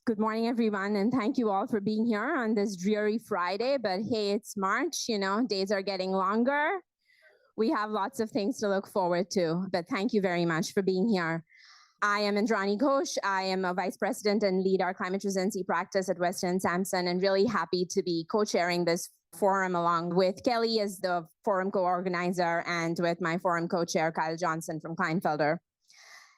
Good morning, everyone, and thank you all for being here on this dreary Friday. But hey, it's March, days are getting longer. We have lots of things to look forward to, but thank you very much for being here. I am Indrani Ghosh. I am a vice president and lead our climate resiliency practice at Weston Sampson, and really happy to be co-chairing this forum along with Kelly as the forum co-organizer and with my forum co-chair, Kyle Johnson from Kleinfelder.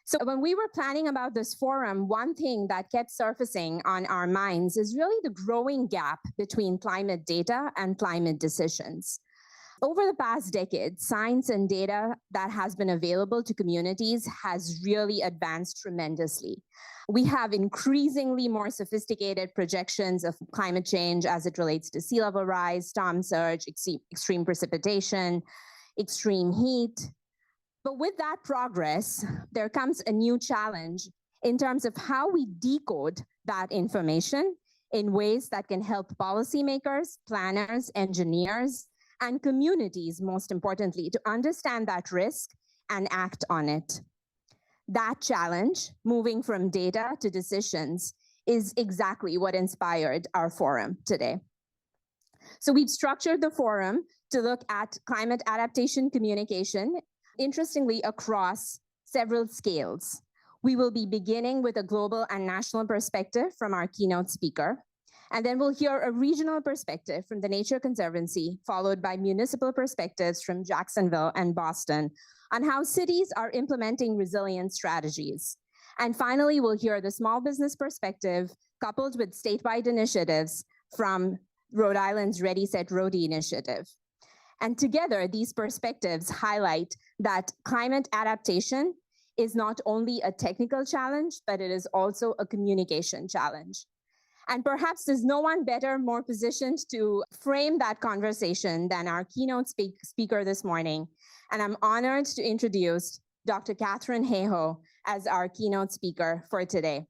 So when we were planning about this forum, one thing that kept surfacing on our minds is really the growing gap between climate data and climate decisions. Over the past decade, science and data that has been available to communities has really advanced tremendously. We have increasingly more sophisticated projections of climate change as it relates to sea level rise, storm surge, extreme precipitation, extreme heat. But with that progress, there comes a new challenge in terms of how we decode that information in ways that can help policymakers, planners, engineers, and communities, most importantly, to understand that risk and act on it. That challenge, moving from data to decisions, is exactly what inspired our forum today. So we've structured the forum to look at climate adaptation communication, interestingly, across several scales. We will be beginning with a global and national perspective from our keynote speaker, and then we'll hear a regional perspective from the Nature Conservancy, followed by municipal perspectives from Jacksonville and Boston on how cities are implementing resilience strategies. And finally, we'll hear the small business perspective coupled with statewide initiatives from Rhode Island's Ready, Set, Rhody initiative. And together, these perspectives highlight that climate adaptation is not only a technical challenge, but it is also a communication challenge. And perhaps there's no one better, more positioned to frame that conversation than our keynote speaker this morning. And I'm honored to introduce Dr. Katherine Hayhoe as our keynote speaker for today.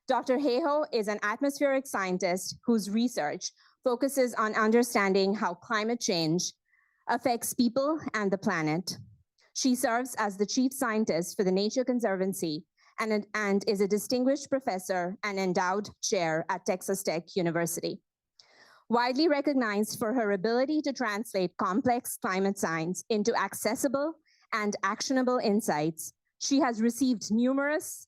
Dr. Hayhoe is an atmospheric scientist whose research focuses on understanding how climate change affects people and the planet. She serves as the chief scientist for the Nature Conservancy and is a distinguished professor and endowed chair at Texas Tech University. Widely recognized for her ability to translate complex climate science into accessible and actionable insights, she has received numerous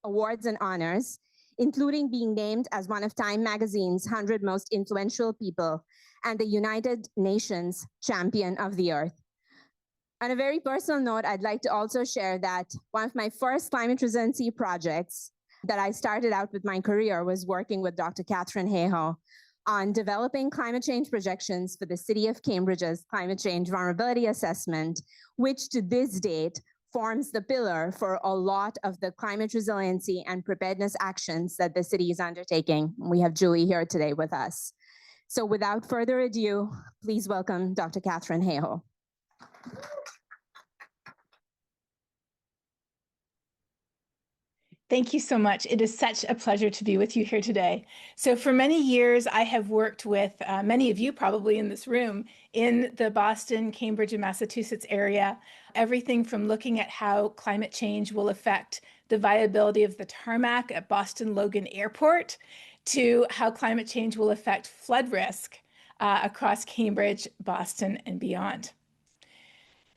awards and honors, including being named as one of Time Magazine's 100 most influential people and the United Nations Champion of the Earth. On a very personal note, I'd like to also share that one of my first climate resiliency projects that I started out with my career was working with Dr. Katherine Hayhoe on developing climate change projections for the City of Cambridge's Climate Change Vulnerability Assessment, which to this date forms the pillar for a lot of the climate resiliency and preparedness actions that the city is undertaking. We have Julie here today with us. So without further ado, please welcome Dr. Katherine Hayhoe. Thank you so much. It is such a pleasure to be with you here today. So for many years, I have worked with many of you probably in this room in the Boston, Cambridge, and Massachusetts area, everything from looking at how climate change will affect the viability of the tarmac at Boston Logan Airport to how climate change will affect flood risk across Cambridge, Boston, and beyond.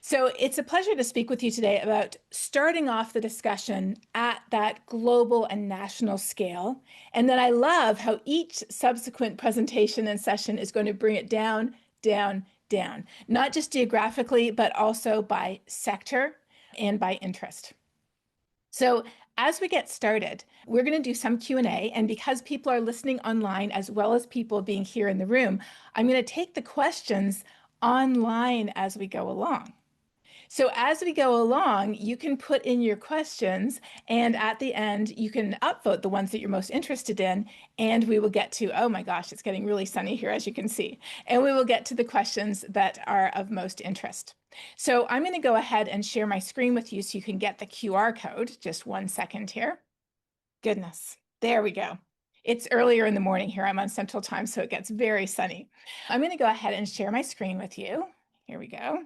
So it's a pleasure to speak with you today about starting off the discussion at that global and national scale. And then I love how each subsequent presentation and session is going to bring it down, down, down, not just geographically, but also by sector and by interest. So as we get started, we're going to do some Q&A, and because people are listening online as well as people being here in the room, I'm going to take the questions online as we go along. So as we go along, you can put in your questions, and at the end, you can upvote the ones that you're most interested in, and we will get to, oh my gosh, it's getting really sunny here, as you can see, and we will get to the questions that are of most interest. So I'm going to go ahead and share my screen with you so you can get the QR code. Just 1 second here. Goodness, there we go. It's earlier in the morning here. I'm on Central Time, so it gets very sunny. I'm going to go ahead and share my screen with you. Here we go.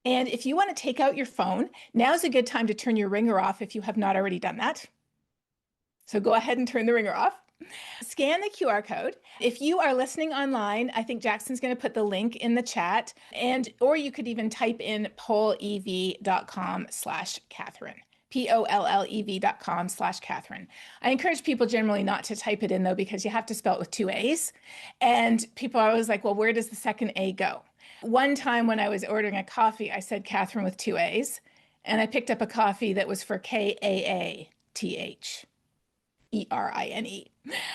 And if you want to take out your phone, now's a good time to turn your ringer off if you have not already done that. So go ahead and turn the ringer off. Scan the QR code. If you are listening online, I think Jackson's going to put the link in the chat, or you could even type in pollev.com/Catherine. pollev.com/Catherine. I encourage people generally not to type it in though, because you have to spell it with 2 A's. And people are always like, well, where does the second A go? One time when I was ordering a coffee, I said Catherine with 2 A's, and I picked up a coffee that was for KAATH. ERINE.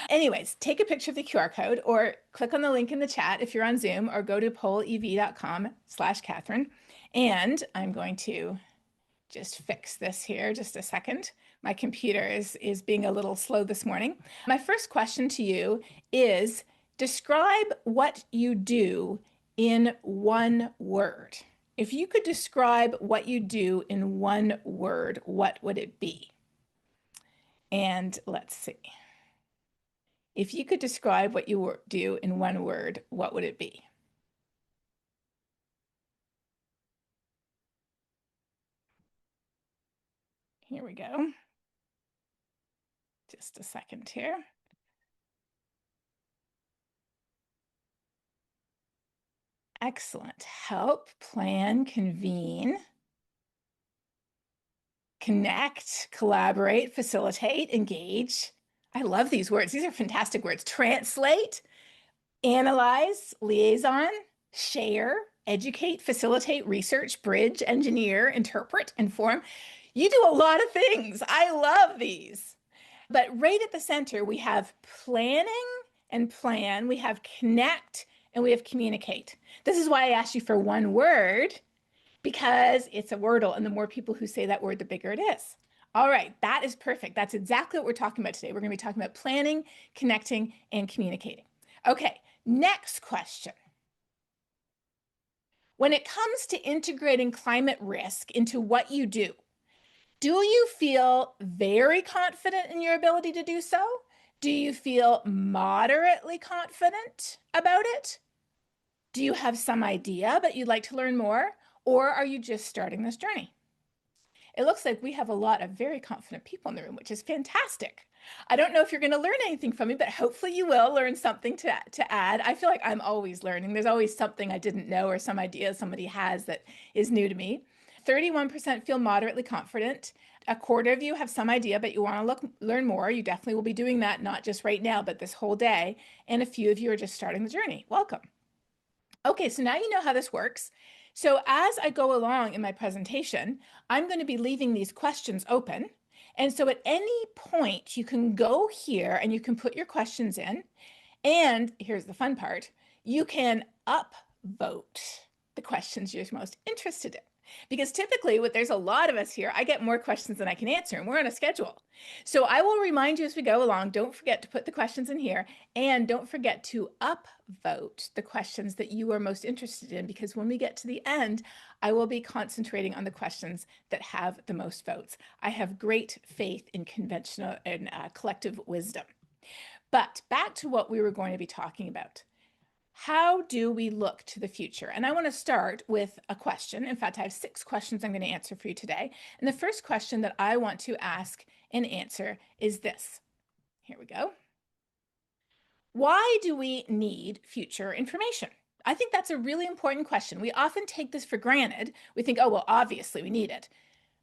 Anyways, take a picture of the QR code or click on the link in the chat if you're on Zoom, or go to pollev.com/Catherine. And I'm going to just fix this here just a second. My computer is being a little slow this morning. My first question to you is, describe what you do in one word. If you could describe what you do in one word, what would it be? And let's see. If you could describe what you do in one word, what would it be? Here we go. Just a second here. Excellent. Help, plan, convene, connect, collaborate, facilitate, engage. I love these words. These are fantastic words. Translate, analyze, liaison, share, educate, facilitate, research, bridge, engineer, interpret, inform. You do a lot of things. I love these. But right at the center, we have planning and plan, we have connect, and we have communicate. This is why I asked you for one word, because it's a wordle, and the more people who say that word, the bigger it is. All right, that is perfect. That's exactly what we're talking about today. We're going to be talking about planning, connecting, and communicating. Okay, next question. When it comes to integrating climate risk into what you do you feel very confident in your ability to do so? Do you feel moderately confident about it? Do you have some idea, but you'd like to learn more? Or are you just starting this journey? It looks like we have a lot of very confident people in the room, which is fantastic. I don't know if you're going to learn anything from me, but hopefully you will learn something to add. I feel like I'm always learning. There's always something I didn't know, or some idea somebody has that is new to me. 31% feel moderately confident. A quarter of you have some idea, but you want to learn more. You definitely will be doing that, not just right now, but this whole day. And a few of you are just starting the journey. Welcome. Okay, so now you know how this works. So as I go along in my presentation, I'm going to be leaving these questions open. And so at any point, you can go here and you can put your questions in. And here's the fun part. You can upvote the questions you're most interested in. Because typically, there's a lot of us here, I get more questions than I can answer, and we're on a schedule. So I will remind you as we go along, don't forget to put the questions in here, and don't forget to upvote the questions that you are most interested in, because when we get to the end, I will be concentrating on the questions that have the most votes. I have great faith in conventional and collective wisdom. But back to what we were going to be talking about. How do we look to the future? And I want to start with a question. In fact, I have 6 questions I'm going to answer for you today. And the first question that I want to ask and answer is this. Here we go. Why do we need future information? I think that's a really important question. We often take this for granted. We think, oh, well, obviously we need it.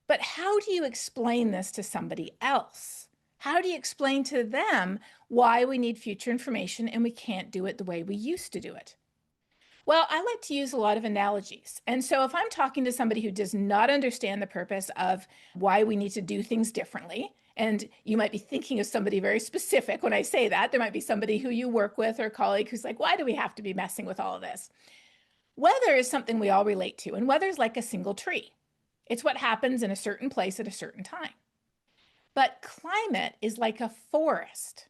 But how do you explain this to somebody else? How do you explain to them why we need future information and we can't do it the way we used to do it? Well, I like to use a lot of analogies. And so if I'm talking to somebody who does not understand the purpose of why we need to do things differently, and you might be thinking of somebody very specific when I say that, there might be somebody who you work with or a colleague who's like, why do we have to be messing with all of this? Weather is something we all relate to, and weather is like a single tree. It's what happens in a certain place at a certain time. But climate is like a forest.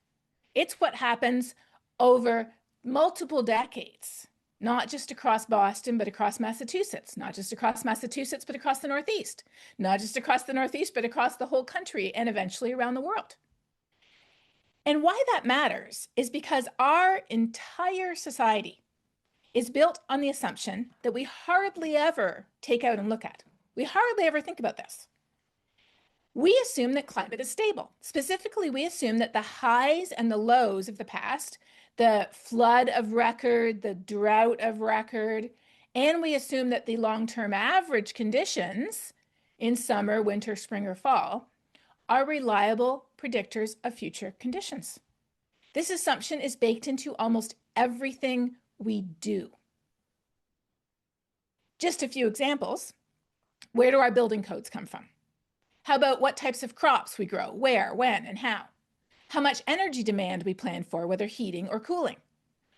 It's what happens over multiple decades, not just across Boston, but across Massachusetts, not just across Massachusetts, but across the Northeast, not just across the Northeast, but across the whole country and eventually around the world. And why that matters is because our entire society is built on the assumption that we hardly ever take out and look at. We hardly ever think about this. We assume that climate is stable. Specifically, we assume that the highs and the lows of the past, the flood of record, the drought of record, and we assume that the long-term average conditions in summer, winter, spring, or fall are reliable predictors of future conditions. This assumption is baked into almost everything we do. Just a few examples. Where do our building codes come from? How about what types of crops we grow, where, when, and how? How much energy demand we plan for, whether heating or cooling?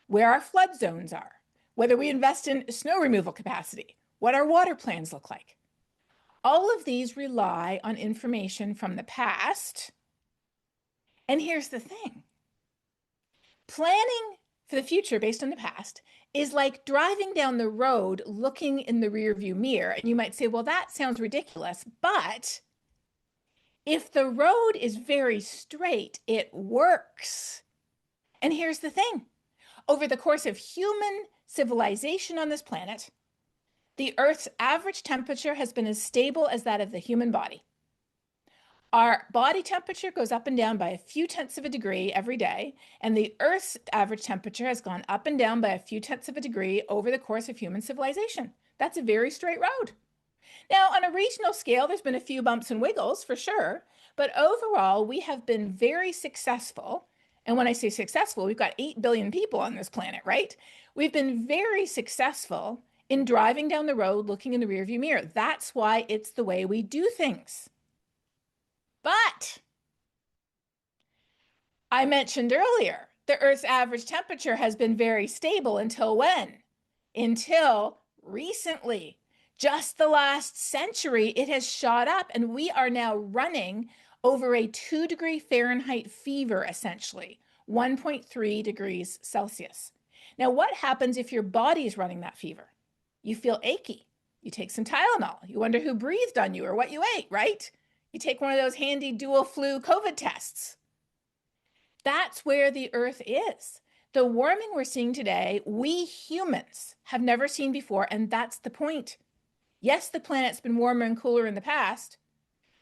Where our flood zones are? Whether we invest in snow removal capacity? What our water plans look like? All of these rely on information from the past. And here's the thing. Planning for the future based on the past is like driving down the road looking in the rearview mirror. And you might say, well, that sounds ridiculous, but if the road is very straight, it works. And here's the thing. Over the course of human civilization on this planet, the Earth's average temperature has been as stable as that of the human body. Our body temperature goes up and down by a few tenths of a degree every day, and the Earth's average temperature has gone up and down by a few tenths of a degree over the course of human civilization. That's a very straight road. Now, on a regional scale, there's been a few bumps and wiggles for sure, but overall, we have been very successful. And when I say successful, we've got 8 billion people on this planet, right? We've been very successful in driving down the road, looking in the rearview mirror. That's why it's the way we do things. But I mentioned earlier, the Earth's average temperature has been very stable until when? Until recently. Just the last century, it has shot up, and we are now running over a 2-degree Fahrenheit fever, essentially, 1.3 degrees Celsius. Now, what happens if your body is running that fever? You feel achy. You take some Tylenol. You wonder who breathed on you or what you ate, right? You take one of those handy dual flu COVID tests. That's where the Earth is. The warming we're seeing today, we humans have never seen before, and that's the point. Yes, the planet's been warmer and cooler in the past,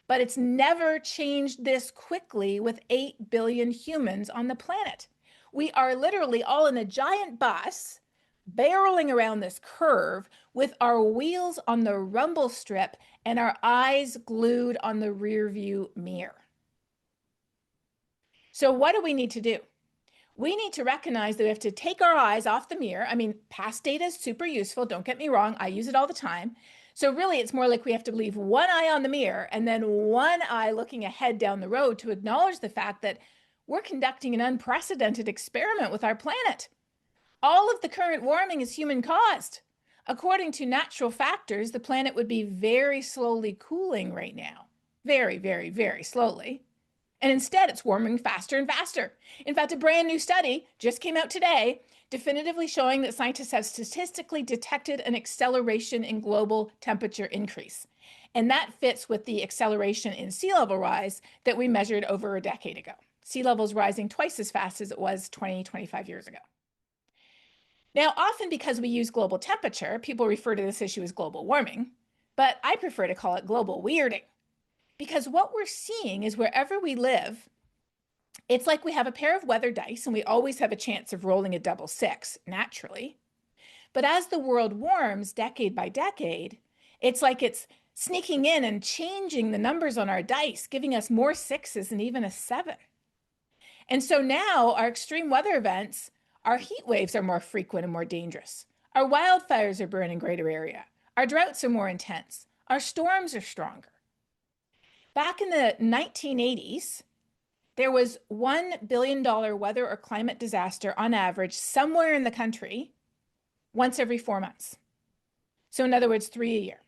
but it's never changed this quickly with 8 billion humans on the planet. We are literally all in a giant bus barreling around this curve with our wheels on the rumble strip and our eyes glued on the rear view mirror. So what do we need to do? We need to recognize that we have to take our eyes off the mirror. I mean, past data is super useful. Don't get me wrong. I use it all the time. So really, it's more like we have to leave one eye on the mirror and then one eye looking ahead down the road to acknowledge the fact that we're conducting an unprecedented experiment with our planet. All of the current warming is human caused. According to natural factors, the planet would be very slowly cooling right now. Very, very, very slowly. And instead, it's warming faster and faster. In fact, a brand new study just came out today, definitively showing that scientists have statistically detected an acceleration in global temperature increase. And that fits with the acceleration in sea level rise that we measured over a decade ago. Sea levels rising twice as fast as it was 20, 25 years ago. Now, often because we use global temperature, people refer to this issue as global warming, but I prefer to call it global weirding. Because what we're seeing is wherever we live, it's like we have a pair of weather dice and we always have a chance of rolling a double six, naturally. But as the world warms decade by decade, it's like it's sneaking in and changing the numbers on our dice, giving us more sixes and even a 7. And so now our extreme weather events, our heat waves are more frequent and more dangerous. Our wildfires are burning greater area. Our droughts are more intense. Our storms are stronger. Back in the 1980s, there was $1 billion weather or climate disaster on average somewhere in the country once every 4 months. So in other words, 3 a year.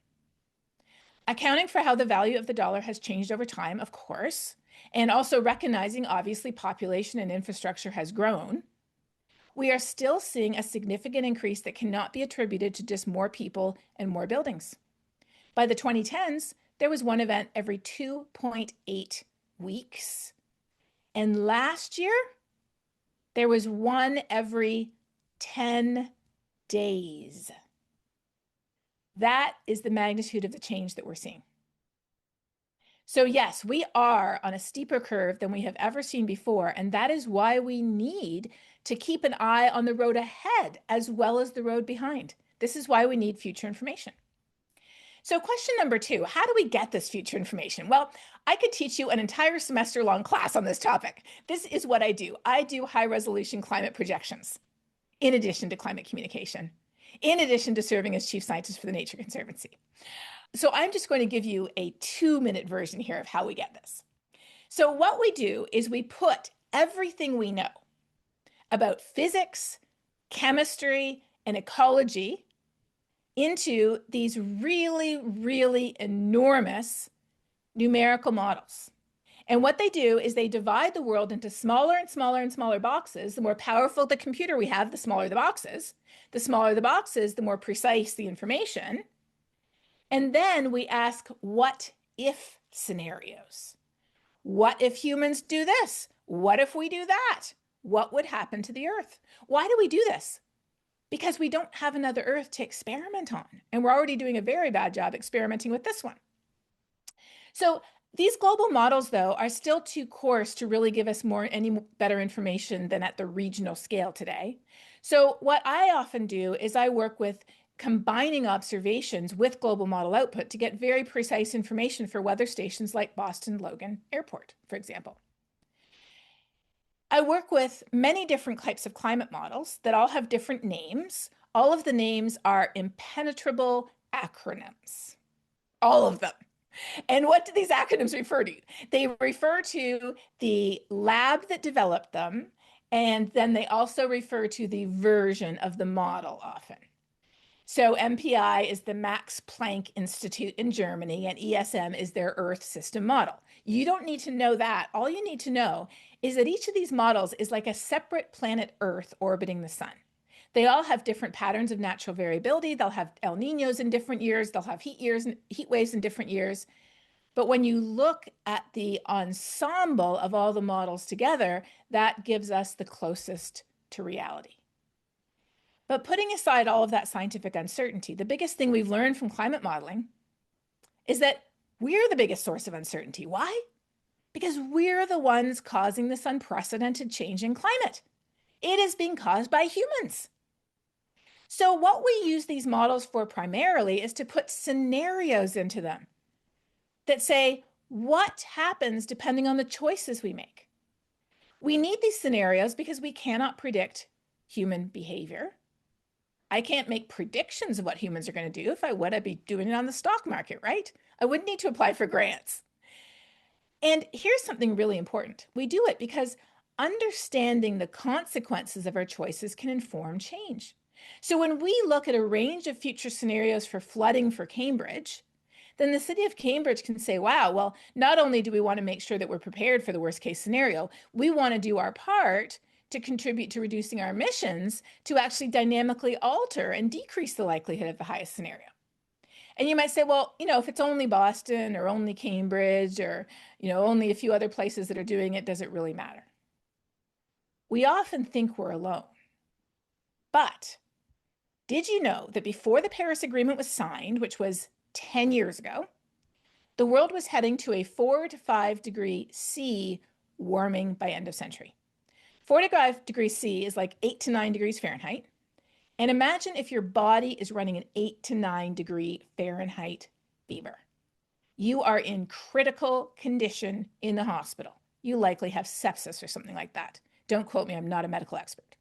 Accounting for how the value of the dollar has changed over time, of course, and also recognizing obviously population and infrastructure has grown, we are still seeing a significant increase that cannot be attributed to just more people and more buildings. By the 2010s, there was one event every 2.8 weeks. And last year, there was one every 10 days. That is the magnitude of the change that we're seeing. So yes, we are on a steeper curve than we have ever seen before, and that is why we need to keep an eye on the road ahead as well as the road behind. This is why we need future information. So question number 2, how do we get this future information? Well, I could teach you an entire semester-long class on this topic. This is what I do. I do high-resolution climate projections, in addition to climate communication, in addition to serving as chief scientist for the Nature Conservancy. So I'm just going to give you a 2-minute version here of how we get this. So what we do is we put everything we know about physics, chemistry, and ecology into these really, really enormous numerical models. And what they do is they divide the world into smaller and smaller and smaller boxes. The more powerful the computer we have, the smaller the boxes. The smaller the boxes, the more precise the information. And then we ask what if scenarios. What if humans do this? What if we do that? What would happen to the Earth? Why do we do this? Because we don't have another Earth to experiment on. And we're already doing a very bad job experimenting with this one. So these global models, though, are still too coarse to really give us any better information than at the regional scale today. So what I often do is I work with combining observations with global model output to get very precise information for weather stations like Boston Logan Airport, for example. I work with many different types of climate models that all have different names. All of the names are impenetrable acronyms, all of them. And what do these acronyms refer to? They refer to the lab that developed them, and then they also refer to the version of the model often. So MPI is the Max Planck Institute in Germany, and ESM is their Earth system model. You don't need to know that. All you need to know is that each of these models is like a separate planet Earth orbiting the sun. They all have different patterns of natural variability. They'll have El Niños in different years. They'll have heat waves in different years. But when you look at the ensemble of all the models together, that gives us the closest to reality. But putting aside all of that scientific uncertainty, the biggest thing we've learned from climate modeling is that we're the biggest source of uncertainty. Why? Because we're the ones causing this unprecedented change in climate. It is being caused by humans. So what we use these models for primarily is to put scenarios into them that say what happens depending on the choices we make. We need these scenarios because we cannot predict human behavior. I can't make predictions of what humans are going to do. If I would, I'd be doing it on the stock market, right? I wouldn't need to apply for grants. And here's something really important. We do it because understanding the consequences of our choices can inform change. So when we look at a range of future scenarios for flooding for Cambridge, then the city of Cambridge can say, wow, well, not only do we want to make sure that we're prepared for the worst case scenario, we want to do our part to contribute to reducing our emissions to actually dynamically alter and decrease the likelihood of the highest scenario. And you might say, well, if it's only Boston or only Cambridge or, only a few other places that are doing it, does it really matter? We often think we're alone. But did you know that before the Paris Agreement was signed, which was 10 years ago, the world was heading to a 4 to 5 degree C warming by end of century? 4 to 5 degrees C is like 8 to 9 degrees Fahrenheit. And imagine if your body is running an 8 to 9 degree Fahrenheit fever. You are in critical condition in the hospital. You likely have sepsis or something like that. Don't quote me, I'm not a medical expert.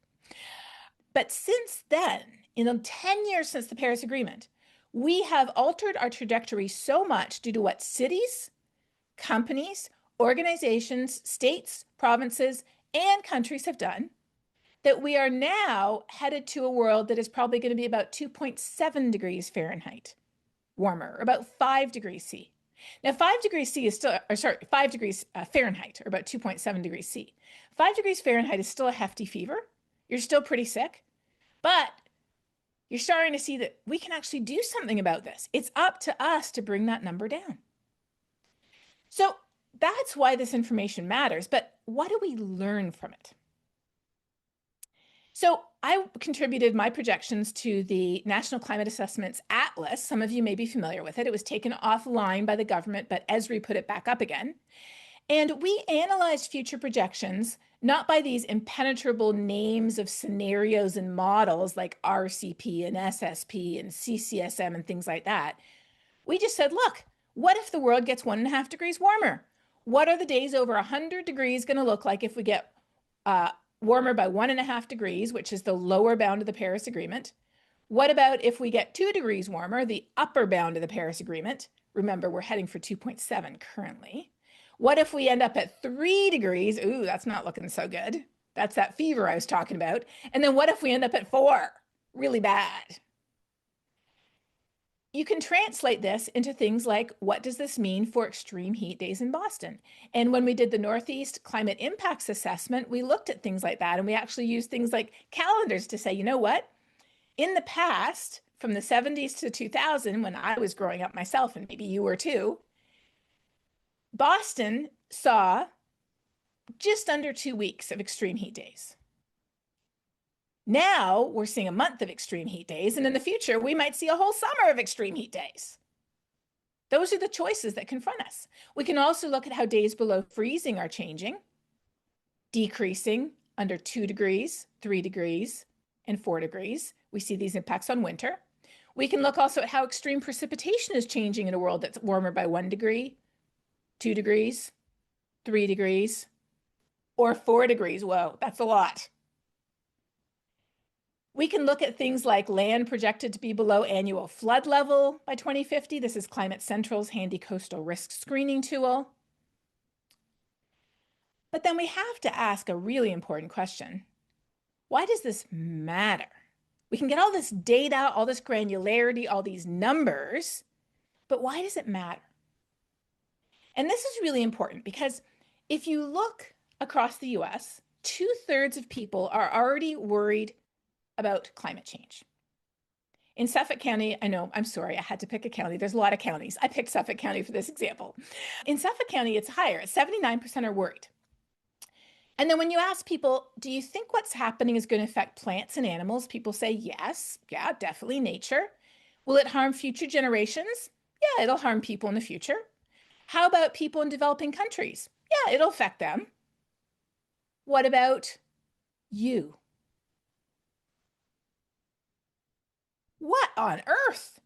But since then, in the 10 years since the Paris Agreement, we have altered our trajectory so much due to what cities, companies, organizations, states, provinces, and countries have done, that we are now headed to a world that is probably going to be about 2.7 degrees Fahrenheit warmer, about 5 degrees C. Now, 5 degrees C is still, 5 degrees Fahrenheit, or about 2.7 degrees C. 5 degrees Fahrenheit is still a hefty fever. You're still pretty sick, but you're starting to see that we can actually do something about this. It's up to us to bring that number down. So that's why this information matters, but what do we learn from it? So I contributed my projections to the National Climate Assessments Atlas. Some of you may be familiar with it. It was taken offline by the government, but Esri put it back up again. And we analyzed future projections, not by these impenetrable names of scenarios and models like RCP and SSP and CCSM and things like that. We just said, look, what if the world gets 1.5 degrees warmer? What are the days over 100 degrees going to look like if we get warmer by 1.5 degrees, which is the lower bound of the Paris Agreement? What about if we get 2 degrees warmer, the upper bound of the Paris Agreement? Remember, we're heading for 2.7 currently. What if we end up at 3 degrees? Ooh, that's not looking so good. That's that fever I was talking about. And then what if we end up at 4? Really bad. You can translate this into things like, what does this mean for extreme heat days in Boston? And when we did the Northeast Climate Impacts Assessment, we looked at things like that. And we actually used things like calendars to say, you know what? In the past, from the 70s to 2000, when I was growing up myself, and maybe you were too, Boston saw just under 2 weeks of extreme heat days. Now we're seeing a month of extreme heat days, and in the future, we might see a whole summer of extreme heat days. Those are the choices that confront us. We can also look at how days below freezing are changing, decreasing under 2 degrees, 3 degrees, and 4 degrees. We see these impacts on winter. We can look also at how extreme precipitation is changing in a world that's warmer by 1 degree, 2 degrees, 3 degrees, or 4 degrees. Whoa, that's a lot. We can look at things like land projected to be below annual flood level by 2050. This is Climate Central's handy coastal risk screening tool. But then we have to ask a really important question. Why does this matter? We can get all this data, all this granularity, all these numbers, but why does it matter? And this is really important because if you look across the US, 2/3 of people are already worried about climate change. In Suffolk County, I know, I'm sorry, I had to pick a county. There's a lot of counties. I picked Suffolk County for this example. In Suffolk County, it's higher. 79% are worried. And then when you ask people, do you think what's happening is going to affect plants and animals? People say, yes, yeah, definitely nature. Will it harm future generations? Yeah, it'll harm people in the future. How about people in developing countries? Yeah, it'll affect them. What about you? What on earth?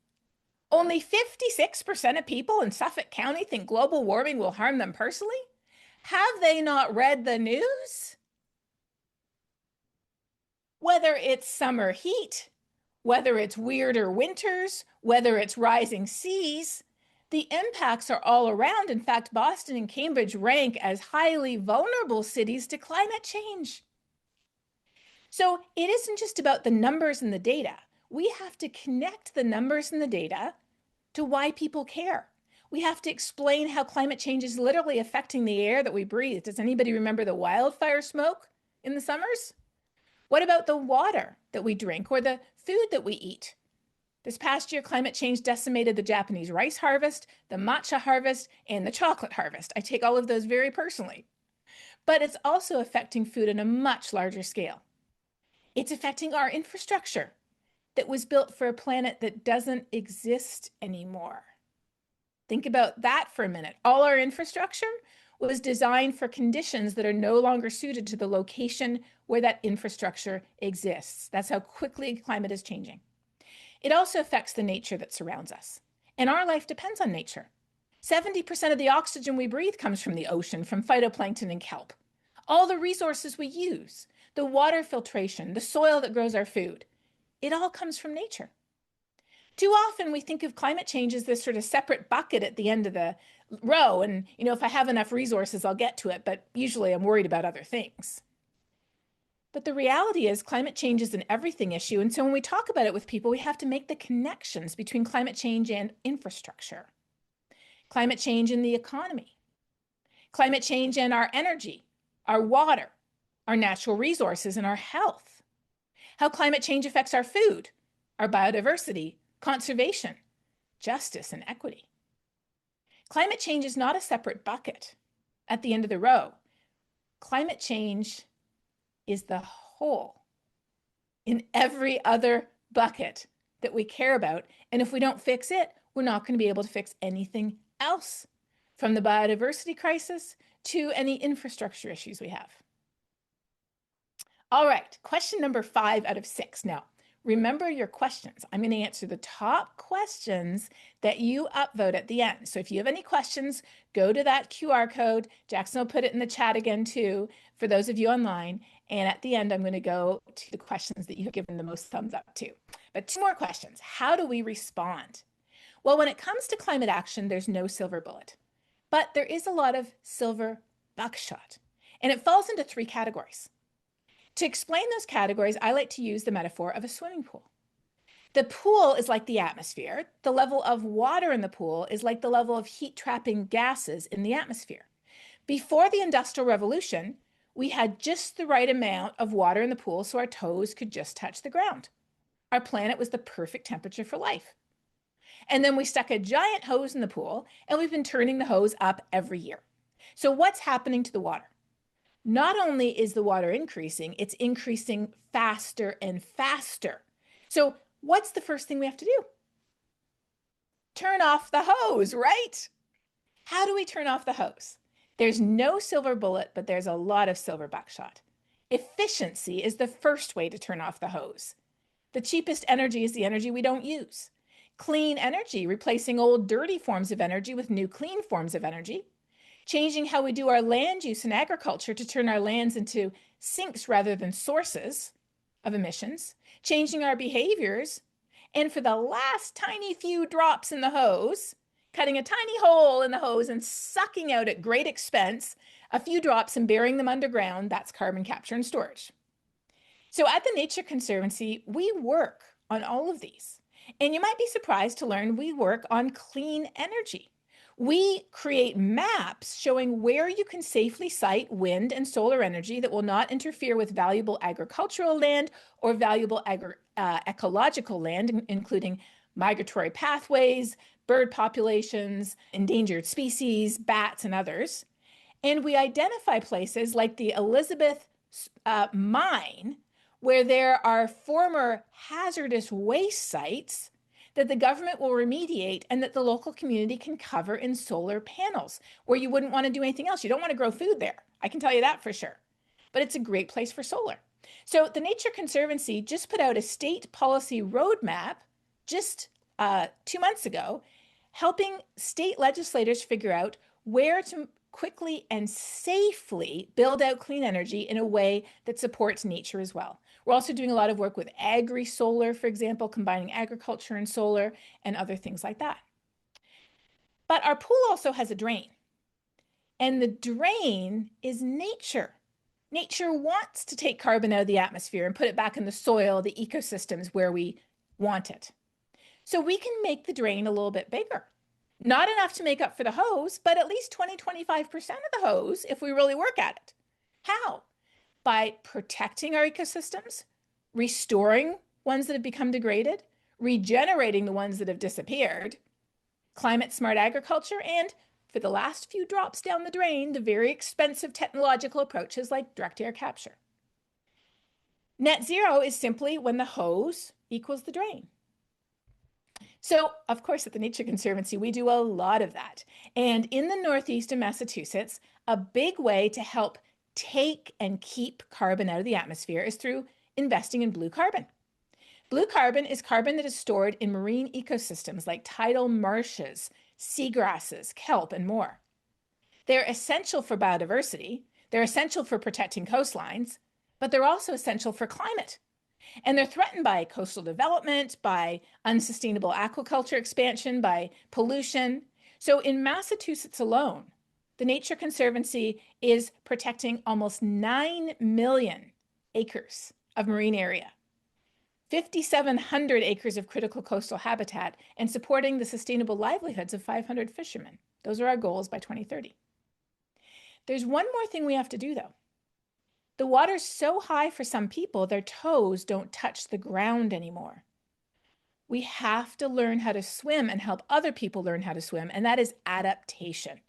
Only 56% of people in Suffolk County think global warming will harm them personally? Have they not read the news? Whether it's summer heat, whether it's weirder winters, whether it's rising seas, the impacts are all around. In fact, Boston and Cambridge rank as highly vulnerable cities to climate change. So it isn't just about the numbers and the data. We have to connect the numbers and the data to why people care. We have to explain how climate change is literally affecting the air that we breathe. Does anybody remember the wildfire smoke in the summers? What about the water that we drink or the food that we eat? This past year, climate change decimated the Japanese rice harvest, the matcha harvest, and the chocolate harvest. I take all of those very personally. But it's also affecting food on a much larger scale. It's affecting our infrastructure that was built for a planet that doesn't exist anymore. Think about that for a minute. All our infrastructure was designed for conditions that are no longer suited to the location where that infrastructure exists. That's how quickly climate is changing. It also affects the nature that surrounds us. And our life depends on nature. 70% of the oxygen we breathe comes from the ocean, from phytoplankton and kelp. All the resources we use, the water filtration, the soil that grows our food, it all comes from nature. Too often we think of climate change as this sort of separate bucket at the end of the row. And, if I have enough resources, I'll get to it. But usually I'm worried about other things. But the reality is climate change is an everything issue. And so when we talk about it with people, we have to make the connections between climate change and infrastructure, climate change in the economy, climate change and our energy, our water, our natural resources, and our health, how climate change affects our food, our biodiversity, conservation, justice, and equity. Climate change is not a separate bucket at the end of the row. Climate change is the whole. in every other bucket that we care about. And if we don't fix it, we're not going to be able to fix anything else, from the biodiversity crisis to any infrastructure issues we have. All right, question number 5 out of 6. Now, remember your questions. I'm going to answer the top questions that you upvote at the end. So if you have any questions, go to that QR code. Jackson will put it in the chat again too, for those of you online. And at the end, I'm going to go to the questions that you have given the most thumbs up to. But 2 more questions. How do we respond? Well, when it comes to climate action, there's no silver bullet, but there is a lot of silver buckshot, and it falls into 3 categories. To explain those categories, I like to use the metaphor of a swimming pool. The pool is like the atmosphere. The level of water in the pool is like the level of heat-trapping gases in the atmosphere. Before the Industrial Revolution, we had just the right amount of water in the pool so our toes could just touch the ground. Our planet was the perfect temperature for life. And then we stuck a giant hose in the pool, and we've been turning the hose up every year. So what's happening to the water? Not only is the water increasing, it's increasing faster and faster. So what's the first thing we have to do? Turn off the hose, right? How do we turn off the hose? There's no silver bullet, but there's a lot of silver buckshot. Efficiency is the first way to turn off the hose. The cheapest energy is the energy we don't use. Clean energy, replacing old dirty forms of energy with new clean forms of energy. Changing how we do our land use in agriculture to turn our lands into sinks rather than sources of emissions. Changing our behaviors. And for the last tiny few drops in the hose, cutting a tiny hole in the hose and sucking out at great expense a few drops and burying them underground, that's carbon capture and storage. So at the Nature Conservancy, we work on all of these. And you might be surprised to learn we work on clean energy. We create maps showing where you can safely site wind and solar energy that will not interfere with valuable agricultural land or valuable ecological land, including migratory pathways, bird populations, endangered species, bats, and others. And we identify places like the Elizabeth mine, where there are former hazardous waste sites that the government will remediate and that the local community can cover in solar panels, where you wouldn't want to do anything else. You don't want to grow food there. I can tell you that for sure. But it's a great place for solar. So the Nature Conservancy just put out a state policy roadmap just 2 months ago, helping state legislators figure out where to quickly and safely build out clean energy in a way that supports nature as well. We're also doing a lot of work with agri-solar, for example, combining agriculture and solar and other things like that. But our pool also has a drain, and the drain is nature. Nature wants to take carbon out of the atmosphere and put it back in the soil, the ecosystems where we want it. So we can make the drain a little bit bigger. Not enough to make up for the hose, but at least 20-25% of the hose if we really work at it. How? By protecting our ecosystems, restoring ones that have become degraded, regenerating the ones that have disappeared, climate smart agriculture, and for the last few drops down the drain, the very expensive technological approaches like direct air capture. Net zero is simply when the hose equals the drain. So, of course, at the Nature Conservancy, we do a lot of that. And in the Northeast of Massachusetts, a big way to help take and keep carbon out of the atmosphere is through investing in blue carbon. Blue carbon is carbon that is stored in marine ecosystems like tidal marshes, seagrasses, kelp, and more. They're essential for biodiversity. They're essential for protecting coastlines, but they're also essential for climate. And they're threatened by coastal development, by unsustainable aquaculture expansion, by pollution. So in Massachusetts alone, the Nature Conservancy is protecting almost 9 million acres of marine area, 5,700 acres of critical coastal habitat, and supporting the sustainable livelihoods of 500 fishermen. Those are our goals by 2030. There's one more thing we have to do, though. The water's so high for some people, their toes don't touch the ground anymore. We have to learn how to swim and help other people learn how to swim, and that is adaptation.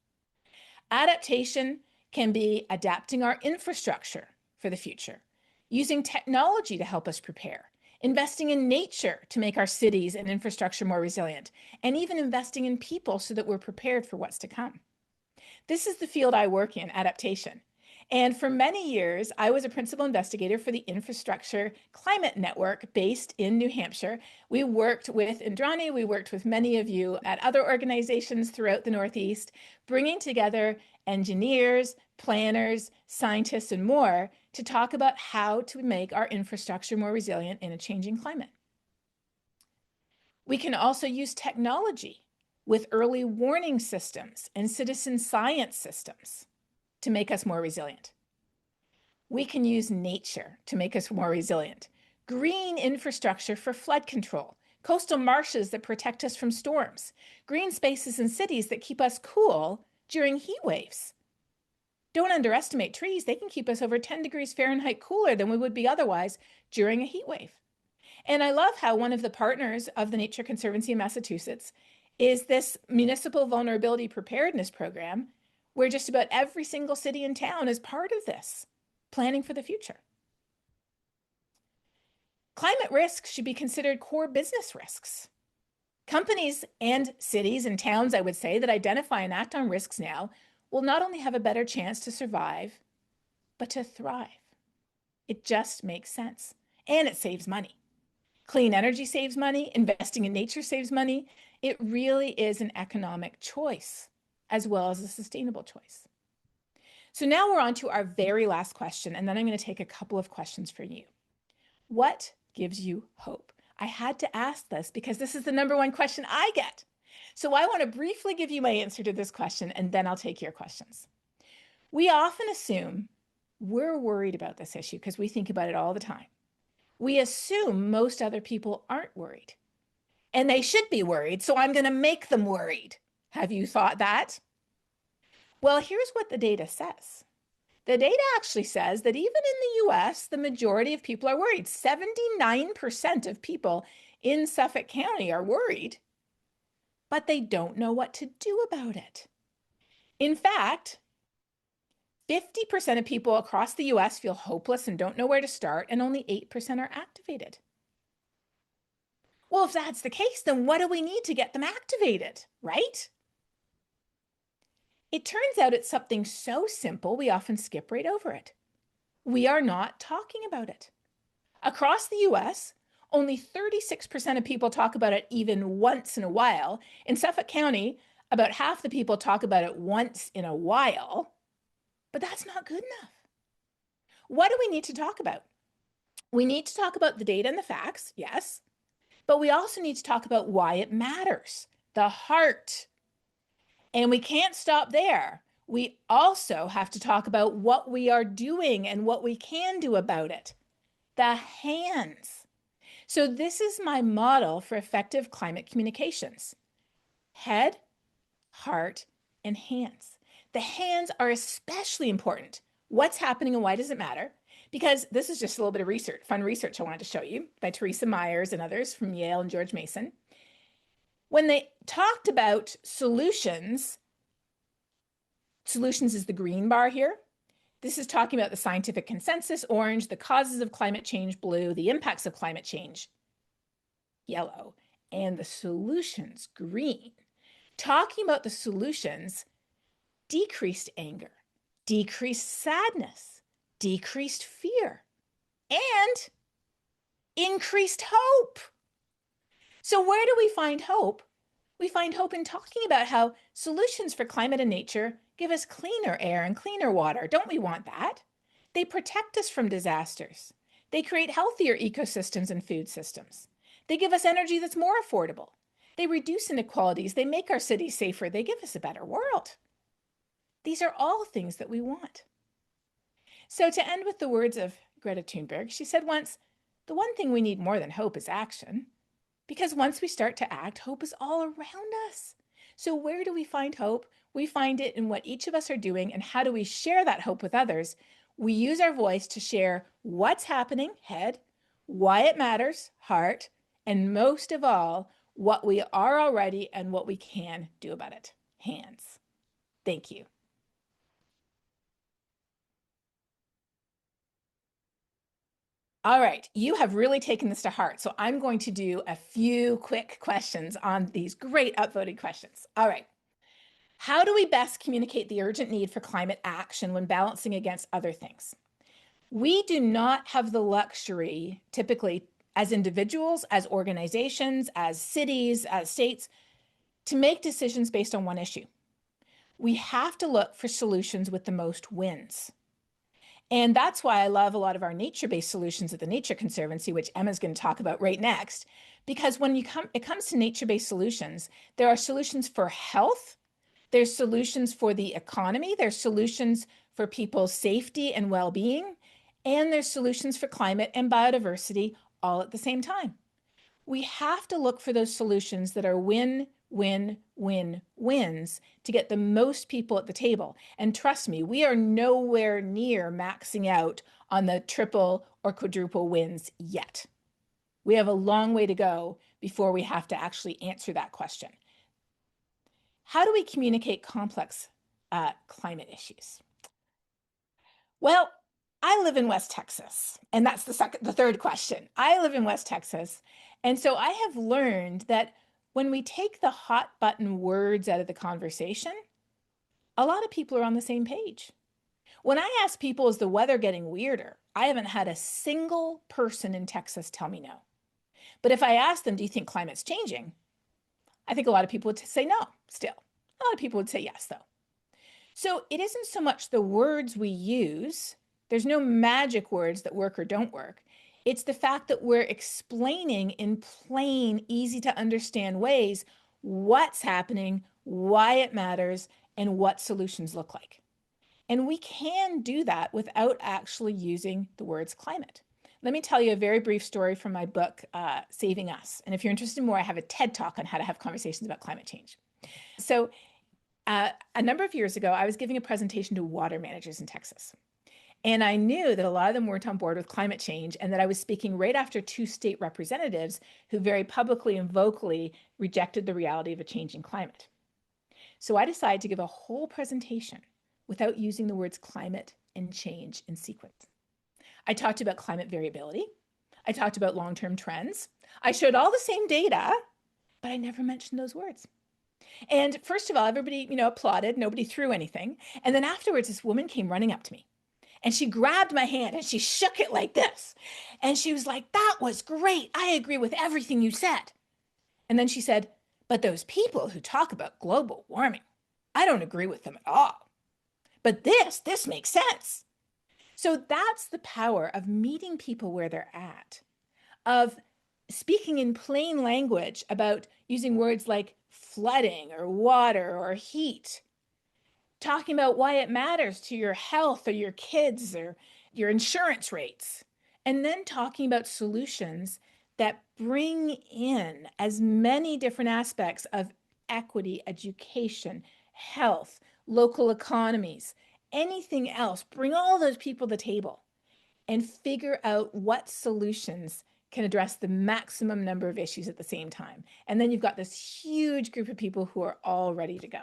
Adaptation can be adapting our infrastructure for the future, using technology to help us prepare, investing in nature to make our cities and infrastructure more resilient, and even investing in people so that we're prepared for what's to come. This is the field I work in, adaptation. And for many years, I was a principal investigator for the Infrastructure Climate Network based in New Hampshire. We worked with Indrani, we worked with many of you at other organizations throughout the Northeast, bringing together engineers, planners, scientists, and more to talk about how to make our infrastructure more resilient in a changing climate. We can also use technology with early warning systems and citizen science systems to make us more resilient. We can use nature to make us more resilient. Green infrastructure for flood control, coastal marshes that protect us from storms, green spaces in cities that keep us cool during heat waves. Don't underestimate trees. They can keep us over 10 degrees Fahrenheit cooler than we would be otherwise during a heat wave. And I love how one of the partners of the Nature Conservancy in Massachusetts is this municipal vulnerability preparedness program, where just about every single city and town is part of this, planning for the future. Climate risks should be considered core business risks. Companies and cities and towns, I would say, that identify and act on risks now will not only have a better chance to survive, but to thrive. It just makes sense. And it saves money. Clean energy saves money. Investing in nature saves money. It really is an economic choice as well as a sustainable choice. So now we're on to our very last question, and then I'm going to take a couple of questions for you. What gives you hope? I had to ask this because this is the number one question I get. So I want to briefly give you my answer to this question, and then I'll take your questions. We often assume we're worried about this issue because we think about it all the time. We assume most other people aren't worried. And they should be worried, so I'm going to make them worried. Have you thought that? Well, here's what the data says. The data actually says that even in the US, the majority of people are worried. 79% of people in Suffolk County are worried, but they don't know what to do about it. In fact, 50% of people across the US feel hopeless and don't know where to start, and only 8% are activated. Well, if that's the case, then what do we need to get them activated, right? It turns out it's something so simple, we often skip right over it. We are not talking about it. Across the US, only 36% of people talk about it even once in a while. In Suffolk County, about half the people talk about it once in a while, but that's not good enough. What do we need to talk about? We need to talk about the data and the facts, yes, but we also need to talk about why it matters, the heart. And we can't stop there. We also have to talk about what we are doing and what we can do about it, the hands. So this is my model for effective climate communications: head, heart, and hands. The hands are especially important. What's happening and why does it matter? Because this is just a little bit of research, fun research I wanted to show you by Teresa Myers and others from Yale and George Mason. When they talked about solutions is the green bar here. This is talking about the scientific consensus, orange, the causes of climate change, blue, the impacts of climate change, yellow, and the solutions, green. Talking about the solutions, decreased anger, decreased sadness, decreased fear, and increased hope. So where do we find hope? We find hope in talking about how solutions for climate and nature give us cleaner air and cleaner water. Don't we want that? They protect us from disasters. They create healthier ecosystems and food systems. They give us energy that's more affordable. They reduce inequalities. They make our cities safer. They give us a better world. These are all things that we want. So to end with the words of Greta Thunberg, she said once, "The one thing we need more than hope is action." Because once we start to act, hope is all around us. So where do we find hope? We find it in what each of us are doing, and how do we share that hope with others? We use our voice to share what's happening, head, why it matters, heart, and most of all, what we are already and what we can do about it, hands. Thank you. All right, you have really taken this to heart. So I'm going to do a few quick questions on these great upvoted questions. All right. How do we best communicate the urgent need for climate action when balancing against other things? We do not have the luxury, typically as individuals, as organizations, as cities, as states, to make decisions based on one issue. We have to look for solutions with the most wins. And that's why I love a lot of our nature-based solutions at the Nature Conservancy, which Emma's going to talk about right next. Because when it comes to nature-based solutions, there are solutions for health, there's solutions for the economy, there's solutions for people's safety and well-being, and there's solutions for climate and biodiversity all at the same time. We have to look for those solutions that are win, win, win, wins to get the most people at the table. And trust me, we are nowhere near maxing out on the triple or quadruple wins yet. We have a long way to go before we have to actually answer that question. How do we communicate complex climate issues? Well, I live in West Texas, and that's the third question. I live in West Texas, and so I have learned that when we take the hot button words out of the conversation, a lot of people are on the same page. When I ask people, is the weather getting weirder? I haven't had a single person in Texas tell me no. But if I ask them, do you think climate's changing? I think a lot of people would say no still. A lot of people would say yes, though. So it isn't so much the words we use. There's no magic words that work or don't work. It's the fact that we're explaining in plain, easy to understand ways what's happening, why it matters, and what solutions look like. And we can do that without actually using the words climate. Let me tell you a very brief story from my book, Saving Us. And if you're interested in more, I have a TED Talk on how to have conversations about climate change. So a number of years ago, I was giving a presentation to water managers in Texas. And I knew that a lot of them weren't on board with climate change, and that I was speaking right after two state representatives who very publicly and vocally rejected the reality of a changing climate. So I decided to give a whole presentation without using the words climate and change in sequence. I talked about climate variability. I talked about long-term trends. I showed all the same data, but I never mentioned those words. And first of all, everybody, applauded. Nobody threw anything. And then afterwards, this woman came running up to me. And she grabbed my hand and she shook it like this. And she was like, that was great. I agree with everything you said. And then she said, but those people who talk about global warming, I don't agree with them at all. But this makes sense. So that's the power of meeting people where they're at, of speaking in plain language about using words like flooding or water or heat, talking about why it matters to your health or your kids or your insurance rates, and then talking about solutions that bring in as many different aspects of equity, education, health, local economies, anything else. Bring all those people to the table and figure out what solutions can address the maximum number of issues at the same time. And then you've got this huge group of people who are all ready to go.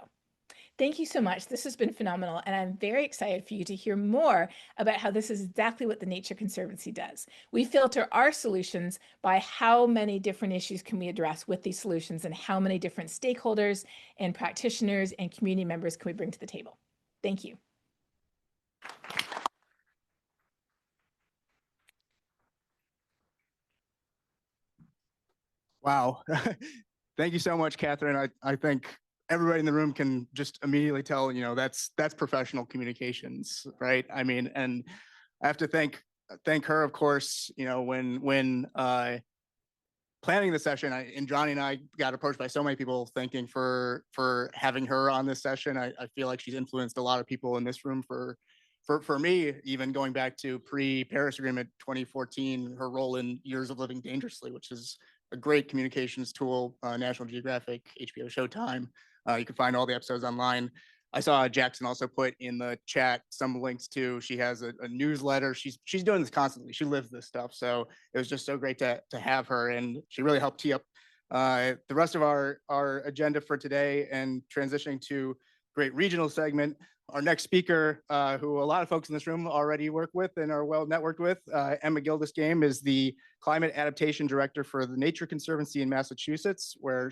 Thank you so much. This has been phenomenal. And I'm very excited for you to hear more about how this is exactly what the Nature Conservancy does. We filter our solutions by how many different issues can we address with these solutions, and how many different stakeholders and practitioners and community members can we bring to the table. Thank you. Wow. Thank you so much, Catherine. I think everybody in the room can just immediately tell, that's professional communications, right? I mean, and I have to thank her, of course, when planning the session, and Johnny and I got approached by so many people thanking for having her on this session. I feel like she's influenced a lot of people in this room for me, even going back to pre-Paris Agreement 2014, her role in Years of Living Dangerously, which is a great communications tool, National Geographic, HBO Showtime. You can find all the episodes online. I saw Jackson also put in the chat some links to, she has a newsletter. She's doing this constantly. She lives this stuff. So it was just so great to have her, and she really helped tee up the rest of our agenda for today, and transitioning to great regional segment. Our next speaker, who a lot of folks in this room already work with and are well networked with, Emma Gildesgame, is the Climate Adaptation Director for the Nature Conservancy in Massachusetts, where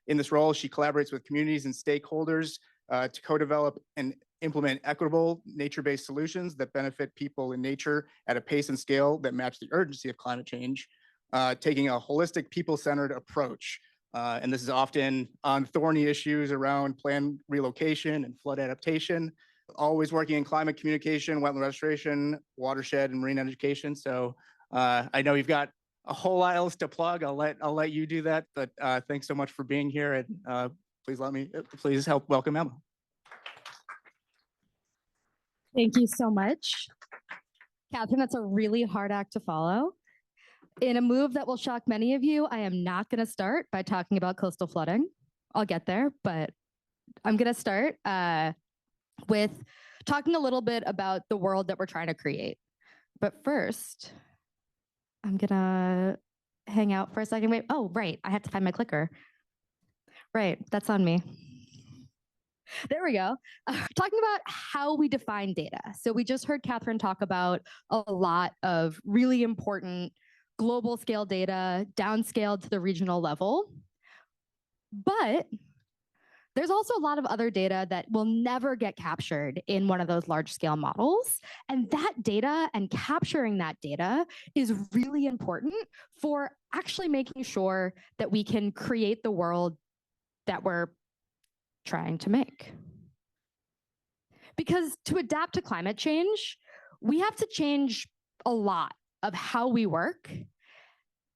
in this role, she collaborates with communities and stakeholders to co-develop and implement equitable nature-based solutions that benefit people in nature at a pace and scale that match the urgency of climate change, taking a holistic, people-centered approach. And this is often on thorny issues around planned relocation and flood adaptation, always working in climate communication, wetland restoration, watershed, and marine education. So I know you've got a whole lot else to plug. I'll let you do that, but thanks so much for being here, and please help welcome Emma. Thank you so much. Catherine, that's a really hard act to follow. In a move that will shock many of you, I am not going to start by talking about coastal flooding. I'll get there, but I'm going to start with talking a little bit about the world that we're trying to create. But first, I'm going to hang out for a second. Wait, oh, right, I have to find my clicker. Right, that's on me. There we go. Talking about how we define data. So we just heard Catherine talk about a lot of really important global scale data, downscaled to the regional level. But there's also a lot of other data that will never get captured in one of those large scale models. And that data and capturing that data is really important for actually making sure that we can create the world that we're trying to make. Because to adapt to climate change, we have to change a lot of how we work.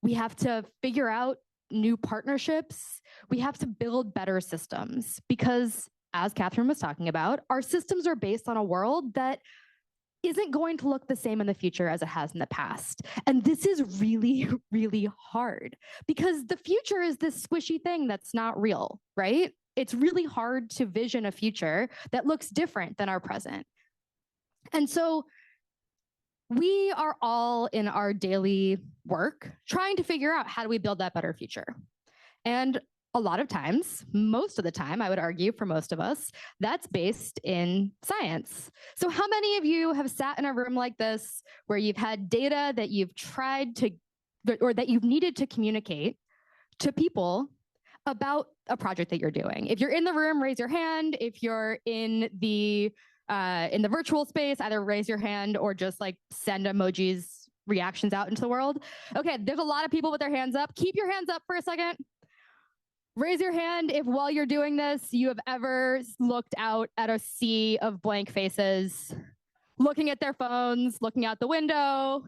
We have to figure out new partnerships. We have to build better systems because, as Catherine was talking about, our systems are based on a world that isn't going to look the same in the future as it has in the past. And this is really, really hard because the future is this squishy thing that's not real, right? It's really hard to vision a future that looks different than our present. And so we are all in our daily work trying to figure out how do we build that better future. And a lot of times, most of the time, I would argue for most of us, that's based in science. So how many of you have sat in a room like this where you've had data that you've tried to, or that you've needed to communicate to people about a project that you're doing? If you're in the room, raise your hand. If you're in the virtual space, either raise your hand or just like send emojis, reactions out into the world. Okay, there's a lot of people with their hands up. Keep your hands up for a second. Raise your hand if while you're doing this, you have ever looked out at a sea of blank faces, looking at their phones, looking out the window.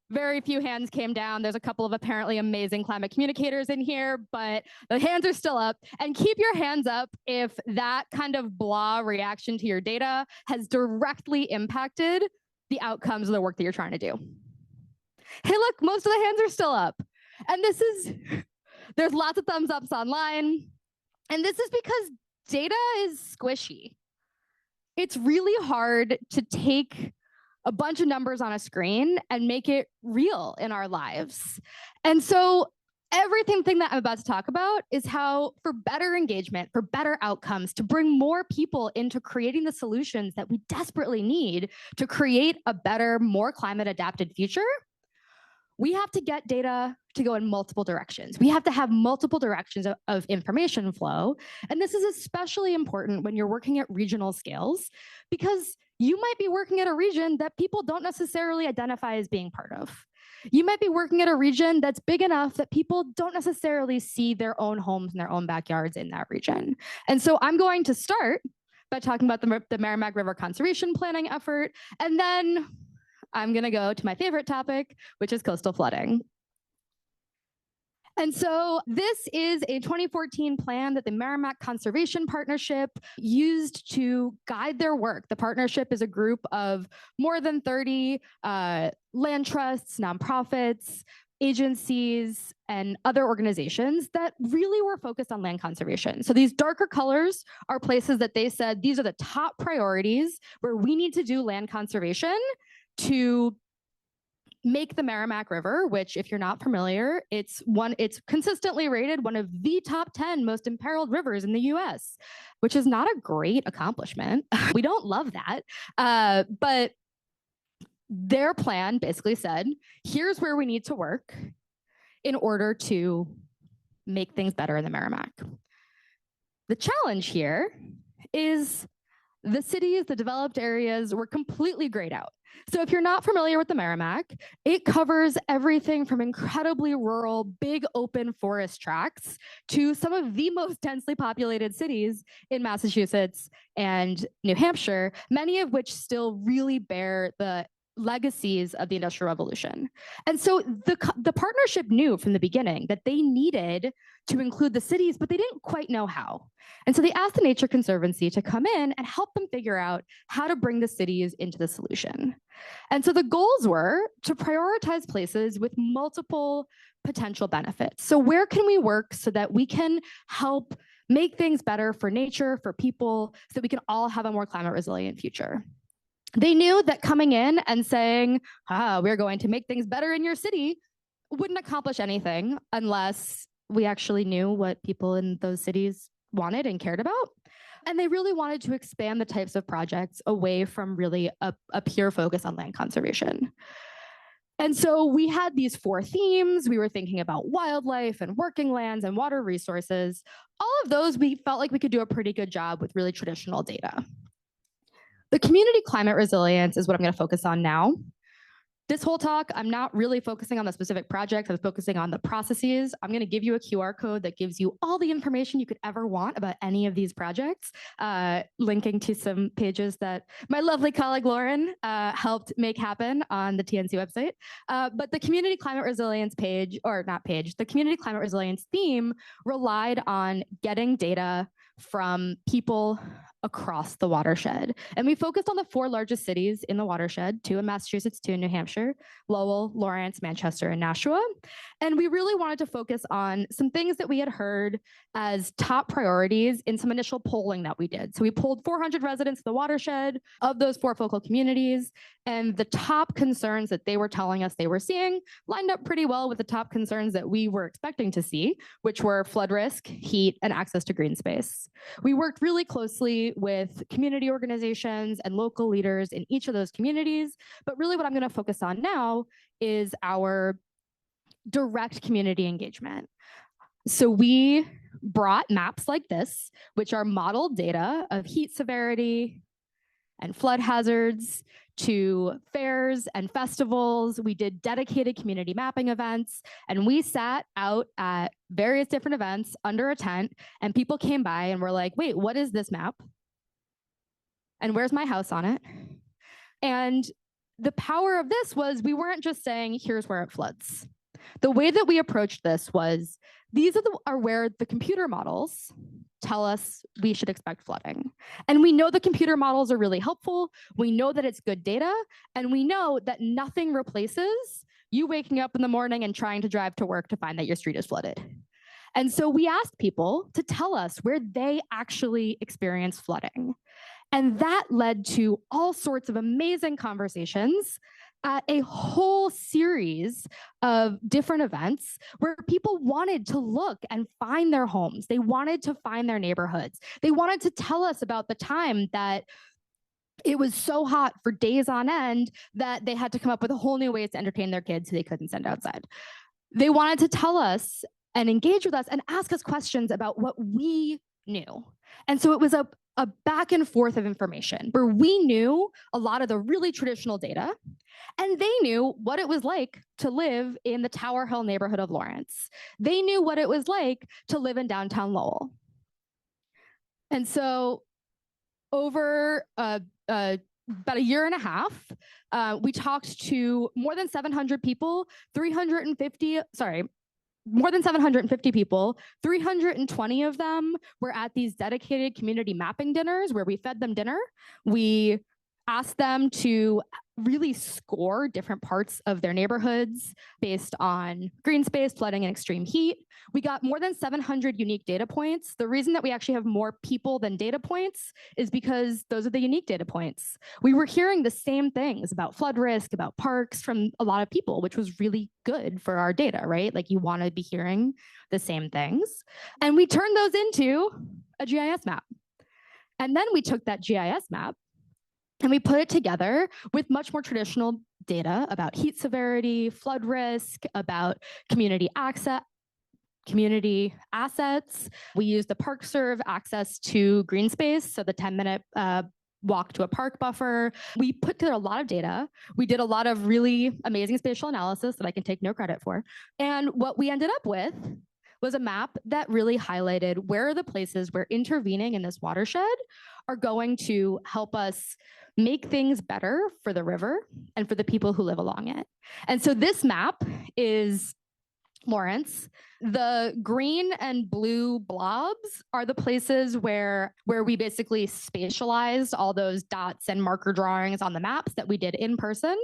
Very few hands came down. There's a couple of apparently amazing climate communicators in here, but the hands are still up. And keep your hands up if that kind of blah reaction to your data has directly impacted the outcomes of the work that you're trying to do. Hey, look, most of the hands are still up. And there's lots of thumbs ups online. And this is because data is squishy. It's really hard to take a bunch of numbers on a screen and make it real in our lives. And so everything that I'm about to talk about is how, for better engagement, for better outcomes, to bring more people into creating the solutions that we desperately need to create a better, more climate adapted future, we have to get data to go in multiple directions. We have to have multiple directions of information flow. And this is especially important when you're working at regional scales, because you might be working at a region that people don't necessarily identify as being part of. You might be working at a region that's big enough that people don't necessarily see their own homes and their own backyards in that region. And so I'm going to start by talking about the Merrimack River Conservation Planning effort, and then I'm going to go to my favorite topic, which is coastal flooding. And so this is a 2014 plan that the Merrimack Conservation Partnership used to guide their work. The partnership is a group of more than 30 land trusts, nonprofits, agencies, and other organizations that really were focused on land conservation. So these darker colors are places that they said, these are the top priorities where we need to do land conservation to make the Merrimack River, which if you're not familiar, it's consistently rated one of the top 10 most imperiled rivers in the US, which is not a great accomplishment. We don't love that. But their plan basically said, here's where we need to work in order to make things better in the Merrimack. The challenge here is the cities, the developed areas were completely grayed out. So if you're not familiar with the Merrimack, it covers everything from incredibly rural, big open forest tracts to some of the most densely populated cities in Massachusetts and New Hampshire, many of which still really bear the legacies of the Industrial Revolution. And so the partnership knew from the beginning that they needed to include the cities, but they didn't quite know how. And so they asked the Nature Conservancy to come in and help them figure out how to bring the cities into the solution. And so the goals were to prioritize places with multiple potential benefits. So where can we work so that we can help make things better for nature, for people, so that we can all have a more climate resilient future? They knew that coming in and saying, we're going to make things better in your city wouldn't accomplish anything unless we actually knew what people in those cities wanted and cared about. And they really wanted to expand the types of projects away from really a pure focus on land conservation. And so we had these 4 themes. We were thinking about wildlife and working lands and water resources. All of those, we felt like we could do a pretty good job with really traditional data. The community climate resilience is what I'm going to focus on now. This whole talk, I'm not really focusing on the specific projects. I'm focusing on the processes. I'm going to give you a QR code that gives you all the information you could ever want about any of these projects, linking to some pages that my lovely colleague Lauren helped make happen on the TNC website. But the community climate resilience page, or not page, the community climate resilience theme relied on getting data from people across the watershed. And we focused on the 4 largest cities in the watershed, 2 in Massachusetts, 2 in New Hampshire, Lowell, Lawrence, Manchester, and Nashua. And we really wanted to focus on some things that we had heard as top priorities in some initial polling that we did. So we polled 400 residents of the watershed of those 4 focal communities, and the top concerns that they were telling us they were seeing lined up pretty well with the top concerns that we were expecting to see, which were flood risk, heat, and access to green space. We worked really closely with community organizations and local leaders in each of those communities, but really what I'm going to focus on now is our direct community engagement. So we brought maps like this, which are modeled data of heat severity and flood hazards, to fairs and festivals. We did dedicated community mapping events, and we sat out at various different events under a tent, and people came by and were like, wait, what is this map? And where's my house on it? And the power of this was we weren't just saying, here's where it floods. The way that we approached this was, these are where the computer models tell us we should expect flooding. And we know the computer models are really helpful. We know that it's good data. And we know that nothing replaces you waking up in the morning and trying to drive to work to find that your street is flooded. And so we asked people to tell us where they actually experience flooding. And that led to all sorts of amazing conversations at a whole series of different events where people wanted to look and find their homes. They wanted to find their neighborhoods. They wanted to tell us about the time that it was so hot for days on end that they had to come up with a whole new ways to entertain their kids who they couldn't send outside. They wanted to tell us and engage with us and ask us questions about what we knew. And so it was a back and forth of information where we knew a lot of the really traditional data, and they knew what it was like to live in the Tower Hill neighborhood of Lawrence. They knew what it was like to live in downtown Lowell. And so over about a year and a half, we talked to more than 700 people, more than 750 people. 320 of them were at these dedicated community mapping dinners where we fed them dinner. We asked them to really score different parts of their neighborhoods based on green space, flooding, and extreme heat. We got more than 700 unique data points. The reason that we actually have more people than data points is because those are the unique data points. We were hearing the same things about flood risk, about parks from a lot of people, which was really good for our data, right? Like you want to be hearing the same things. And we turned those into a GIS map. And then we took that GIS map and we put it together with much more traditional data about heat severity, flood risk, about community assets. We used the park serve access to green space, so the 10-minute walk to a park buffer. We put together a lot of data. We did a lot of really amazing spatial analysis that I can take no credit for. And what we ended up with was a map that really highlighted where are the places where intervening in this watershed are going to help us make things better for the river and for the people who live along it. And so this map is Lawrence. The green and blue blobs are the places where we basically spatialized all those dots and marker drawings on the maps that we did in person.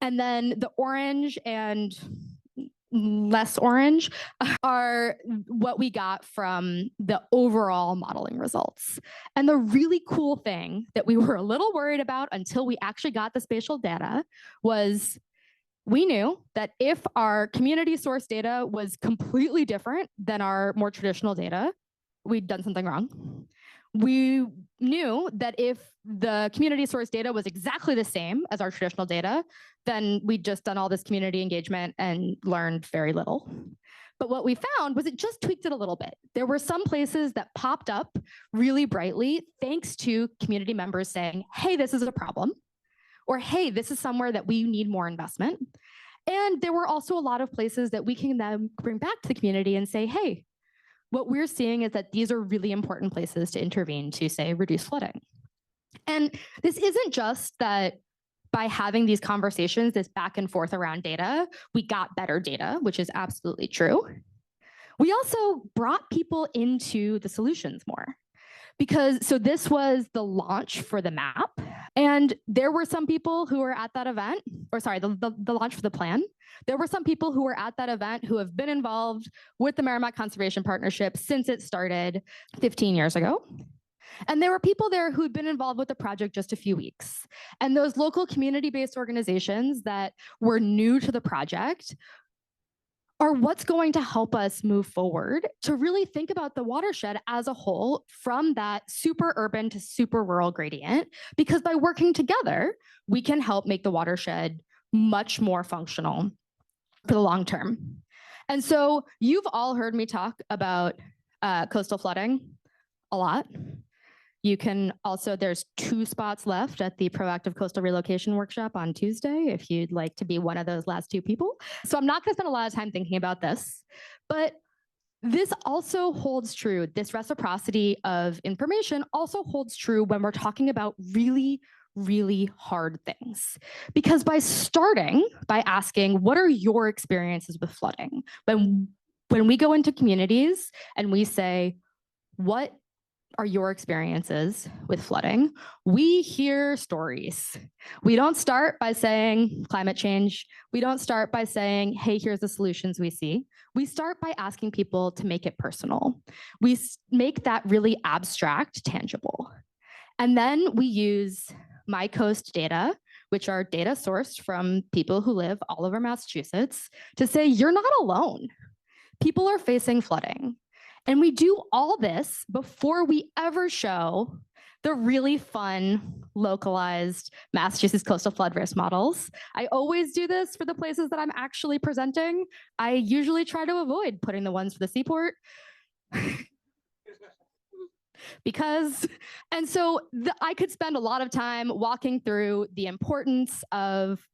And then the orange and less orange are what we got from the overall modeling results. And the really cool thing that we were a little worried about until we actually got the spatial data was we knew that if our community source data was completely different than our more traditional data, we'd done something wrong. We knew that if the community source data was exactly the same as our traditional data, then we'd just done all this community engagement and learned very little. But what we found was it just tweaked it a little bit. There were some places that popped up really brightly thanks to community members saying, hey, this is a problem, or hey, this is somewhere that we need more investment. And there were also a lot of places that we can then bring back to the community and say, hey, what we're seeing is that these are really important places to intervene to, say, reduce flooding. And this isn't just that by having these conversations, this back and forth around data, we got better data, which is absolutely true. We also brought people into the solutions more. So this was the launch for the map. And there were some people who were at that event, or sorry, the launch for the plan. There were some people who were at that event who have been involved with the Merrimack Conservation Partnership since it started 15 years ago. And there were people there who'd been involved with the project just a few weeks. And those local community-based organizations that were new to the project are what's going to help us move forward to really think about the watershed as a whole from that super urban to super rural gradient, because by working together, we can help make the watershed much more functional for the long term. And so you've all heard me talk about coastal flooding a lot. You can also, there's 2 spots left at the Proactive Coastal Relocation Workshop on Tuesday if you'd like to be one of those last 2 people. So I'm not going to spend a lot of time thinking about this, but this also holds true. This reciprocity of information also holds true when we're talking about really, really hard things. Because by starting by asking, what are your experiences with flooding? When we go into communities and we say, what are your experiences with flooding? We hear stories. We don't start by saying climate change. We don't start by saying, hey, here's the solutions we see. We start by asking people to make it personal. We make that really abstract tangible. And then we use MyCoast data, which are data sourced from people who live all over Massachusetts, to say, you're not alone. People are facing flooding. And we do all this before we ever show the really fun, localized Massachusetts coastal flood risk models. I always do this for the places that I'm actually presenting. I usually try to avoid putting the ones for the seaport. I could spend a lot of time walking through the importance of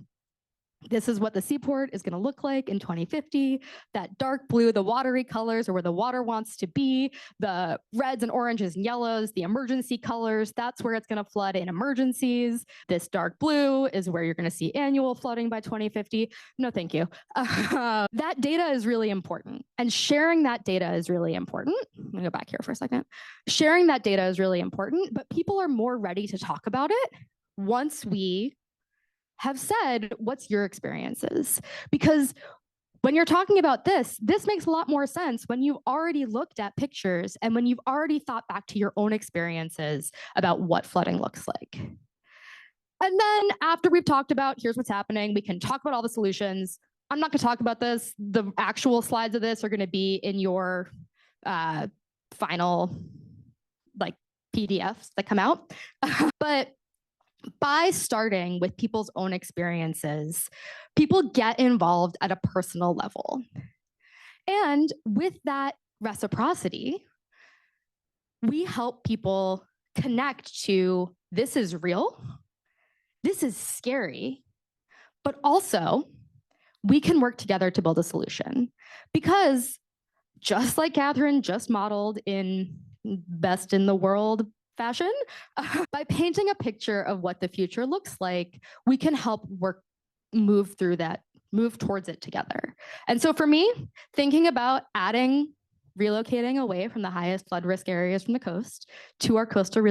this is what the seaport is going to look like in 2050. That dark blue, the watery colors are where the water wants to be. The reds and oranges and yellows, the emergency colors, that's where it's going to flood in emergencies. This dark blue is where you're going to see annual flooding by 2050. No, thank you. That data is really important. And sharing that data is really important. I'm going to go back here for a second. Sharing that data is really important, but people are more ready to talk about it once we have said, what's your experiences? Because when you're talking about this makes a lot more sense when you've already looked at pictures and when you've already thought back to your own experiences about what flooding looks like. And then after we've talked about here's what's happening, we can talk about all the solutions. I'm not going to talk about this. The actual slides of this are going to be in your final like PDFs that come out. But by starting with people's own experiences, people get involved at a personal level. And with that reciprocity, we help people connect to this is real, this is scary, but also we can work together to build a solution. Because just like Catherine just modeled in best in the world fashion, by painting a picture of what the future looks like, we can help move towards it together. And so for me, thinking about relocating away from the highest flood risk areas from the coast to our coastal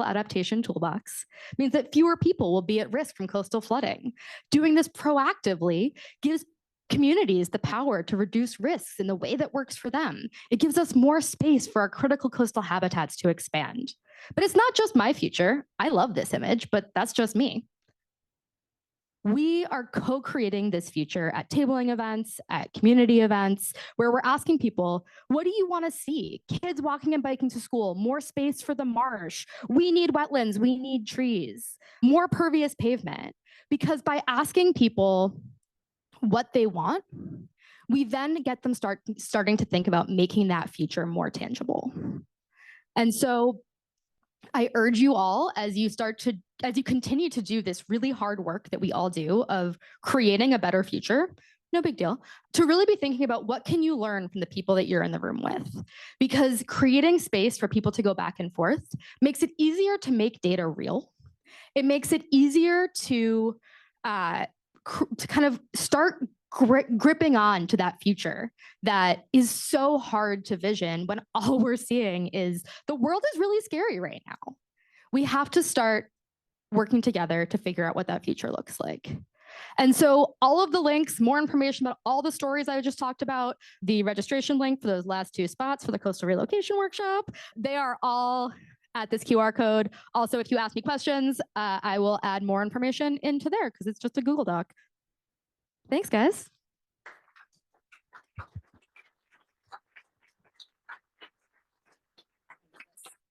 adaptation toolbox means that fewer people will be at risk from coastal flooding. Doing this proactively gives communities the power to reduce risks in the way that works for them. It gives us more space for our critical coastal habitats to expand. But it's not just my future. I love this image, but that's just me. We are co-creating this future at tabling events, at community events, where we're asking people, what do you want to see? Kids walking and biking to school, more space for the marsh. We need wetlands, we need trees, more pervious pavement. Because by asking people what they want, we then get them starting to think about making that future more tangible. And so I urge you all, as you continue to do this really hard work that we all do of creating a better future, no big deal, to really be thinking about what can you learn from the people that you're in the room with. Because creating space for people to go back and forth makes it easier to make data real. It makes it easier to kind of start gripping on to that future that is so hard to vision when all we're seeing is the world is really scary right now. We have to start working together to figure out what that future looks like. And so all of the links, more information about all the stories I just talked about, the registration link for those last 2 spots for the coastal relocation workshop, they are all at this QR code. Also, if you ask me questions, I will add more information into there because it's just a Google Doc. Thanks, guys.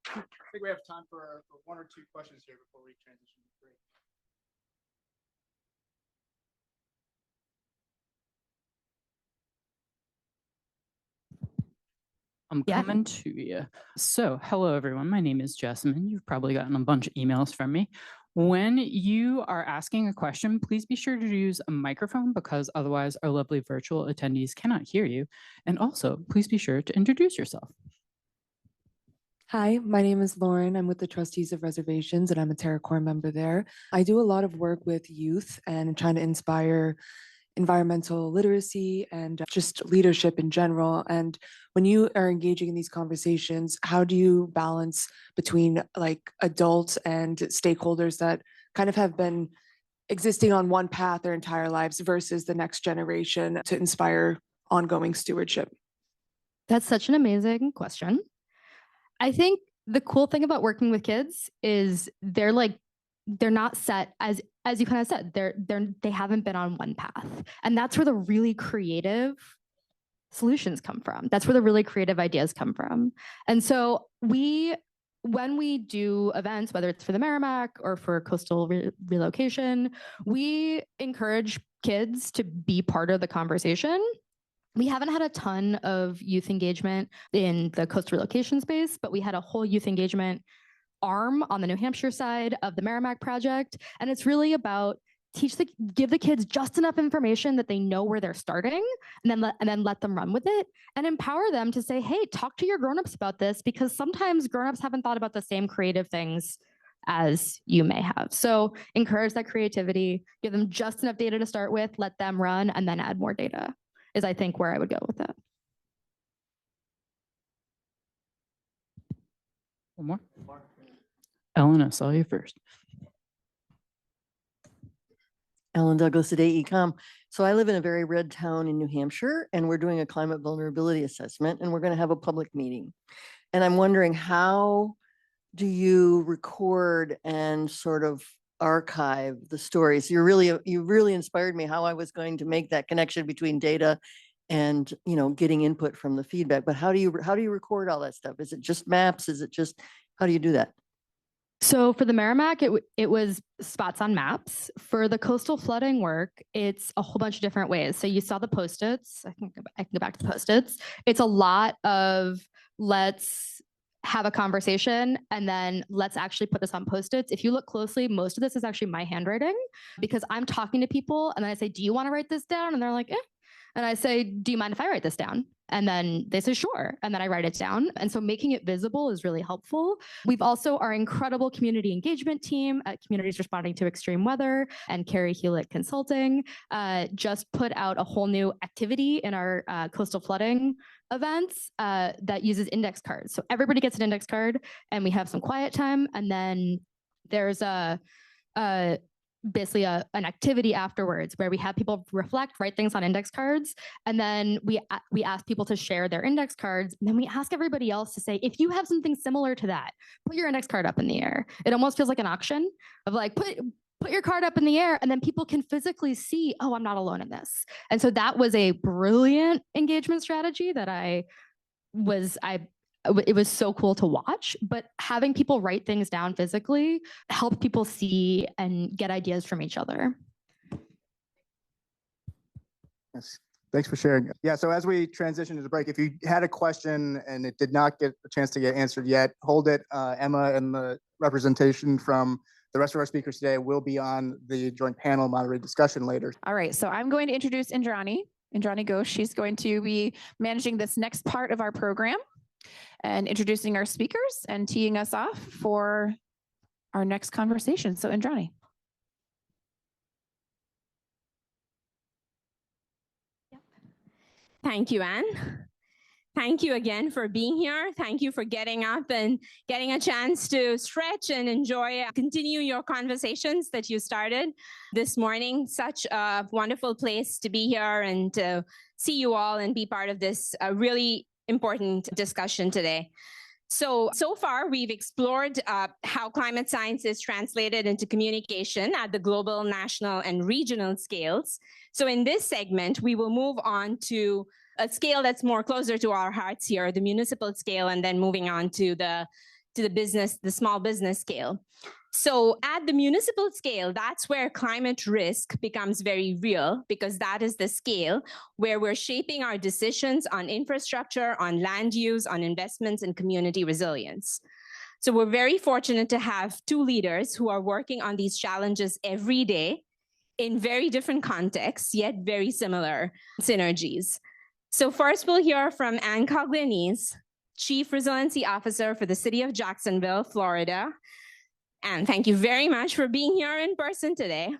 I think we have time for 1 or 2 questions here before we transition to break. I'm coming to you. So, hello, everyone. My name is Jessamine. You've probably gotten a bunch of emails from me. When you are asking a question, please be sure to use a microphone because otherwise our lovely virtual attendees cannot hear you. And also, please be sure to introduce yourself. Hi, my name is Lauren. I'm with the Trustees of Reservations and I'm a TerraCore member there. I do a lot of work with youth and trying to inspire environmental literacy and just leadership in general. And when you are engaging in these conversations, how do you balance between like adults and stakeholders that kind of have been existing on one path their entire lives versus the next generation to inspire ongoing stewardship? That's such an amazing question. I think the cool thing about working with kids is they're not set as you kind of said, they haven't been on one path. And that's where the really creative solutions come from. That's where the really creative ideas come from. And so when we do events, whether it's for the Merrimack or for coastal relocation, we encourage kids to be part of the conversation. We haven't had a ton of youth engagement in the coastal relocation space, but we had a whole youth engagement arm on the New Hampshire side of the Merrimack project. And it's really about give the kids just enough information that they know where they're starting and then let them run with it and empower them to say, hey, talk to your grownups about this because sometimes grownups haven't thought about the same creative things as you may have. So encourage that creativity, give them just enough data to start with, let them run and then add more data is I think where I would go with that. One more. Ellen, I saw you first. Ellen Douglas at AECOM. So I live in a very red town in New Hampshire, and we're doing a climate vulnerability assessment, and we're going to have a public meeting. And I'm wondering, how do you record and sort of archive the stories? You really inspired me how I was going to make that connection between data and, you know, getting input from the feedback. But how do you record all that stuff? Is it just maps? Is it just, how do you do that? So for the Merrimack, it was spots on maps. For the coastal flooding work, it's a whole bunch of different ways. So you saw the Post-its. I can go back to the Post-its. It's a lot of let's have a conversation and then let's actually put this on Post-its. If you look closely, most of this is actually my handwriting because I'm talking to people and then I say, do you want to write this down? And they're like, eh. And I say, do you mind if I write this down? And then they say, sure. And then I write it down. And so making it visible is really helpful. We've also our incredible community engagement team at Communities Responding to Extreme Weather and Carrie Hewlett Consulting just put out a whole new activity in our coastal flooding events that uses index cards. So everybody gets an index card and we have some quiet time. And then there's basically an activity afterwards where we have people reflect, write things on index cards, and then we ask people to share their index cards, and then we ask everybody else to say, if you have something similar to that, put your index card up in the air. It almost feels like an auction of like, put your card up in the air, and then people can physically see, oh, I'm not alone in this. And so that was a brilliant engagement strategy that it was so cool to watch, but having people write things down physically helped people see and get ideas from each other. Yes, thanks for sharing. Yeah, so as we transition to the break, if you had a question and it did not get a chance to get answered yet, hold it. Emma and the representation from the rest of our speakers today will be on the joint panel moderated discussion later. All right, so I'm going to introduce Indrani Ghosh. She's going to be managing this next part of our program and introducing our speakers and teeing us off for our next conversation. So Indrani. Thank you, Anne. Thank you again for being here. Thank you for getting up and getting a chance to stretch and enjoy, continue your conversations that you started this morning. Such a wonderful place to be here and to see you all and be part of this really important discussion today. So far, we've explored how climate science is translated into communication at the global, national, and regional scales. So in this segment, we will move on to a scale that's more closer to our hearts here, the municipal scale, and then moving on to the small business scale. So at the municipal scale, that's where climate risk becomes very real, because that is the scale where we're shaping our decisions on infrastructure, on land use, on investments, and community resilience. So we're very fortunate to have two leaders who are working on these challenges every day in very different contexts, yet very similar synergies. So first, we'll hear from Anne Coglianese, Chief Resiliency Officer for the City of Jacksonville, Florida. And thank you very much for being here in person today.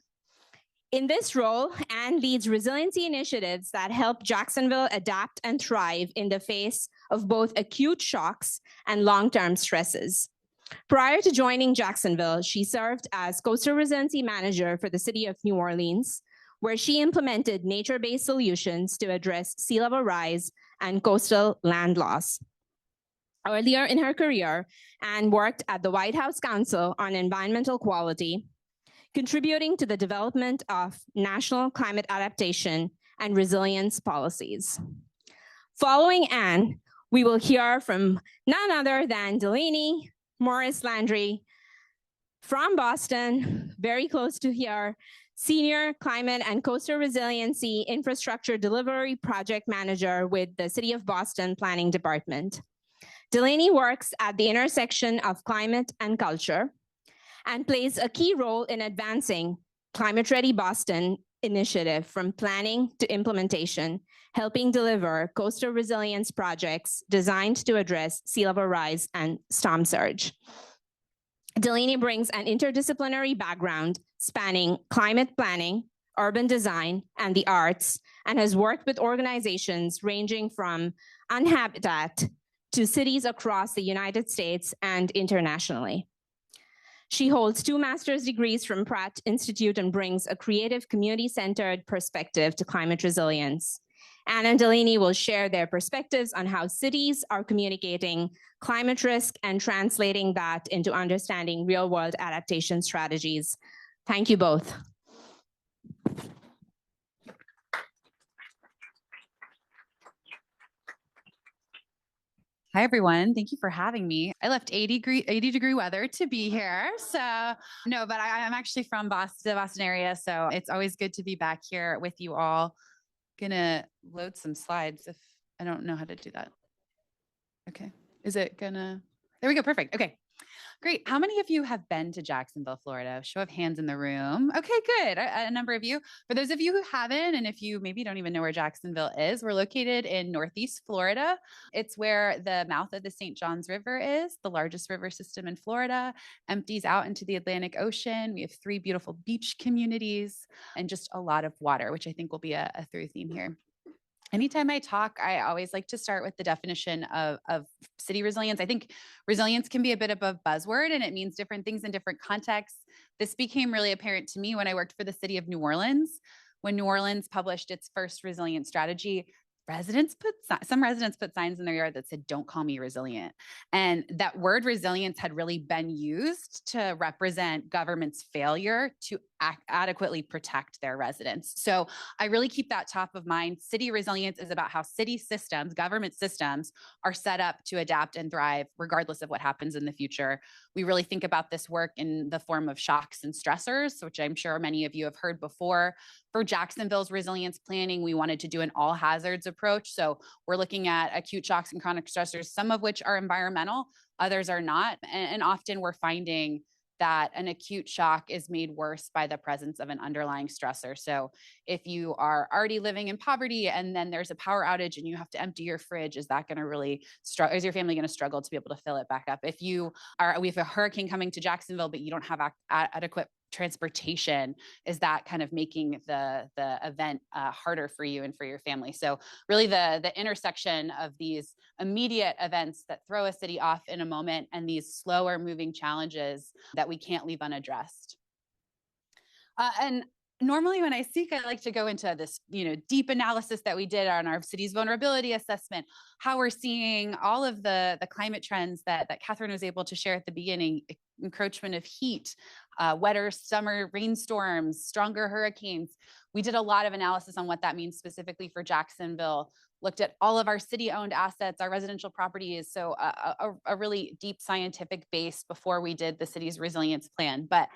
In this role, Anne leads resiliency initiatives that help Jacksonville adapt and thrive in the face of both acute shocks and long-term stresses. Prior to joining Jacksonville, she served as Coastal Resiliency Manager for the City of New Orleans, where she implemented nature-based solutions to address sea level rise and coastal land loss. Earlier in her career, Anne worked at the White House Council on Environmental Quality, contributing to the development of national climate adaptation and resilience policies. Following Anne, we will hear from none other than Delaney Morris Landry from Boston, very close to here, Senior Climate and Coastal Resiliency Infrastructure Delivery Project Manager with the City of Boston Planning Department. Delaney works at the intersection of climate and culture and plays a key role in advancing Climate Ready Boston initiative from planning to implementation, helping deliver coastal resilience projects designed to address sea level rise and storm surge. Delaney brings an interdisciplinary background spanning climate planning, urban design, and the arts, and has worked with organizations ranging from Unhabitat to cities across the United States and internationally. She holds 2 master's degrees from Pratt Institute and brings a creative, community-centered perspective to climate resilience. Anne and Delaney will share their perspectives on how cities are communicating climate risk and translating that into understanding real-world adaptation strategies. Thank you both. Hi, everyone. Thank you for having me. I left 80 degree weather to be here. So no, but I'm actually from the Boston area. So it's always good to be back here with you all. Gonna load some slides if I don't know how to do that. Okay. Is it gonna, there we go. Perfect. Okay. Great. How many of you have been to Jacksonville, Florida? Show of hands in the room. Okay, good. A number of you. For those of you who haven't, and if you maybe don't even know where Jacksonville is, we're located in Northeast Florida. It's where the mouth of the St. Johns River is, the largest river system in Florida, empties out into the Atlantic Ocean. We have 3 beautiful beach communities and just a lot of water, which I think will be a through theme here. Anytime I talk, I always like to start with the definition of city resilience. I think resilience can be a bit of a buzzword and it means different things in different contexts. This became really apparent to me when I worked for the city of New Orleans. When New Orleans published its first resilience strategy, some residents put signs in their yard that said, "Don't call me resilient." And that word resilience had really been used to represent government's failure to adequately protect their residents. So I really keep that top of mind. City resilience is about how city systems, government systems, are set up to adapt and thrive regardless of what happens in the future. We really think about this work in the form of shocks and stressors, which I'm sure many of you have heard before. For Jacksonville's resilience planning, we wanted to do an all hazards approach. So we're looking at acute shocks and chronic stressors, some of which are environmental, others are not. And often we're finding that an acute shock is made worse by the presence of an underlying stressor. So if you are already living in poverty and then there's a power outage and you have to empty your fridge, is that going to really struggle? Is your family going to struggle to be able to fill it back up? If we have a hurricane coming to Jacksonville, but you don't have adequate transportation, is that kind of making the event harder for you and for your family? So really the intersection of these immediate events that throw a city off in a moment and these slower moving challenges that we can't leave unaddressed. And normally when I speak, I like to go into this, deep analysis that we did on our city's vulnerability assessment, how we're seeing all of the climate trends that Catherine was able to share at the beginning, encroachment of heat, wetter summer rainstorms, stronger hurricanes. We did a lot of analysis on what that means specifically for Jacksonville, looked at all of our city-owned assets, our residential properties, so a really deep scientific base before we did the city's resilience plan. But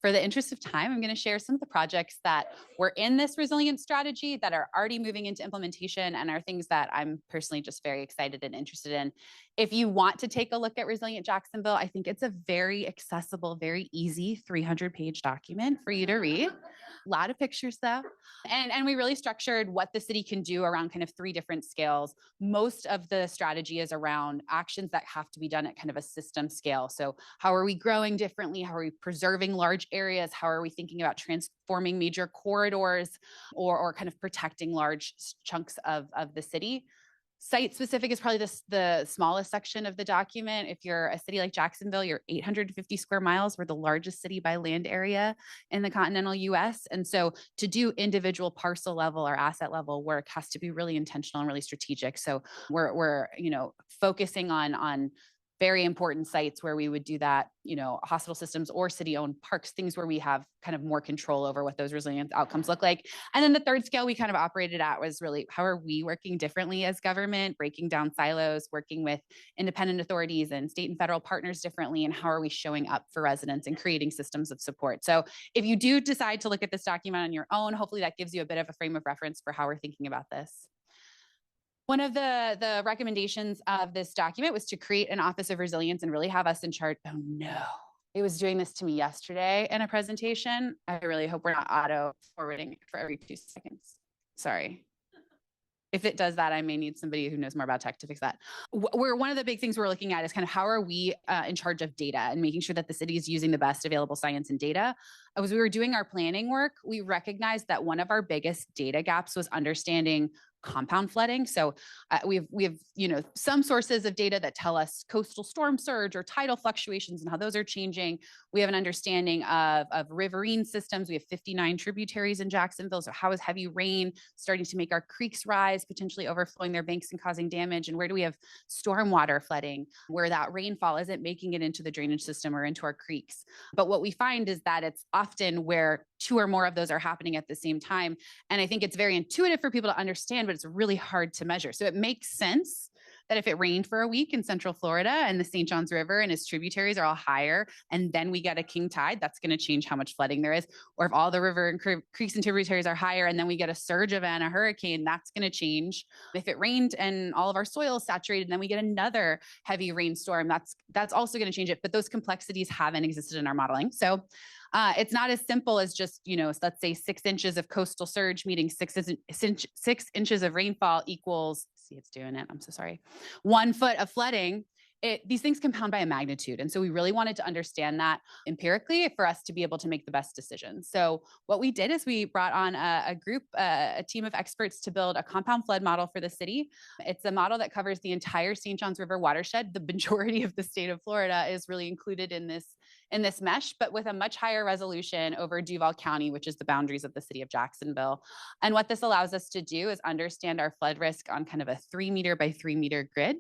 for the interest of time, I'm going to share some of the projects that were in this resilience strategy that are already moving into implementation and are things that I'm personally just very excited and interested in. If you want to take a look at Resilient Jacksonville, I think it's a very accessible, very easy 300-page document for you to read. A lot of pictures though. And we really structured what the city can do around kind of 3 different scales. Most of the strategy is around actions that have to be done at kind of a system scale. So how are we growing differently? How are we preserving large areas? How are we thinking about transforming major corridors or kind of protecting large chunks of the city? Site specific is probably the smallest section of the document. If you're a city like Jacksonville, you're 850 square miles. We're the largest city by land area in the continental US. And so to do individual parcel level or asset level work has to be really intentional and really strategic. So we're focusing on very important sites where we would do that, hospital systems or city-owned parks, things where we have kind of more control over what those resilience outcomes look like. And then the third scale we kind of operated at was really, how are we working differently as government, breaking down silos, working with independent authorities and state and federal partners differently, and how are we showing up for residents and creating systems of support? So if you do decide to look at this document on your own, hopefully that gives you a bit of a frame of reference for how we're thinking about this. One of the recommendations of this document was to create an Office of Resilience and really have us in charge. Oh no, it was doing this to me yesterday in a presentation. I really hope we're not auto forwarding for every 2 seconds. Sorry. If it does that, I may need somebody who knows more about tech to fix that. One of the big things we're looking at is kind of how are we in charge of data and making sure that the city is using the best available science and data. As we were doing our planning work, we recognized that one of our biggest data gaps was understanding compound flooding. So we have some sources of data that tell us coastal storm surge or tidal fluctuations and how those are changing. We have an understanding of riverine systems. We have 59 tributaries in Jacksonville. So how is heavy rain starting to make our creeks rise, potentially overflowing their banks and causing damage? And where do we have stormwater flooding, where that rainfall isn't making it into the drainage system or into our creeks? But what we find is that it's often where two or more of those are happening at the same time. And I think it's very intuitive for people to understand, but it's really hard to measure. So it makes sense that if it rained for a week in Central Florida and the St. Johns River and its tributaries are all higher, and then we get a king tide, that's going to change how much flooding there is. Or if all the river and creeks and tributaries are higher and then we get a surge event, a hurricane, that's going to change. If it rained and all of our soil is saturated, and then we get another heavy rainstorm, that's also going to change it. But those complexities haven't existed in our modeling. So it's not as simple as just, let's say 6 inches of coastal surge meeting 6 inches of rainfall equals, see, it's doing it. I'm so sorry. 1 foot of flooding. These things compound by a magnitude. And so we really wanted to understand that empirically for us to be able to make the best decisions. So what we did is we brought on a team of experts to build a compound flood model for the city. It's a model that covers the entire St. Johns River watershed. The majority of the state of Florida is really included in this mesh, but with a much higher resolution over Duval County, which is the boundaries of the city of Jacksonville. And what this allows us to do is understand our flood risk on kind of a 3 meter by 3 meter grid.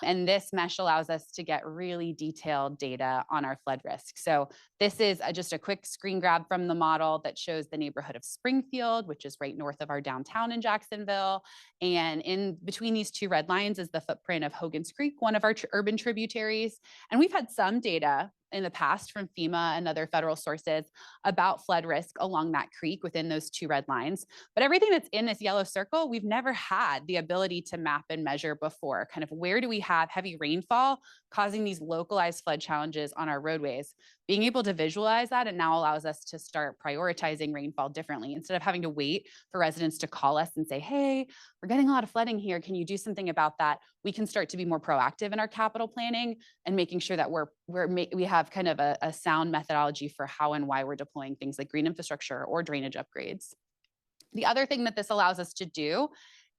And this mesh allows us to get really detailed data on our flood risk. So this is just a quick screen grab from the model that shows the neighborhood of Springfield, which is right north of our downtown in Jacksonville. And in between these 2 red lines is the footprint of Hogan's Creek, one of our urban tributaries. And we've had some data in the past from FEMA and other federal sources about flood risk along that creek within those 2 red lines. But everything that's in this yellow circle, we've never had the ability to map and measure before. Kind of where do we have heavy rainfall causing these localized flood challenges on our roadways? Being able to visualize that, it now allows us to start prioritizing rainfall differently. Instead of having to wait for residents to call us and say, hey, we're getting a lot of flooding here, can you do something about that? We can start to be more proactive in our capital planning and making sure that we have kind of a sound methodology for how and why we're deploying things like green infrastructure or drainage upgrades. The other thing that this allows us to do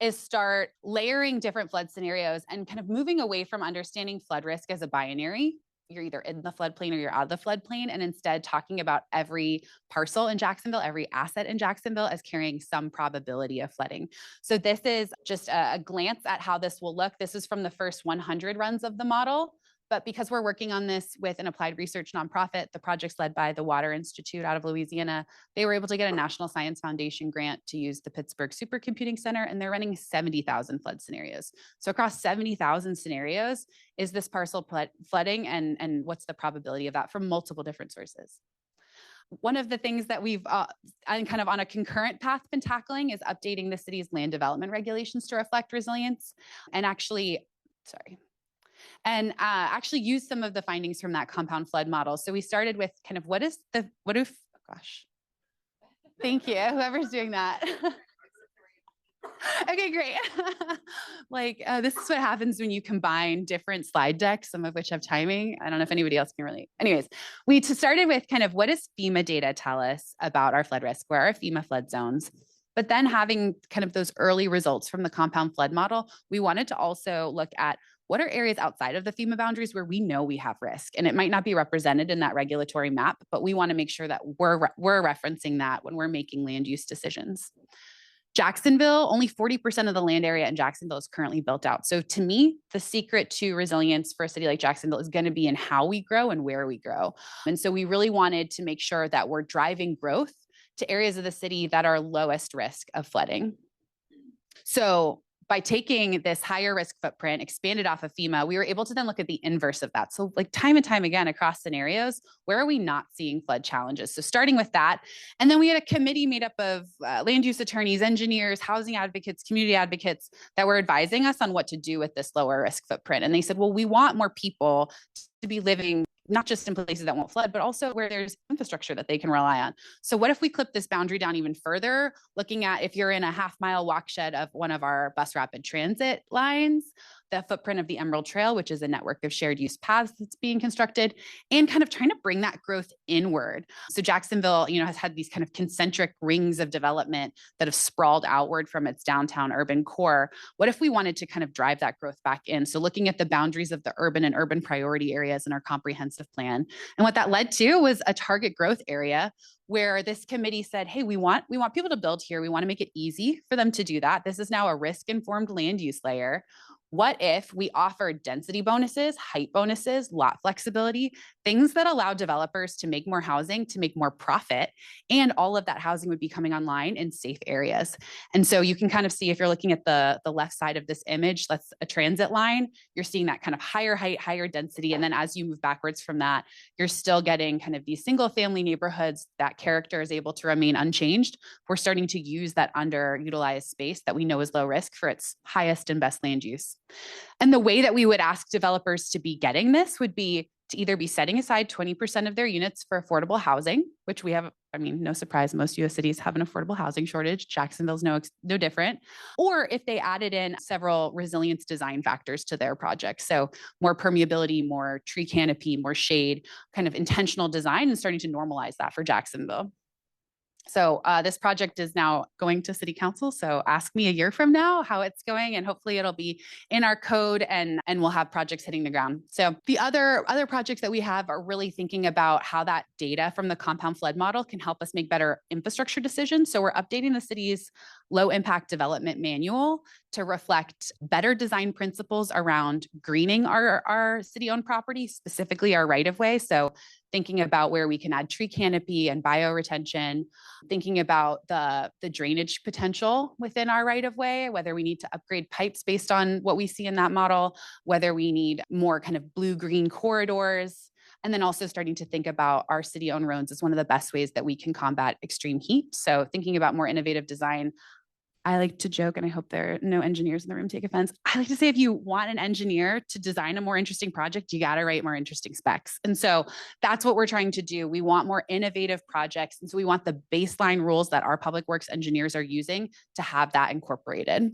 is start layering different flood scenarios and kind of moving away from understanding flood risk as a binary. You're either in the floodplain or you're out of the floodplain, and instead talking about every parcel in Jacksonville, every asset in Jacksonville as carrying some probability of flooding. So this is just a glance at how this will look. This is from the first 100 runs of the model. But because we're working on this with an applied research nonprofit, the project's led by the Water Institute out of Louisiana, they were able to get a National Science Foundation grant to use the Pittsburgh Supercomputing Center, and they're running 70,000 flood scenarios. So across 70,000 scenarios, is this parcel flooding, and what's the probability of that from multiple different sources? One of the things that we've kind of on a concurrent path been tackling is updating the city's land development regulations to reflect resilience and actually use some of the findings from that compound flood model. So we started with kind of thank you, whoever's doing that. Okay, great. This is what happens when you combine different slide decks, some of which have timing. I don't know if anybody else can relate. Anyways, we started with kind of what does FEMA data tell us about our flood risk? Where are FEMA flood zones? But then having kind of those early results from the compound flood model, we wanted to also look at what are areas outside of the FEMA boundaries where we know we have risk? And it might not be represented in that regulatory map, but we want to make sure that we're referencing that when we're making land use decisions. Jacksonville, only 40% of the land area in Jacksonville is currently built out. So to me, the secret to resilience for a city like Jacksonville is going to be in how we grow and where we grow. And so we really wanted to make sure that we're driving growth to areas of the city that are lowest risk of flooding. So by taking this higher risk footprint, expanded off of FEMA, we were able to then look at the inverse of that. So time and time again across scenarios, where are we not seeing flood challenges? So starting with that, and then we had a committee made up of land use attorneys, engineers, housing advocates, community advocates that were advising us on what to do with this lower risk footprint. And they said, well, we want more people to be living not just in places that won't flood, but also where there's infrastructure that they can rely on. So what if we clip this boundary down even further, looking at if you're in a half-mile walk shed of one of our bus rapid transit lines, the footprint of the Emerald Trail, which is a network of shared use paths that's being constructed, and kind of trying to bring that growth inward. So Jacksonville, has had these kind of concentric rings of development that have sprawled outward from its downtown urban core. What if we wanted to kind of drive that growth back in? So looking at the boundaries of the urban and urban priority areas in our comprehensive plan. And what that led to was a target growth area where this committee said, hey, we want people to build here. We want to make it easy for them to do that. This is now a risk-informed land use layer. What if we offer density bonuses, height bonuses, lot flexibility, things that allow developers to make more housing, to make more profit, and all of that housing would be coming online in safe areas. And so you can kind of see, if you're looking at the left side of this image, that's a transit line, you're seeing that kind of higher height, higher density. And then as you move backwards from that, you're still getting kind of these single family neighborhoods. That character is able to remain unchanged. We're starting to use that underutilized space that we know is low risk for its highest and best land use. And the way that we would ask developers to be getting this would be to either be setting aside 20% of their units for affordable housing, which we have, no surprise, most US cities have an affordable housing shortage. Jacksonville's no different. Or if they added in several resilience design factors to their project. So more permeability, more tree canopy, more shade, kind of intentional design, and starting to normalize that for Jacksonville. So this project is now going to City Council. So ask me a year from now how it's going, and hopefully it'll be in our code and we'll have projects hitting the ground. So the other projects that we have are really thinking about how that data from the compound flood model can help us make better infrastructure decisions. So we're updating the city's low impact development manual to reflect better design principles around greening our city-owned property, specifically our right-of-way. So thinking about where we can add tree canopy and bioretention, thinking about the drainage potential within our right-of-way, whether we need to upgrade pipes based on what we see in that model, whether we need more kind of blue-green corridors, and then also starting to think about our city-owned roads as one of the best ways that we can combat extreme heat. So thinking about more innovative design. I like to joke, and I hope there are no engineers in the room take offense. I like to say, if you want an engineer to design a more interesting project, you got to write more interesting specs. And so that's what we're trying to do. We want more innovative projects. And so we want the baseline rules that our public works engineers are using to have that incorporated.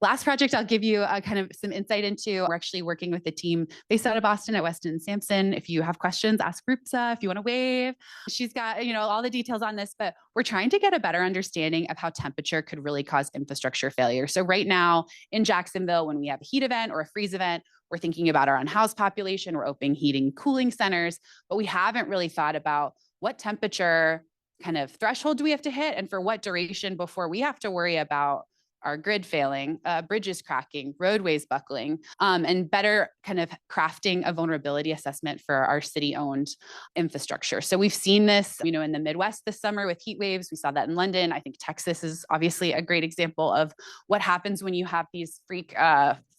Last project I'll give you kind of some insight into. We're actually working with a team based out of Boston at Weston and Sampson. If you have questions, ask Rupsa. If you want to wave, she's got all the details on this. But we're trying to get a better understanding of how temperature could really cause infrastructure failure. So right now in Jacksonville, when we have a heat event or a freeze event, we're thinking about our unhoused population. We're opening heating, cooling centers, but we haven't really thought about what temperature kind of threshold do we have to hit, and for what duration before we have to worry about our grid failing, bridges cracking, roadways buckling, and better kind of crafting a vulnerability assessment for our city-owned infrastructure. So we've seen this, in the Midwest this summer with heat waves. We saw that in London. I think Texas is obviously a great example of what happens when you have these freak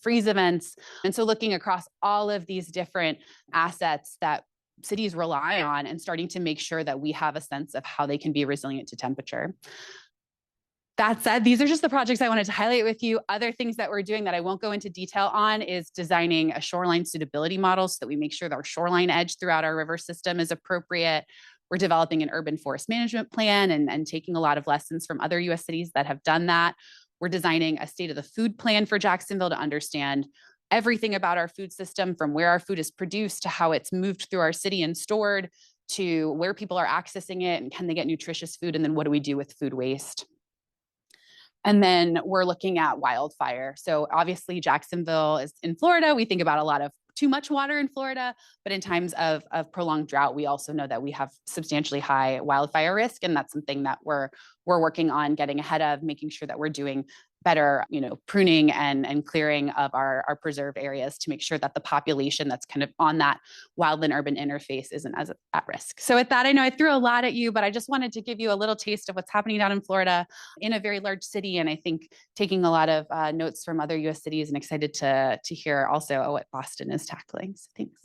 freeze events. And so looking across all of these different assets that cities rely on and starting to make sure that we have a sense of how they can be resilient to temperature. That said, these are just the projects I wanted to highlight with you. Other things that we're doing that I won't go into detail on is designing a shoreline suitability model so that we make sure that our shoreline edge throughout our river system is appropriate. We're developing an urban forest management plan and taking a lot of lessons from other US cities that have done that. We're designing a state of the food plan for Jacksonville to understand everything about our food system, from where our food is produced to how it's moved through our city and stored, to where people are accessing it and can they get nutritious food, and then what do we do with food waste. And then we're looking at wildfire. So obviously Jacksonville is in Florida. We think about a lot of too much water in Florida, but in times of prolonged drought, we also know that we have substantially high wildfire risk. And that's something that we're working on getting ahead of, making sure that we're doing better, pruning and clearing of our preserve areas to make sure that the population that's kind of on that wildland urban interface isn't as at risk. So with that, I know I threw a lot at you, but I just wanted to give you a little taste of what's happening down in Florida in a very large city. And I think taking a lot of notes from other US cities, and excited to hear also what Boston is tackling. So thanks.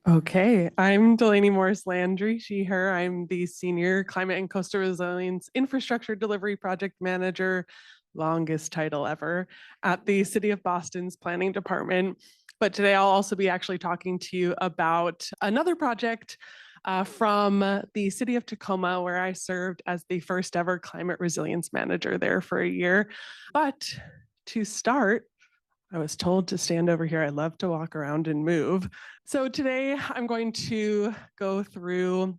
Okay, I'm Delaney Morris Landry, she, her. I'm the Senior Climate and Coastal Resilience Infrastructure Delivery Project Manager, longest title ever, at the City of Boston's Planning Department. But today I'll also be actually talking to you about another project from the City of Tacoma, where I served as the first ever Climate Resilience Manager there for a year. But to start, I was told to stand over here. I love to walk around and move. So today I'm going to go through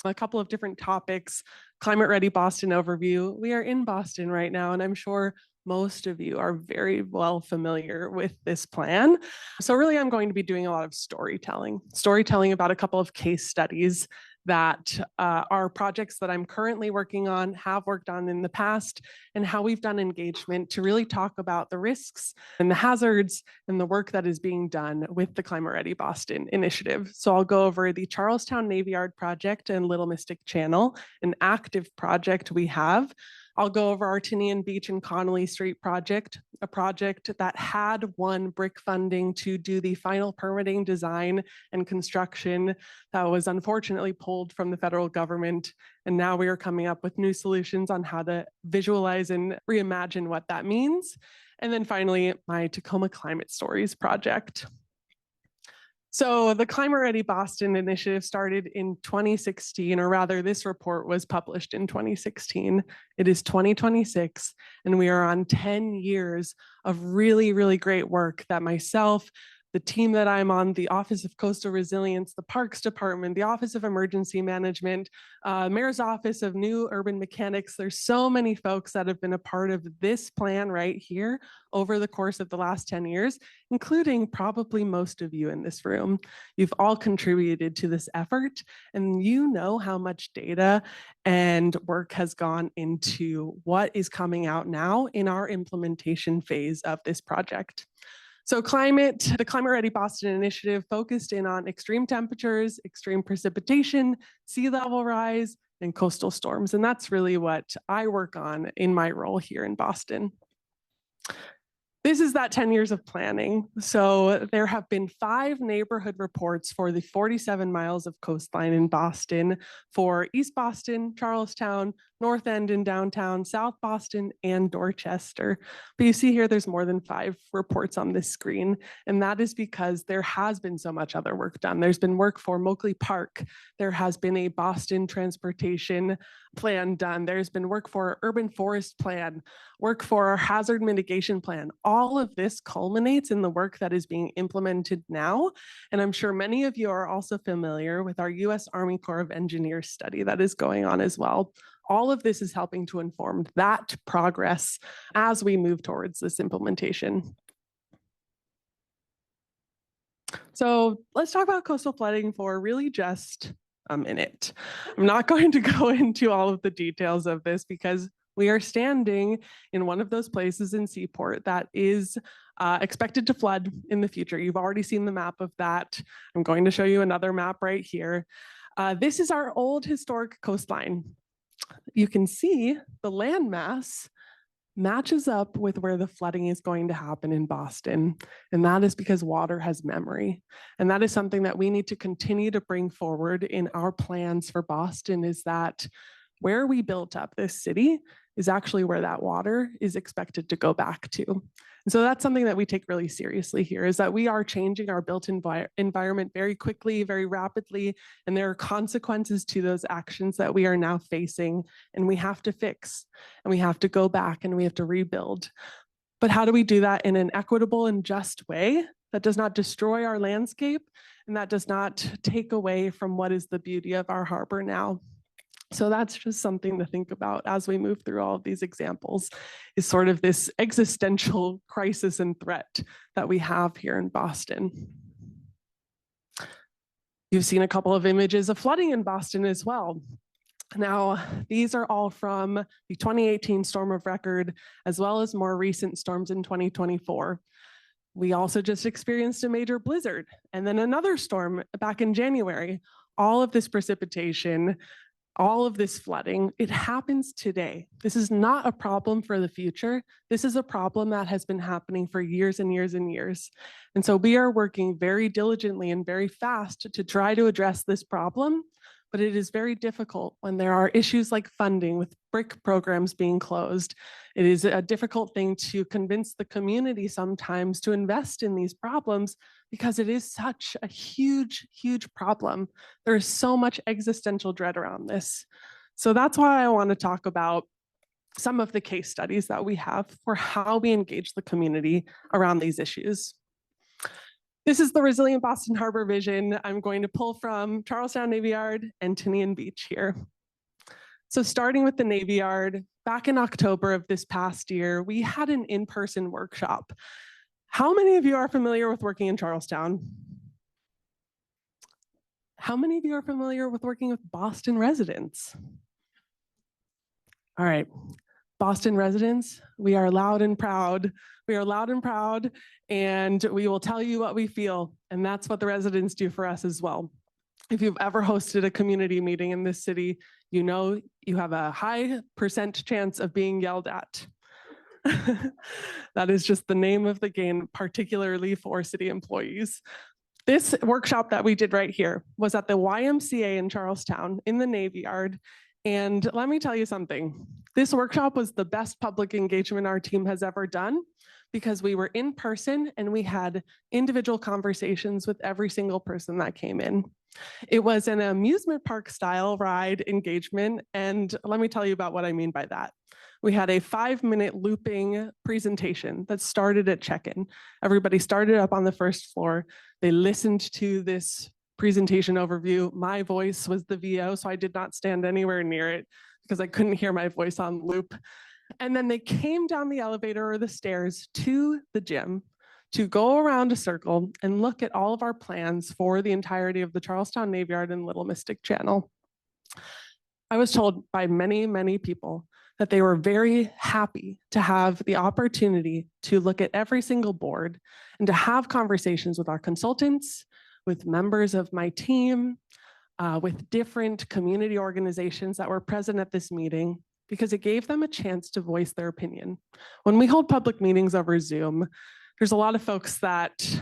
a couple of different topics. Climate Ready Boston overview. We are in Boston right now, and I'm sure most of you are very well familiar with this plan. So really, I'm going to be doing a lot of storytelling about a couple of case studies that are projects that I'm currently working on, have worked on in the past, and how we've done engagement to really talk about the risks and the hazards and the work that is being done with the Climate Ready Boston initiative. So I'll go over the Charlestown Navy Yard project and Little Mystic Channel, an active project we have. I'll go over our Tinian Beach and Connolly Street project, a project that had won BRIC funding to do the final permitting, design, and construction that was unfortunately pulled from the federal government. And now we are coming up with new solutions on how to visualize and reimagine what that means. And then finally, my Tacoma Climate Stories project. So the Climate Ready Boston initiative started in 2016, or rather this report was published in 2016. It is 2026, and we are on 10 years of really, really great work that myself, the team that I'm on, the Office of Coastal Resilience, the Parks Department, the Office of Emergency Management, Mayor's Office of New Urban Mechanics. There's so many folks that have been a part of this plan right here over the course of the last 10 years, including probably most of you in this room. You've all contributed to this effort, and you know how much data and work has gone into what is coming out now in our implementation phase of this project. So the Climate Ready Boston initiative focused in on extreme temperatures, extreme precipitation, sea level rise, and coastal storms. And that's really what I work on in my role here in Boston. This is that 10 years of planning. So there have been 5 neighborhood reports for the 47 miles of coastline in Boston for East Boston, Charlestown, North End and downtown, South Boston, and Dorchester. But you see here, there's more than 5 reports on this screen. And that is because there has been so much other work done. There's been work for Moakley Park. There has been a Boston transportation plan done. There's been work for urban forest plan, work for our hazard mitigation plan. All of this culminates in the work that is being implemented now. And I'm sure many of you are also familiar with our U.S. Army Corps of Engineers study that is going on as well. All of this is helping to inform that progress as we move towards this implementation. So let's talk about coastal flooding for really just a minute. I'm not going to go into all of the details of this because we are standing in one of those places in Seaport that is expected to flood in the future. You've already seen the map of that. I'm going to show you another map right here. This is our old historic coastline. You can see the landmass matches up with where the flooding is going to happen in Boston. And that is because water has memory. And that is something that we need to continue to bring forward in our plans for Boston, is that where we built up this city is actually where that water is expected to go back to. And so that's something that we take really seriously here, is that we are changing our built environment very quickly, very rapidly, and there are consequences to those actions that we are now facing, and we have to fix, and we have to go back, and we have to rebuild. But how do we do that in an equitable and just way that does not destroy our landscape and that does not take away from what is the beauty of our harbor now? So that's just something to think about as we move through all of these examples, is sort of this existential crisis and threat that we have here in Boston. You've seen a couple of images of flooding in Boston as well. Now, these are all from the 2018 storm of record, as well as more recent storms in 2024. We also just experienced a major blizzard and then another storm back in January. All of this precipitation, all of this flooding, it happens today. This is not a problem for the future. This is a problem that has been happening for years and years and years. And so we are working very diligently and very fast to try to address this problem, but it is very difficult when there are issues like funding with BRIC programs being closed. It is a difficult thing to convince the community sometimes to invest in these problems because it is such a huge, huge problem. There is so much existential dread around this. So that's why I want to talk about some of the case studies that we have for how we engage the community around these issues. This is the Resilient Boston Harbor vision. I'm going to pull from Charlestown Navy Yard and Tinian Beach here. So starting with the Navy Yard, back in October of this past year, we had an in-person workshop. How many of you are familiar with working in Charlestown? How many of you are familiar with working with Boston residents? All right, Boston residents, we are loud and proud. We are loud and proud, and we will tell you what we feel, and that's what the residents do for us as well. If you've ever hosted a community meeting in this city, you know you have a high % chance of being yelled at. That is just the name of the game, particularly for city employees. This workshop that we did right here was at the YMCA in Charlestown in the Navy Yard. And let me tell you something. This workshop was the best public engagement our team has ever done because we were in person and we had individual conversations with every single person that came in. It was an amusement park style ride engagement. And let me tell you about what I mean by that. We had a 5-minute looping presentation that started at check-in. Everybody started up on the first floor. They listened to this presentation overview. My voice was the VO, so I did not stand anywhere near it because I couldn't hear my voice on loop. And then they came down the elevator or the stairs to the gym to go around a circle and look at all of our plans for the entirety of the Charlestown Navy Yard and Little Mystic Channel. I was told by many, many people that they were very happy to have the opportunity to look at every single board and to have conversations with our consultants, with members of my team, with different community organizations that were present at this meeting, because it gave them a chance to voice their opinion. When we hold public meetings over Zoom, there's a lot of folks that,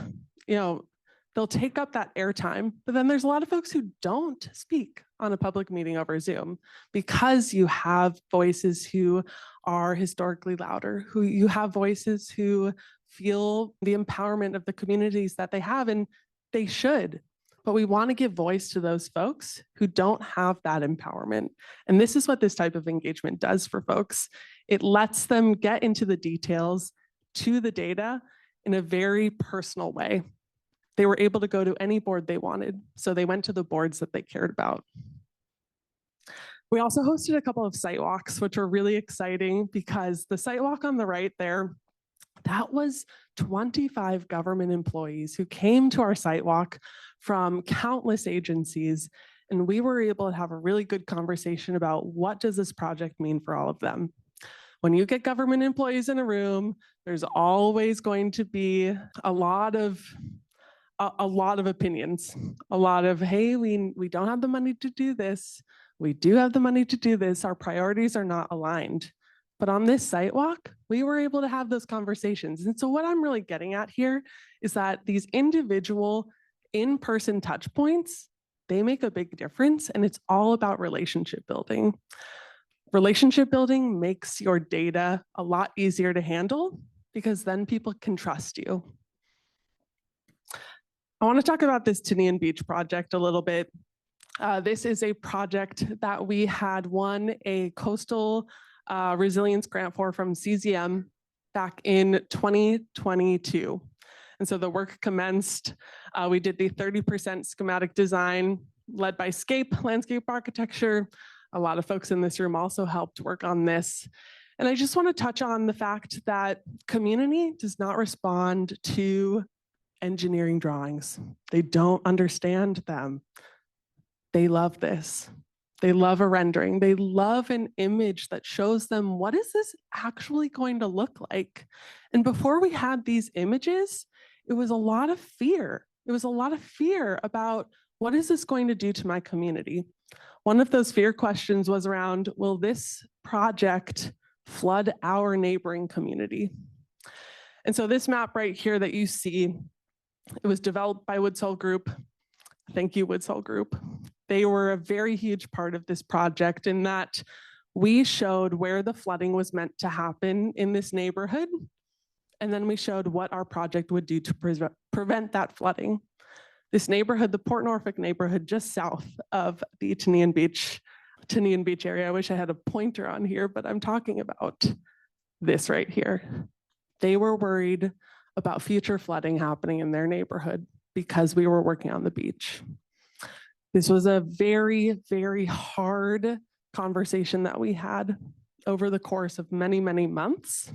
they'll take up that airtime, but then there's a lot of folks who don't speak on a public meeting over Zoom because you have voices who are historically louder, who you have voices who feel the empowerment of the communities that they have, and they should. But we want to give voice to those folks who don't have that empowerment. And this is what this type of engagement does for folks. It lets them get into the details, to the data, in a very personal way. They were able to go to any board they wanted, so they went to the boards that they cared about. We also hosted a couple of site walks, which were really exciting because the site walk on the right there, that was 25 government employees who came to our site walk from countless agencies, and we were able to have a really good conversation about what does this project mean for all of them. When you get government employees in a room, there's always going to be a lot of opinions, a lot of, hey, we don't have the money to do this. We do have the money to do this. Our priorities are not aligned. But on this site walk, we were able to have those conversations. And so what I'm really getting at here is that these individual in-person touch points, they make a big difference, and it's all about relationship building. Relationship building makes your data a lot easier to handle because then people can trust you. I want to talk about this Tinian Beach project a little bit. This is a project that we had won a coastal resilience grant for from CZM back in 2022. And so the work commenced. We did the 30% schematic design led by Scape Landscape Architecture. A lot of folks in this room also helped work on this. And I just want to touch on the fact that community does not respond to engineering drawings. They don't understand them. They love this. They love a rendering. They love an image that shows them what is this actually going to look like. And before we had these images, it was a lot of fear. It was a lot of fear about what is this going to do to my community? One of those fear questions was around, will this project flood our neighboring community? And so this map right here that you see, it was developed by Woodsall Group. Thank you, Woodsall Group. They were a very huge part of this project in that we showed where the flooding was meant to happen in this neighborhood. And then we showed what our project would do to prevent that flooding. This neighborhood, the Port Norfolk neighborhood, just south of the Tinian Beach area. I wish I had a pointer on here, but I'm talking about this right here. They were worried about future flooding happening in their neighborhood because we were working on the beach. This was a very, very hard conversation that we had over the course of many, many months.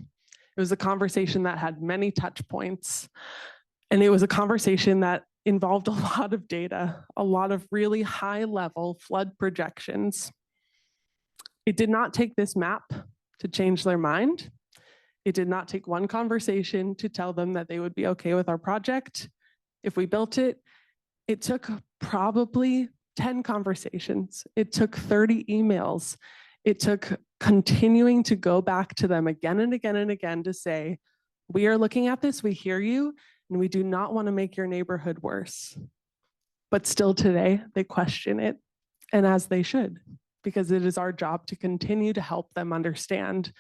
It was a conversation that had many touch points, and it was a conversation that involved a lot of data, a lot of really high-level flood projections. It did not take this map to change their mind. It did not take one conversation to tell them that they would be okay with our project if we built it. It took probably 10 conversations. It took 30 emails. It took continuing to go back to them again and again and again to say, we are looking at this, we hear you, and we do not want to make your neighborhood worse. But still today, they question it, and as they should, because it is our job to continue to help them understand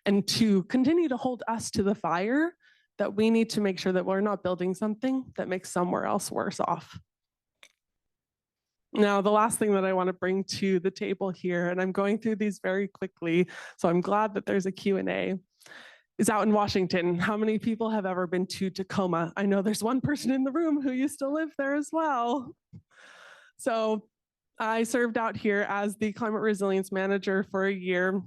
and to continue to hold us to the fire that we need to make sure that we're not building something that makes somewhere else worse off. Now, the last thing that I want to bring to the table here, and I'm going through these very quickly, so I'm glad that there's a Q&A, is out in Washington. How many people have ever been to Tacoma? I know there's one person in the room who used to live there as well. So I served out here as the climate resilience manager for a year.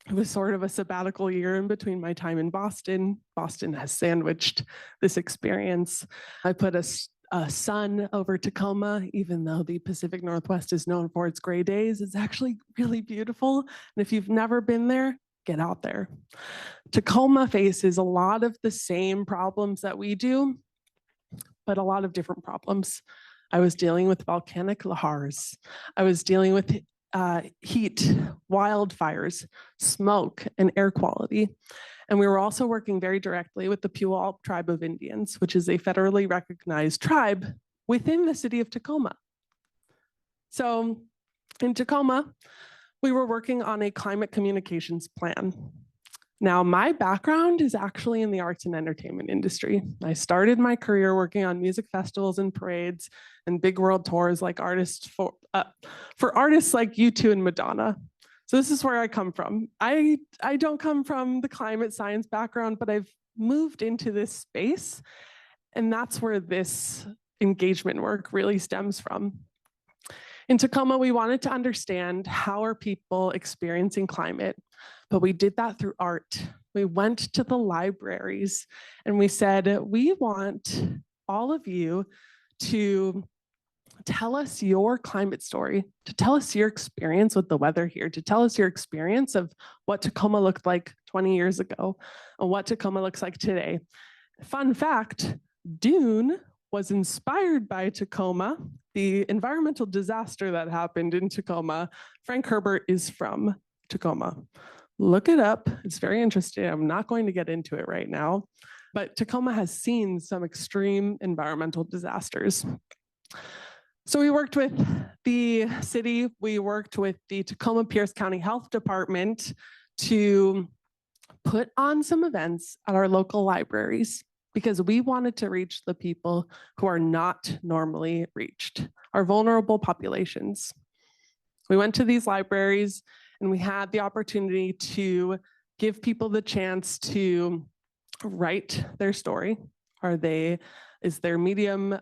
It was sort of a sabbatical year in between my time in Boston. Boston has sandwiched this experience. I put a sun over Tacoma, even though the Pacific Northwest is known for its gray days. It's actually really beautiful. And if you've never been there, get out there. Tacoma faces a lot of the same problems that we do, but a lot of different problems. I was dealing with volcanic lahars. I was dealing with heat, wildfires, smoke, and air quality. And we were also working very directly with the Puyallup tribe of Indians, which is a federally recognized tribe within the city of Tacoma. So in Tacoma, we were working on a climate communications plan. Now, my background is actually in the arts and entertainment industry. I started my career working on music festivals and parades and big world tours like for artists like U2 and Madonna. So this is where I come from. I don't come from the climate science background, but I've moved into this space, and that's where this engagement work really stems from. In Tacoma, we wanted to understand how are people experiencing climate, but we did that through art. We went to the libraries and we said, we want all of you to tell us your climate story, to tell us your experience with the weather here, to tell us your experience of what Tacoma looked like 20 years ago and what Tacoma looks like today. Fun fact, Dune was inspired by Tacoma, the environmental disaster that happened in Tacoma. Frank Herbert is from Tacoma. Look it up. It's very interesting. I'm not going to get into it right now, but Tacoma has seen some extreme environmental disasters. So we worked with the city, we worked with the Tacoma Pierce County Health Department to put on some events at our local libraries because we wanted to reach the people who are not normally reached, our vulnerable populations. We went to these libraries and we had the opportunity to give people the chance to write their story. Is their medium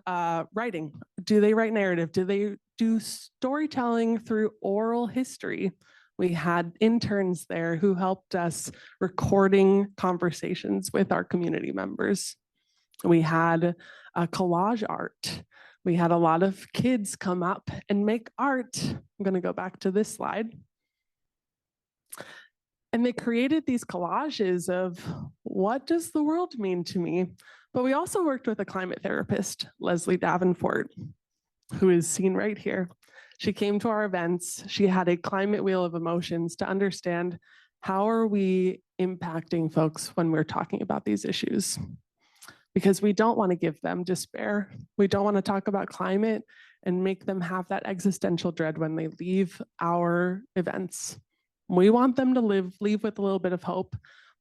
writing? Do they write narrative? Do they do storytelling through oral history? We had interns there who helped us recording conversations with our community members. We had collage art. We had a lot of kids come up and make art. I'm going to go back to this slide. And they created these collages of what does the world mean to me? But we also worked with a climate therapist, Leslie Davenport, who is seen right here. She came to our events. She had a climate wheel of emotions to understand how are we impacting folks when we're talking about these issues? Because we don't want to give them despair. We don't want to talk about climate and make them have that existential dread when they leave our events. We want them to leave with a little bit of hope.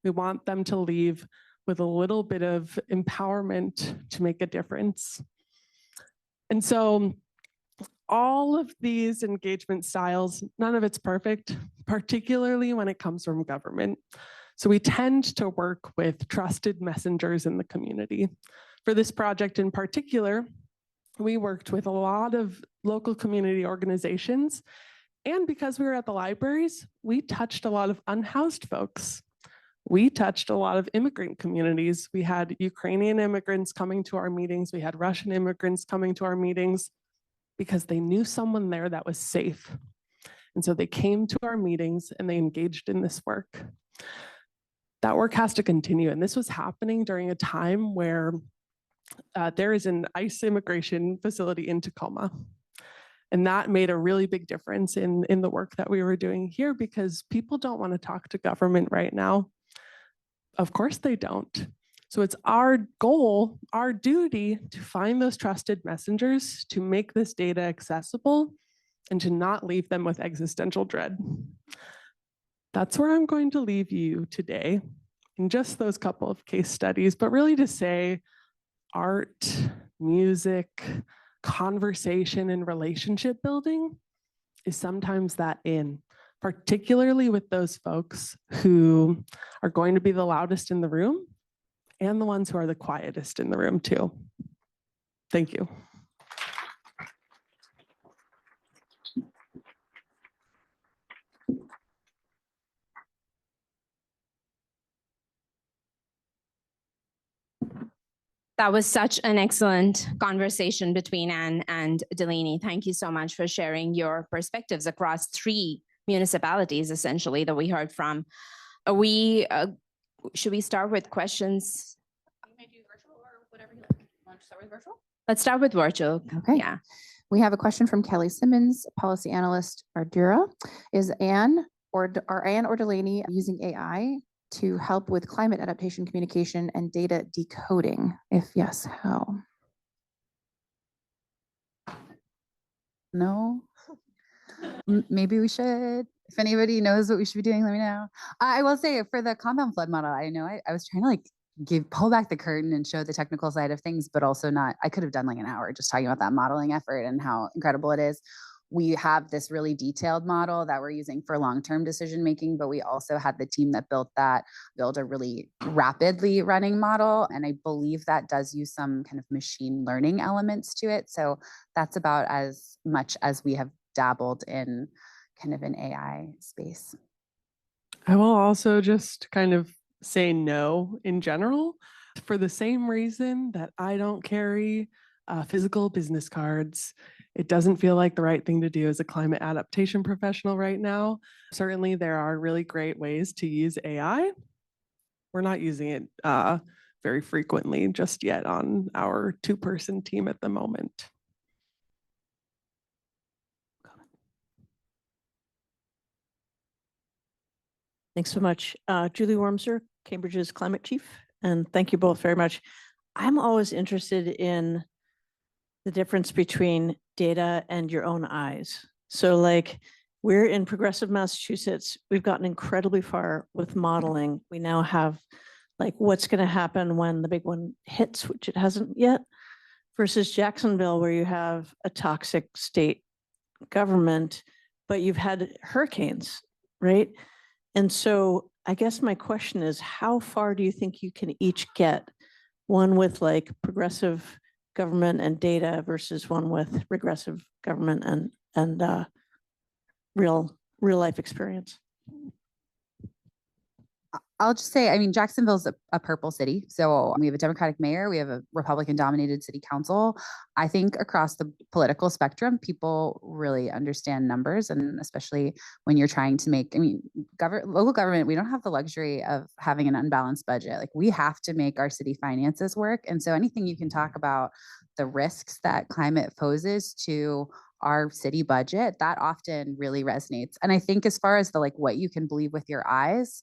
We want them to leave with a little bit of empowerment to make a difference. And so all of these engagement styles, none of it's perfect, particularly when it comes from government. So we tend to work with trusted messengers in the community. For this project in particular, we worked with a lot of local community organizations. And because we were at the libraries, we touched a lot of unhoused folks. We touched a lot of immigrant communities. We had Ukrainian immigrants coming to our meetings. We had Russian immigrants coming to our meetings because they knew someone there that was safe. And so they came to our meetings and they engaged in this work. That work has to continue. And this was happening during a time where there is an ICE immigration facility in Tacoma. And that made a really big difference in the work that we were doing here, because people don't want to talk to government right now. Of course they don't. So it's our goal, our duty to find those trusted messengers, to make this data accessible, and to not leave them with existential dread. That's where I'm going to leave you today, in just those couple of case studies, but really to say art, music, conversation, and relationship building is sometimes that in, particularly with those folks who are going to be the loudest in the room and the ones who are the quietest in the room too. Thank you. That was such an excellent conversation between Anne and Delaney. Thank you so much for sharing your perspectives across 3 municipalities, essentially, that we heard from. Should we start with questions? You may do virtual or whatever you like. Want to start with virtual? Let's start with virtual. Okay. Yeah. We have a question from Kelly Simmons, policy analyst, Ardura. Is Anne or Delaney using AI to help with climate adaptation communication and data decoding? If yes, how? No. Maybe we should. If anybody knows what we should be doing, let me know. I will say for the compound flood model, I know I was trying to like pull back the curtain and show the technical side of things, but also not, I could have done like an hour just talking about that modeling effort and how incredible it is. We have this really detailed model that we're using for long-term decision making, but we also had the team that built a really rapidly running model. And I believe that does use some kind of machine learning elements to it. So that's about as much as we have dabbled in kind of an AI space. I will also just kind of say no in general, for the same reason that I don't carry physical business cards. It doesn't feel like the right thing to do as a climate adaptation professional right now. Certainly there are really great ways to use AI. We're not using it very frequently just yet on our 2-person team at the moment. Thanks so much. Julie Wormser, Cambridge's climate chief, and thank you both very much. I'm always interested in the difference between data and your own eyes. So like we're in progressive Massachusetts, we've gotten incredibly far with modeling. We now have like what's going to happen when the big one hits, which it hasn't yet, versus Jacksonville, where you have a toxic state government, but you've had hurricanes, right? And so I guess my question is, how far do you think you can each get? One with like progressive government and data versus one with regressive government and real life experience? I'll just say, I mean, Jacksonville's a purple city. So we have a Democratic mayor, we have a Republican dominated city council. I think across the political spectrum, people really understand numbers. And especially when you're trying to make, I mean, local government, we don't have the luxury of having an unbalanced budget. Like we have to make our city finances work. And so anything you can talk about the risks that climate poses to our city budget, that often really resonates. And I think as far as the like what you can believe with your eyes,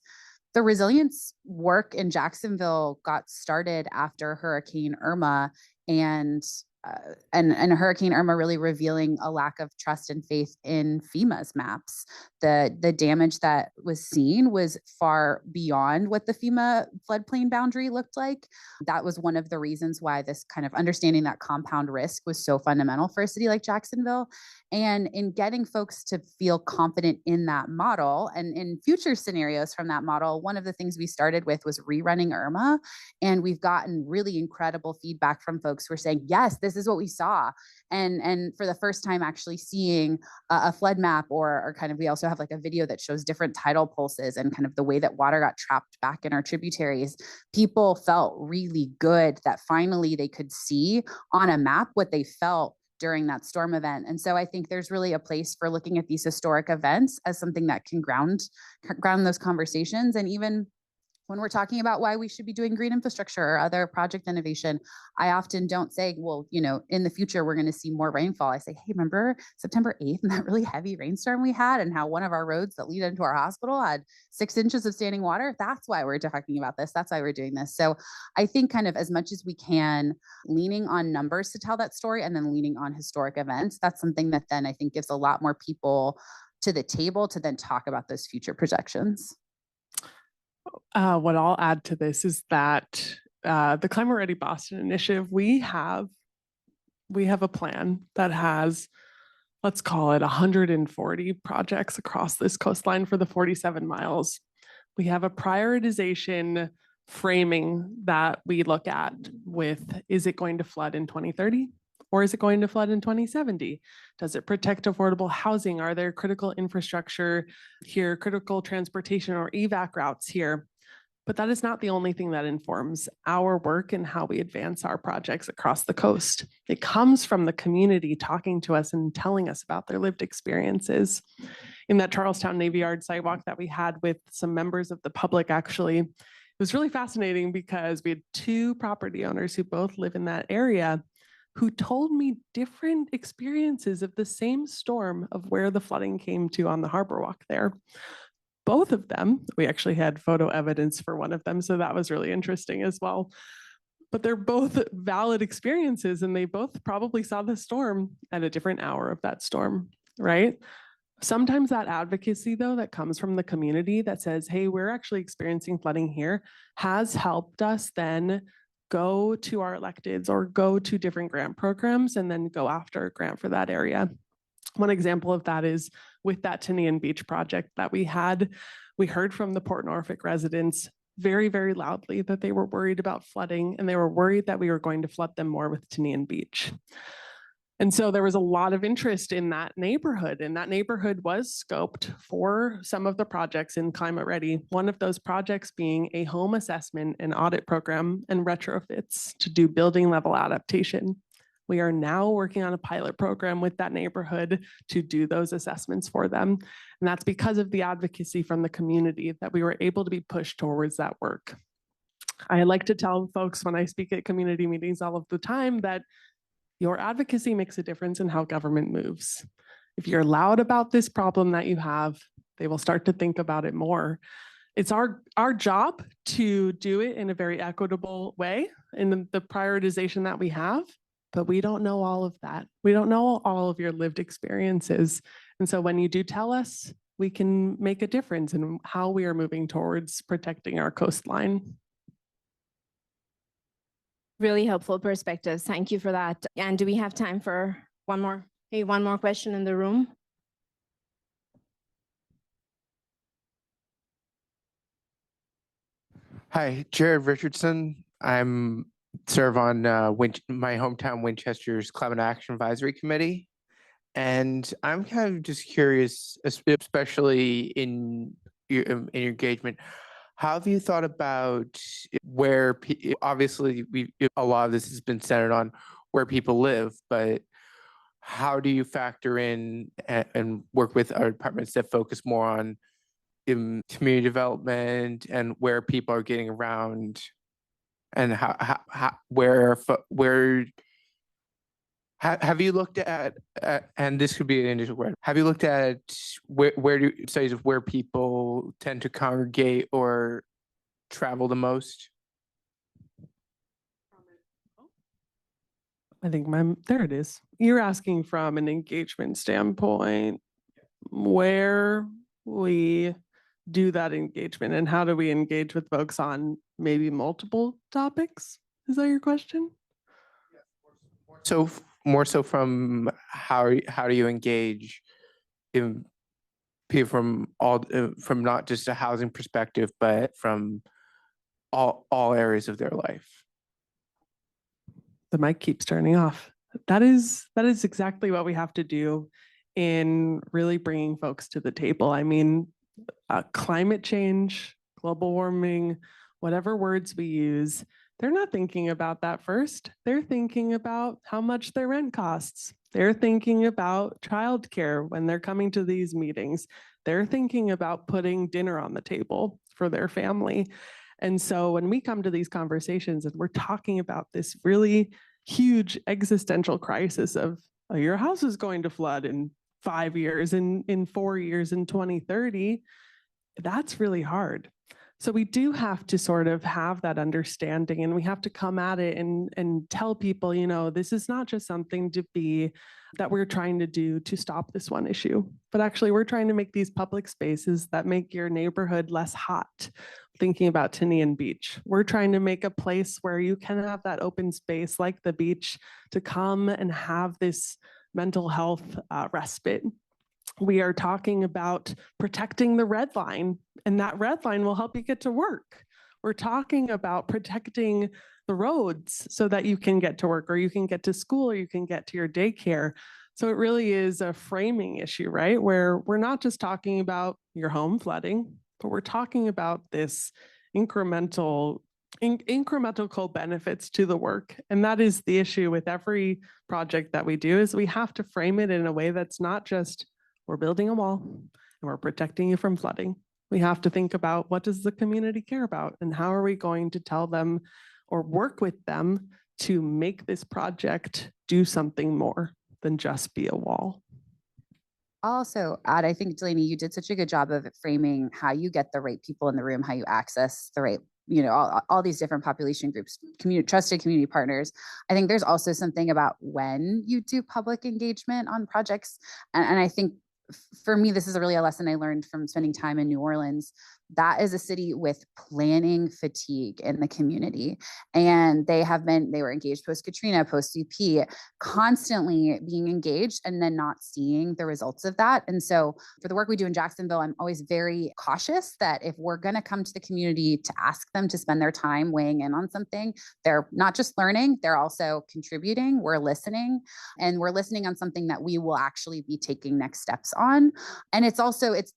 the resilience work in Jacksonville got started after Hurricane Irma, and Hurricane Irma really revealing a lack of trust and faith in FEMA's maps. The damage that was seen was far beyond what the FEMA floodplain boundary looked like. That was one of the reasons why this kind of understanding that compound risk was so fundamental for a city like Jacksonville. And in getting folks to feel confident in that model and in future scenarios from that model, one of the things we started with was rerunning Irma. And we've gotten really incredible feedback from folks who are saying, yes, this is what we saw. And for the first time actually seeing a flood map or kind of, we also have like a video that shows different tidal pulses and kind of the way that water got trapped back in our tributaries. People felt really good that finally they could see on a map what they felt during that storm event. And so I think there's really a place for looking at these historic events as something that can ground those conversations. And even when we're talking about why we should be doing green infrastructure or other project innovation, I often don't say, well, in the future, we're going to see more rainfall. I say, hey, remember September 8th and that really heavy rainstorm we had and how one of our roads that lead into our hospital had 6 inches of standing water? That's why we're talking about this. That's why we're doing this. So I think kind of as much as we can, leaning on numbers to tell that story and then leaning on historic events, that's something that then I think gives a lot more people to the table to then talk about those future projections. What I'll add to this is that the Climate Ready Boston Initiative, we have a plan that has, let's call it 140 projects across this coastline for the 47 miles. We have a prioritization framing that we look at with, is it going to flood in 2030? Or is it going to flood in 2070? Does it protect affordable housing? Are there critical infrastructure here, critical transportation or evac routes here? But that is not the only thing that informs our work and how we advance our projects across the coast. It comes from the community talking to us and telling us about their lived experiences. In that Charlestown Navy Yard sidewalk that we had with some members of the public, actually, it was really fascinating because we had 2 property owners who both live in that area who told me different experiences of the same storm of where the flooding came to on the harbor walk there. Both of them, we actually had photo evidence for one of them, so that was really interesting as well. But they're both valid experiences, and they both probably saw the storm at a different hour of that storm, right? Sometimes that advocacy, though, that comes from the community that says, hey, we're actually experiencing flooding here, has helped us then go to our electeds or go to different grant programs and then go after a grant for that area. One example of that is with that Tinian Beach project that we had. We heard from the Port Norfolk residents very, very loudly that they were worried about flooding, and they were worried that we were going to flood them more with Tinian Beach. And so there was a lot of interest in that neighborhood, and that neighborhood was scoped for some of the projects in Climate Ready. One of those projects being a home assessment and audit program and retrofits to do building level adaptation. We are now working on a pilot program with that neighborhood to do those assessments for them. And that's because of the advocacy from the community that we were able to be pushed towards that work. I like to tell folks when I speak at community meetings all of the time that your advocacy makes a difference in how government moves. If you're loud about this problem that you have, they will start to think about it more. It's our job to do it in a very equitable way in the prioritization that we have, but we don't know all of that. We don't know all of your lived experiences. And so when you do tell us, we can make a difference in how we are moving towards protecting our coastline. Really helpful perspectives. Thank you for that. And do we have time for one more? Hey, one more question in the room? Hi, Jared Richardson. I'm serve on my hometown Winchester's Climate Action Advisory Committee. And I'm kind of just curious, especially in your engagement, how have you thought about where, obviously, a lot of this has been centered on where people live, but how do you factor in and work with our departments that focus more on community development and where people are getting around, and how Have you looked at, and this could be an initial question, have you looked at where do studies of where people tend to congregate or travel the most? I think there it is. You're asking from an engagement standpoint where we do that engagement and how do we engage with folks on maybe multiple topics? Is that your question? So more so from how do you engage in people from not just a housing perspective, but from all areas of their life? The mic keeps turning off. That is exactly what we have to do in really bringing folks to the table. I mean, climate change, global warming, whatever words we use, they're not thinking about that first. They're thinking about how much their rent costs. They're thinking about childcare when they're coming to these meetings. They're thinking about putting dinner on the table for their family. And so when we come to these conversations and we're talking about this really huge existential crisis of your house is going to flood in 5 years, in 4 years, in 2030, that's really hard. So we do have to sort of have that understanding, and we have to come at it and tell people, you know, this is not just something that we're trying to do to stop this one issue, but actually we're trying to make these public spaces that make your neighborhood less hot. Thinking about Tinian Beach, we're trying to make a place where you can have that open space like the beach to come and have this mental health respite. We are talking about protecting the red line, and that red line will help you get to work. We're talking about protecting the roads so that you can get to work, or you can get to school, or you can get to your daycare. So it really is a framing issue, right? Where we're not just talking about your home flooding, but we're talking about this incremental co-benefits to the work. And that is the issue with every project that we do, is we have to frame it in a way that's not just we're building a wall and we're protecting you from flooding. We have to think about, what does the community care about, and how are we going to tell them or work with them to make this project do something more than just be a wall. Also, add, I think, Delaney, you did such a good job of framing how you get the right people in the room, how you access the right, you know, all these different population groups, trusted community partners. I think there's also something about when you do public engagement on projects. And I think for me, this is really a lesson I learned from spending time in New Orleans. That is a city with planning fatigue in the community. And they were engaged post-Katrina, post-UP, constantly being engaged and then not seeing the results of that. And so for the work we do in Jacksonville, I'm always very cautious that if we're going to come to the community to ask them to spend their time weighing in on something, they're not just learning, they're also contributing, we're listening, and we're listening on something that we will actually be taking next steps on. And it's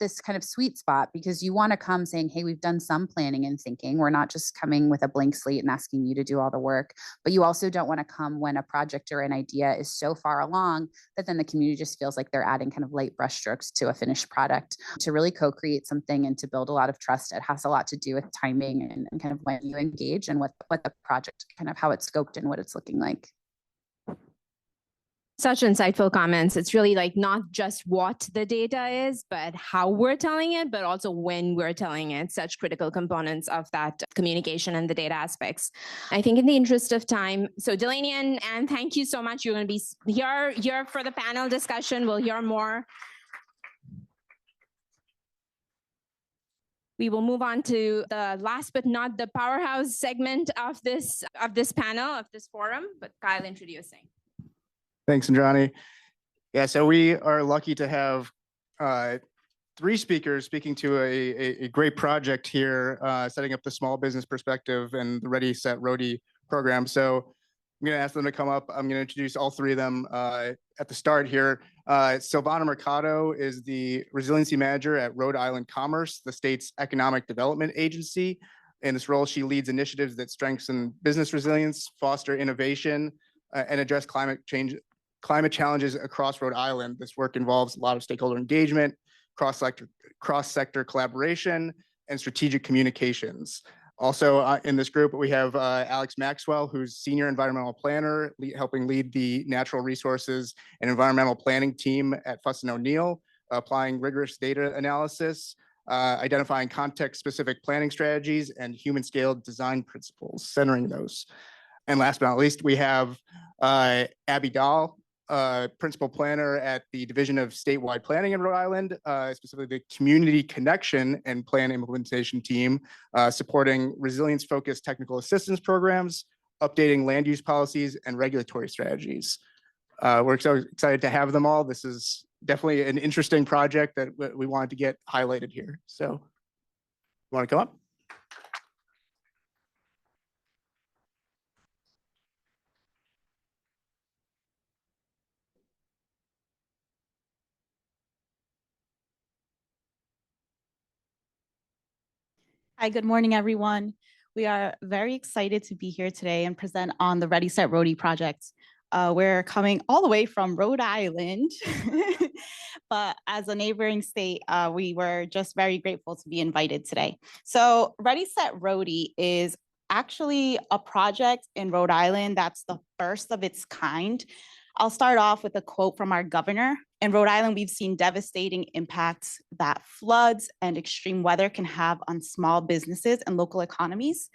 this kind of sweet spot, because you want to come saying, hey, we've done some planning and thinking. We're not just coming with a blank slate and asking you to do all the work, but you also don't want to come when a project or an idea is so far along that then the community just feels like they're adding kind of light brushstrokes to a finished product. To really co-create something and to build a lot of trust, it has a lot to do with timing and kind of when you engage and what the project, kind of how it's scoped and what it's looking like. Such insightful comments. It's really like not just what the data is, but how we're telling it, but also when we're telling it. Such critical components of that communication and the data aspects. I think in the interest of time, so Delaney and Anne, thank you so much. You're going to be here for the panel discussion. We'll hear more. We will move on to the last but not the powerhouse segment of this panel, of this forum, but Kyle introducing. Thanks, Indrani. Yeah, so we are lucky to have 3 speakers speaking to a great project here, setting up the small business perspective and the Ready, Set, Roadie program. So I'm going to ask them to come up. I'm going to introduce all 3 of them at the start here. Silvana Mercado is the resiliency manager at Rhode Island Commerce, the state's economic development agency. In this role, she leads initiatives that strengthen business resilience, foster innovation, and address climate challenges across Rhode Island. This work involves a lot of stakeholder engagement, cross-sector collaboration, and strategic communications. Also in this group, we have Alex Maxwell, who's Senior Environmental Planner, helping lead the Natural Resources and Environmental Planning team at Fuss and O'Neill, applying rigorous data analysis, identifying context-specific planning strategies, and human-scaled design principles, centering those. And last but not least, we have Abby Dahl, Principal Planner at the Division of Statewide Planning in Rhode Island, specifically the Community Connection and Plan Implementation team, supporting resilience-focused technical assistance programs, updating land use policies, and regulatory strategies. We're so excited to have them all. This is definitely an interesting project that we wanted to get highlighted here. So, you want to come up? Hi, good morning, everyone. We are very excited to be here today and present on the Ready, Set, Rhody project. We're coming all the way from Rhode Island, but as a neighboring state, we were just very grateful to be invited today. So Ready, Set, Rhody is actually a project in Rhode Island that's the first of its kind. I'll start off with a quote from our governor. In Rhode Island, we've seen devastating impacts that floods and extreme weather can have on small businesses and local economies.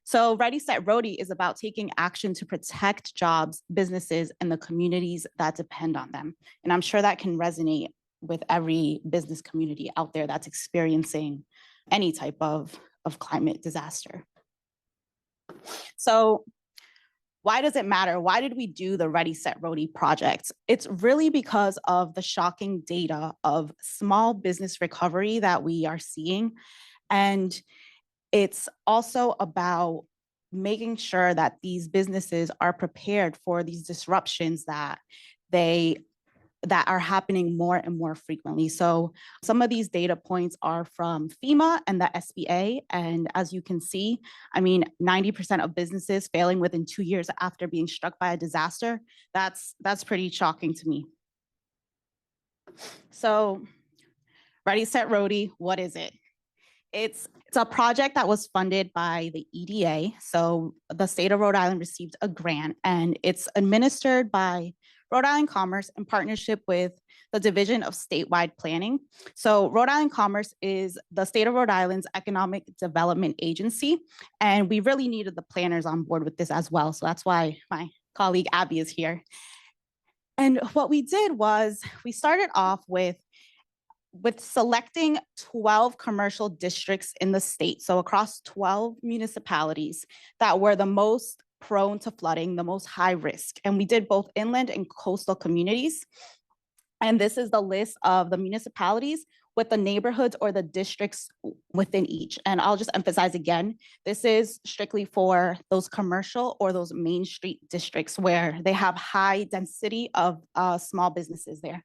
So Ready, Set, Rhody is about taking action to protect jobs, businesses, and the communities that depend on them. And I'm sure that can resonate with every business community out there that's experiencing any type of climate disaster. So why does it matter? Why did we do the Ready, Set, Rhody project? It's really because of the shocking data of small business recovery that we are seeing. And it's also about making sure that these businesses are prepared for these disruptions that are happening more and more frequently. So some of these data points are from FEMA and the SBA. And as you can see, I mean, 90% of businesses failing within 2 years after being struck by a disaster, that's pretty shocking to me. So Ready, Set, Rhody, what is it? It's a project that was funded by the EDA. So the state of Rhode Island received a grant, and it's administered by Rhode Island Commerce in partnership with the Division of Statewide Planning. So Rhode Island Commerce is the state of Rhode Island's economic development agency, and we really needed the planners on board with this as well. So that's why my colleague Abby is here. And what we did was we started off with selecting 12 commercial districts in the state, so across 12 municipalities that were the most prone to flooding, the most high risk. And we did both inland and coastal communities. And this is the list of the municipalities with the neighborhoods or the districts within each. And I'll just emphasize again, this is strictly for those commercial or those main street districts where they have high density of small businesses there.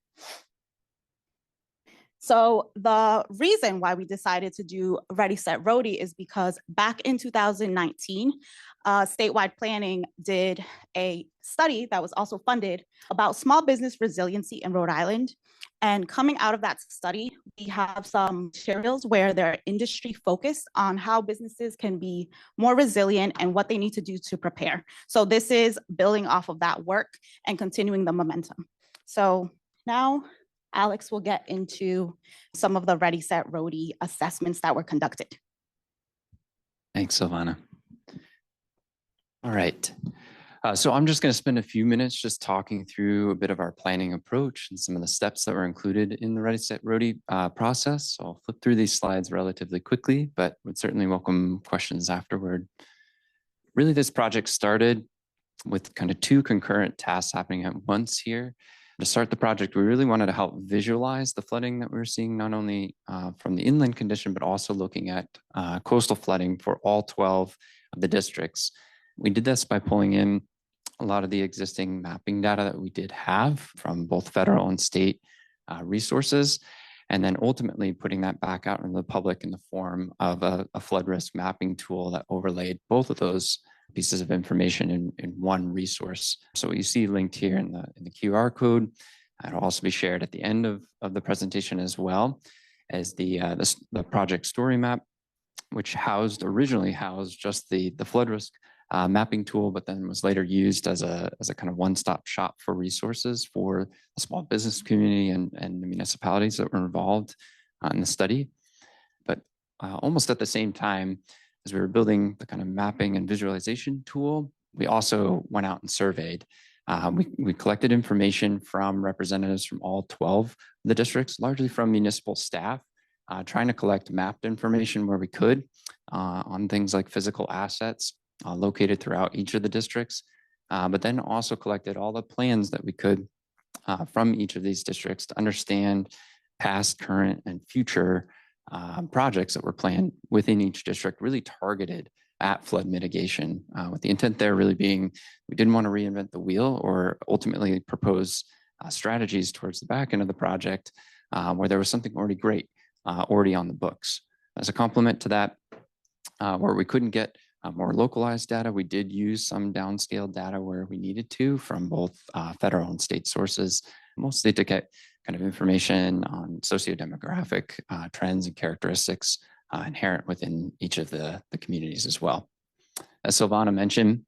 So the reason why we decided to do Ready, Set, Rhody is because back in 2019, statewide planning did a study that was also funded about small business resiliency in Rhode Island. And coming out of that study, we have some materials where they're industry focused on how businesses can be more resilient and what they need to do to prepare. So this is building off of that work and continuing the momentum. So now Alex will get into some of the Ready, Set, Rhody assessments that were conducted. Thanks, Silvana. All right. So I'm just going to spend a few minutes just talking through a bit of our planning approach and some of the steps that were included in the Ready, Set, Rhody process. So I'll flip through these slides relatively quickly, but would certainly welcome questions afterward. Really, this project started with kind of two concurrent tasks happening at once here. To start the project, we really wanted to help visualize the flooding that we were seeing, not only from the inland condition, but also looking at coastal flooding for all 12 of the districts. We did this by pulling in a lot of the existing mapping data that we did have from both federal and state resources, and then ultimately putting that back out into the public in the form of a flood risk mapping tool that overlaid both of those pieces of information in one resource. So what you see linked here in the QR code, it'll also be shared at the end of the presentation as well as the project story map, which originally housed just the flood risk mapping tool, but then was later used as a kind of one-stop shop for resources for the small business community and the municipalities that were involved in the study. But almost at the same time as we were building the kind of mapping and visualization tool, we also went out and surveyed. We collected information from representatives from all 12 of the districts, largely from municipal staff, trying to collect mapped information where we could on things like physical assets located throughout each of the districts, but then also collected all the plans that we could from each of these districts to understand past, current, and future projects that were planned within each district, really targeted at flood mitigation, with the intent there really being we didn't want to reinvent the wheel or ultimately propose strategies towards the back end of the project where there was something already great, already on the books. As a complement to that, where we couldn't get more localized data, we did use some downscale data where we needed to from both federal and state sources, mostly to get kind of information on sociodemographic trends and characteristics inherent within each of the communities as well. As Silvana mentioned,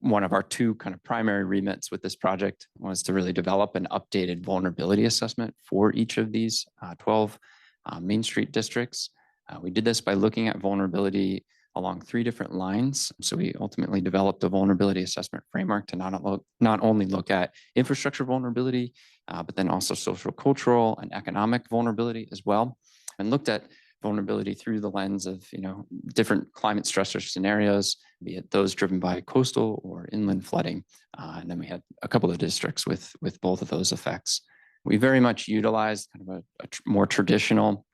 one of our two kind of primary remits with this project was to really develop an updated vulnerability assessment for each of these 12 Main Street districts. We did this by looking at vulnerability along 3 different lines. So we ultimately developed a vulnerability assessment framework to not only look at infrastructure vulnerability, but then also social, cultural, and economic vulnerability as well, and looked at vulnerability through the lens of different climate stressor scenarios, be it those driven by coastal or inland flooding. And then we had a couple of districts with both of those effects. We very much utilized kind of a more traditional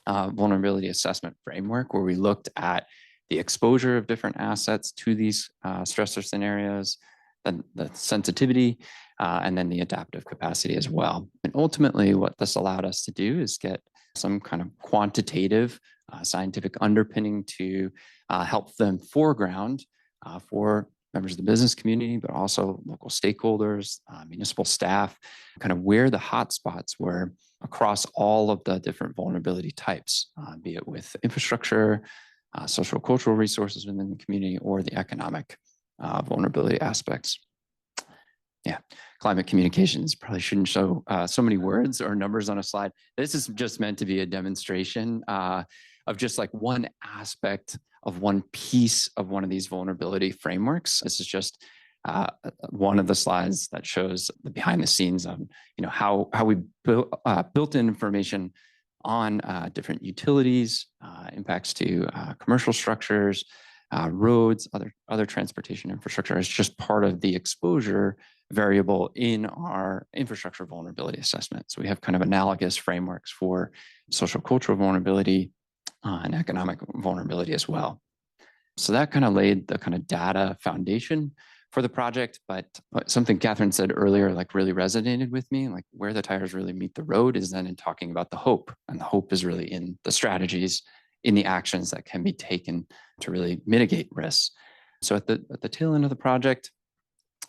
vulnerability assessment framework where we looked at the exposure of different assets to these stressor scenarios, then the sensitivity, and then the adaptive capacity as well. And ultimately, what this allowed us to do is get some kind of quantitative scientific underpinning to help them foreground for members of the business community, but also local stakeholders, municipal staff, kind of where the hotspots were across all of the different vulnerability types, be it with infrastructure, social cultural resources within the community, or the economic vulnerability aspects. Yeah, climate communications probably shouldn't show so many words or numbers on a slide. This is just meant to be a demonstration of just like one aspect of one piece of one of these vulnerability frameworks. This is just one of the slides that shows the behind the scenes of how we built in information on different utilities, impacts to commercial structures, roads, other transportation infrastructure as just part of the exposure variable in our infrastructure vulnerability assessment. So we have kind of analogous frameworks for social cultural vulnerability and economic vulnerability as well. So that kind of laid the kind of data foundation for the project, but something Catherine said earlier, like really resonated with me, like where the tires really meet the road is then in talking about the hope. And the hope is really in the strategies, in the actions that can be taken to really mitigate risks. So at the tail end of the project,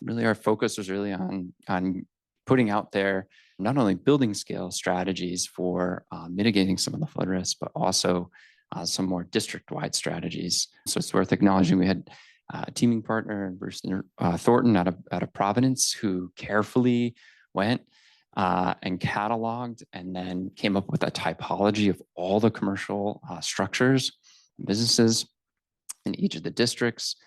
really our focus was really on putting out there not only building scale strategies for mitigating some of the flood risks, but also some more district-wide strategies. So it's worth acknowledging we had a teaming partner, Bruce Thornton out of Providence, who carefully went and cataloged and then came up with a typology of all the commercial structures, businesses in each of the districts,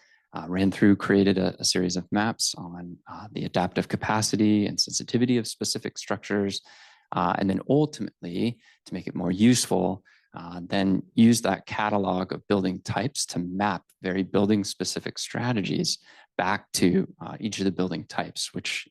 ran through, created a series of maps on the adaptive capacity and sensitivity of specific structures, and then ultimately, to make it more useful, then use that catalog of building types to map very building specific strategies back to each of the building types, which,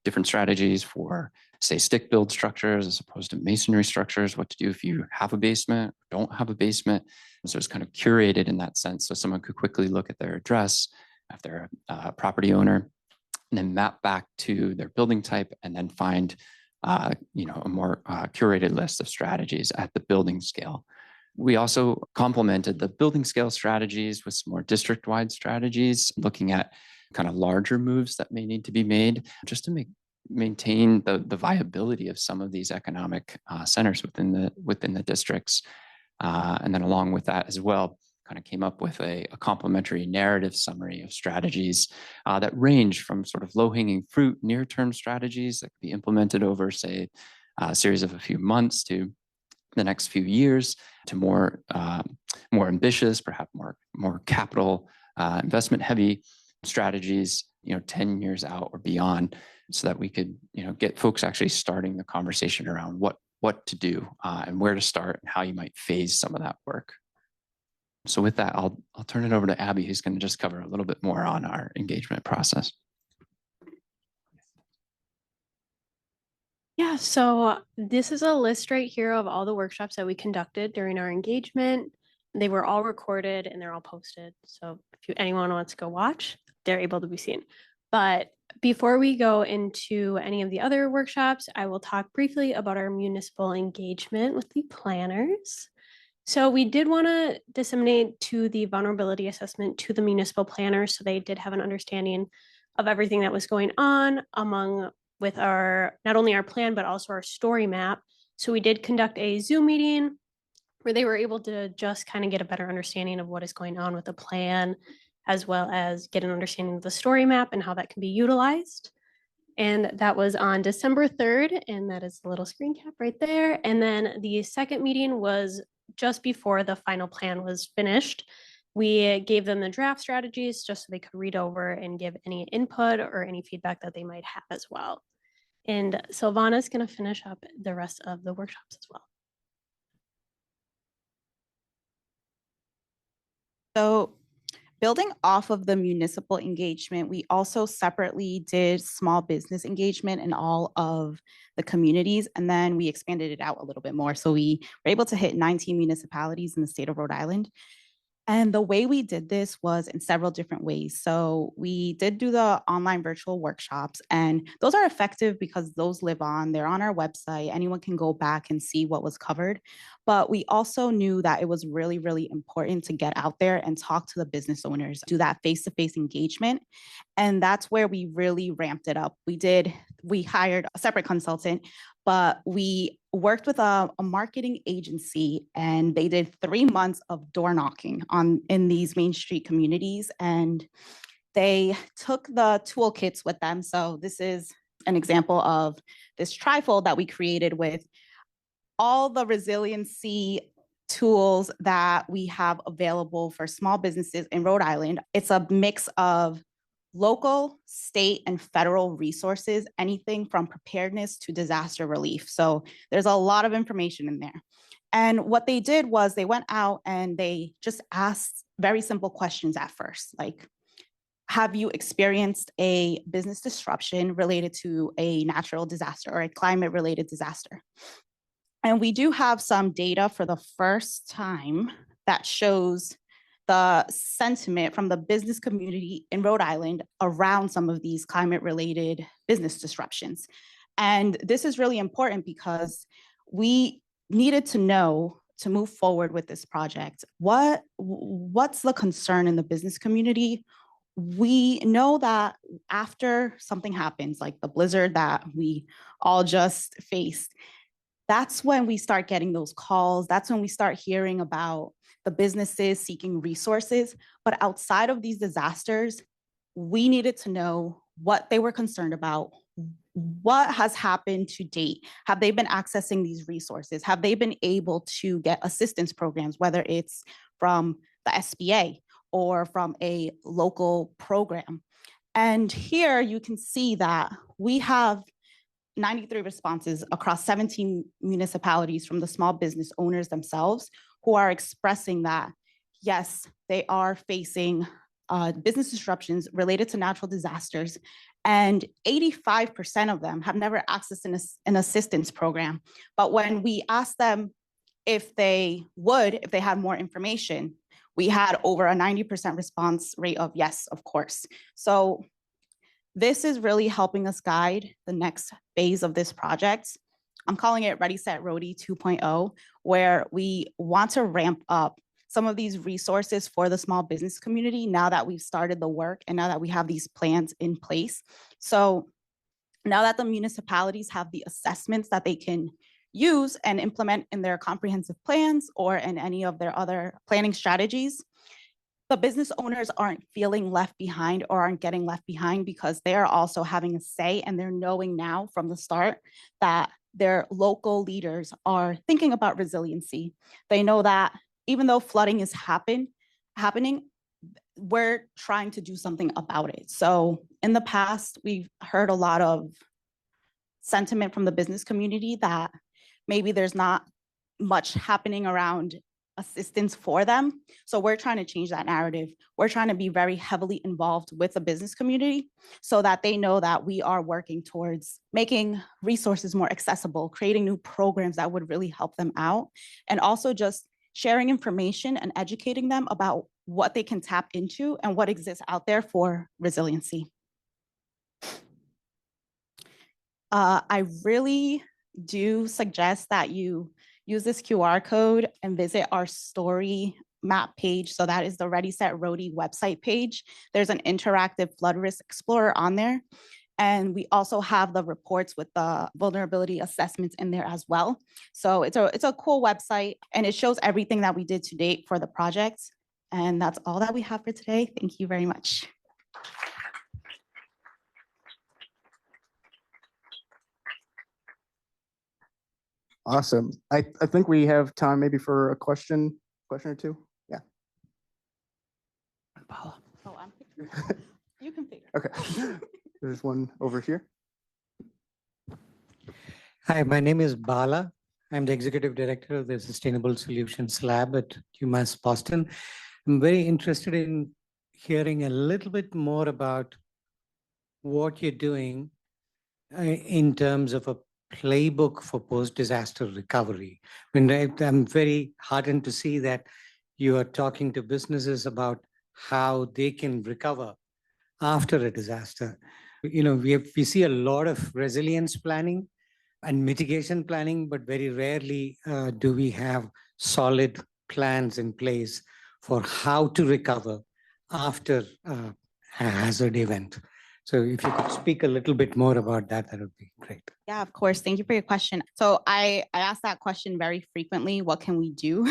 different strategies for, say, stick build structures as opposed to masonry structures, what to do if you have a basement, don't have a basement. And so it's kind of curated in that sense. So someone could quickly look at their address if they're a property owner, and then map back to their building type and then find a more curated list of strategies at the building scale. We also complemented the building scale strategies with some more district-wide strategies, looking at kind of larger moves that may need to be made just to maintain the viability of some of these economic centers within the districts. And then along with that as well, kind of came up with a complementary narrative summary of strategies that range from sort of low-hanging fruit, near-term strategies that could be implemented over, say, a series of a few months to the next few years, to more ambitious, perhaps more capital investment heavy strategies, 10 years out or beyond, so that we could, get folks actually starting the conversation around what to do and where to start and how you might phase some of that work. So with that, I'll turn it over to Abby, who's going to just cover a little bit more on our engagement process. Yeah, so this is a list right here of all the workshops that we conducted during our engagement. They were all recorded and they're all posted. So if anyone wants to go watch, they're able to be seen. But before we go into any of the other workshops, I will talk briefly about our municipal engagement with the planners. So we did want to disseminate to the vulnerability assessment to the municipal planners, so they did have an understanding of everything that was going on with our, not only our plan, but also our story map. So we did conduct a Zoom meeting where they were able to just kind of get a better understanding of what is going on with the plan, as well as get an understanding of the story map and how that can be utilized. And that was on December 3rd, and that is the little screen cap right there. And then the second meeting was just before the final plan was finished. We gave them the draft strategies just so they could read over and give any input or any feedback that they might have as well. And Silvana's going to finish up the rest of the workshops as well. So building off of the municipal engagement, we also separately did small business engagement in all of the communities, and then we expanded it out a little bit more. So we were able to hit 19 municipalities in the state of Rhode Island. And the way we did this was in several different ways. So we did do the online virtual workshops, and those are effective because those live on, they're on our website. Anyone can go back and see what was covered. But we also knew that it was really, really important to get out there and talk to the business owners, do that face-to-face engagement. And that's where we really ramped it up. We hired a separate consultant, but we worked with a marketing agency, and they did 3 months of door knocking in these Main Street communities, and they took the toolkits with them. So this is an example of this trifold that we created with all the resiliency tools that we have available for small businesses in Rhode Island. It's a mix of local, state, and federal resources, anything from preparedness to disaster relief. So there's a lot of information in there. And what they did was they went out and they just asked very simple questions at first, like, have you experienced a business disruption related to a natural disaster or a climate-related disaster? And we do have some data for the first time that shows the sentiment from the business community in Rhode Island around some of these climate-related business disruptions. And this is really important because we needed to know, to move forward with this project, what's the concern in the business community? We know that after something happens, like the blizzard that we all just faced, that's when we start getting those calls. That's when we start hearing about the businesses seeking resources. But outside of these disasters, we needed to know what they were concerned about. What has happened to date? Have they been accessing these resources? Have they been able to get assistance programs, whether it's from the SBA or from a local program? And here you can see that we have 93 responses across 17 municipalities from the small business owners themselves, who are expressing that, yes, they are facing business disruptions related to natural disasters. And 85% of them have never accessed an assistance program. But when we asked them if they had more information, we had over a 90% response rate of yes, of course. So this is really helping us guide the next phase of this project. I'm calling it Ready, Set, Roadie 2.0, where we want to ramp up some of these resources for the small business community now that we've started the work and now that we have these plans in place. So now that the municipalities have the assessments that they can use and implement in their comprehensive plans or in any of their other planning strategies. The business owners aren't feeling left behind or aren't getting left behind because they are also having a say, and they're knowing now from the start that their local leaders are thinking about resiliency. They know that even though flooding is happening, we're trying to do something about it. So in the past, we've heard a lot of sentiment from the business community that maybe there's not much happening around assistance for them. So we're trying to change that narrative. We're trying to be very heavily involved with the business community so that they know that we are working towards making resources more accessible, creating new programs that would really help them out, and also just sharing information and educating them about what they can tap into and what exists out there for resiliency. I really do suggest that you use this QR code and visit our story map page. So that is the Ready, Set, Roadie website page. There's an interactive flood risk explorer on there. And we also have the reports with the vulnerability assessments in there as well. So it's a cool website, and it shows everything that we did to date for the project. And that's all that we have for today. Thank you very much. Awesome. I think we have time maybe for a question or two. Yeah. Oh, you can figure. Okay. There's one over here. Hi, my name is Bala. I'm the Executive Director of the Sustainable Solutions Lab at UMass Boston. I'm very interested in hearing a little bit more about what you're doing in terms of a playbook for post-disaster recovery. I'm very heartened to see that you are talking to businesses about how they can recover after a disaster. We see a lot of resilience planning and mitigation planning, but very rarely do we have solid plans in place for how to recover after a hazard event. So if you could speak a little bit more about that, that would be great. Yeah, of course. Thank you for your question. So I ask that question very frequently. What can we do?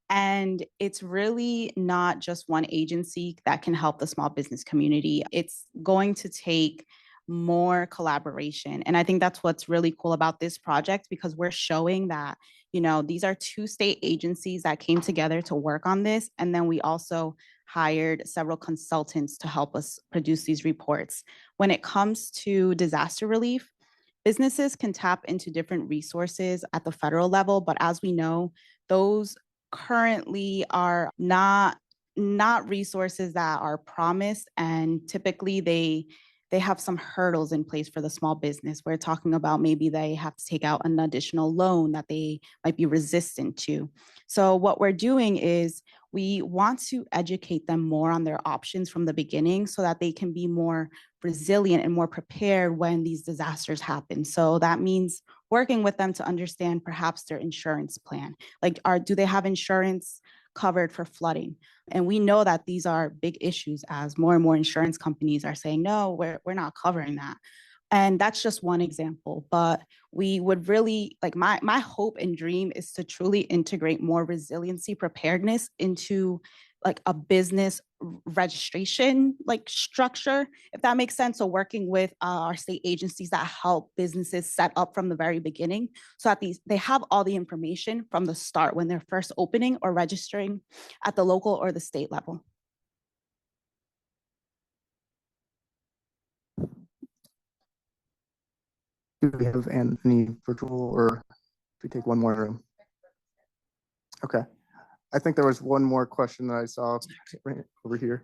And it's really not just one agency that can help the small business community. It's going to take more collaboration. And I think that's what's really cool about this project, because we're showing that, these are two state agencies that came together to work on this. And then we also hired several consultants to help us produce these reports. When it comes to disaster relief, businesses can tap into different resources at the federal level, but as we know, those currently are not resources that are promised, and typically they have some hurdles in place for the small business. We're talking about maybe they have to take out an additional loan that they might be resistant to. So what we're doing is we want to educate them more on their options from the beginning so that they can be more resilient and more prepared when these disasters happen. So that means working with them to understand perhaps their insurance plan. Like, do they have insurance covered for flooding? And we know that these are big issues as more and more insurance companies are saying, no, we're not covering that. And that's just one example, but we would really, like, my hope and dream is to truly integrate more resiliency preparedness into like a business registration structure, if that makes sense. So working with our state agencies that help businesses set up from the very beginning so that they have all the information from the start when they're first opening or registering at the local or the state level. Do we have any virtual, or if we take one more room? Okay. I think there was one more question that I saw right over here.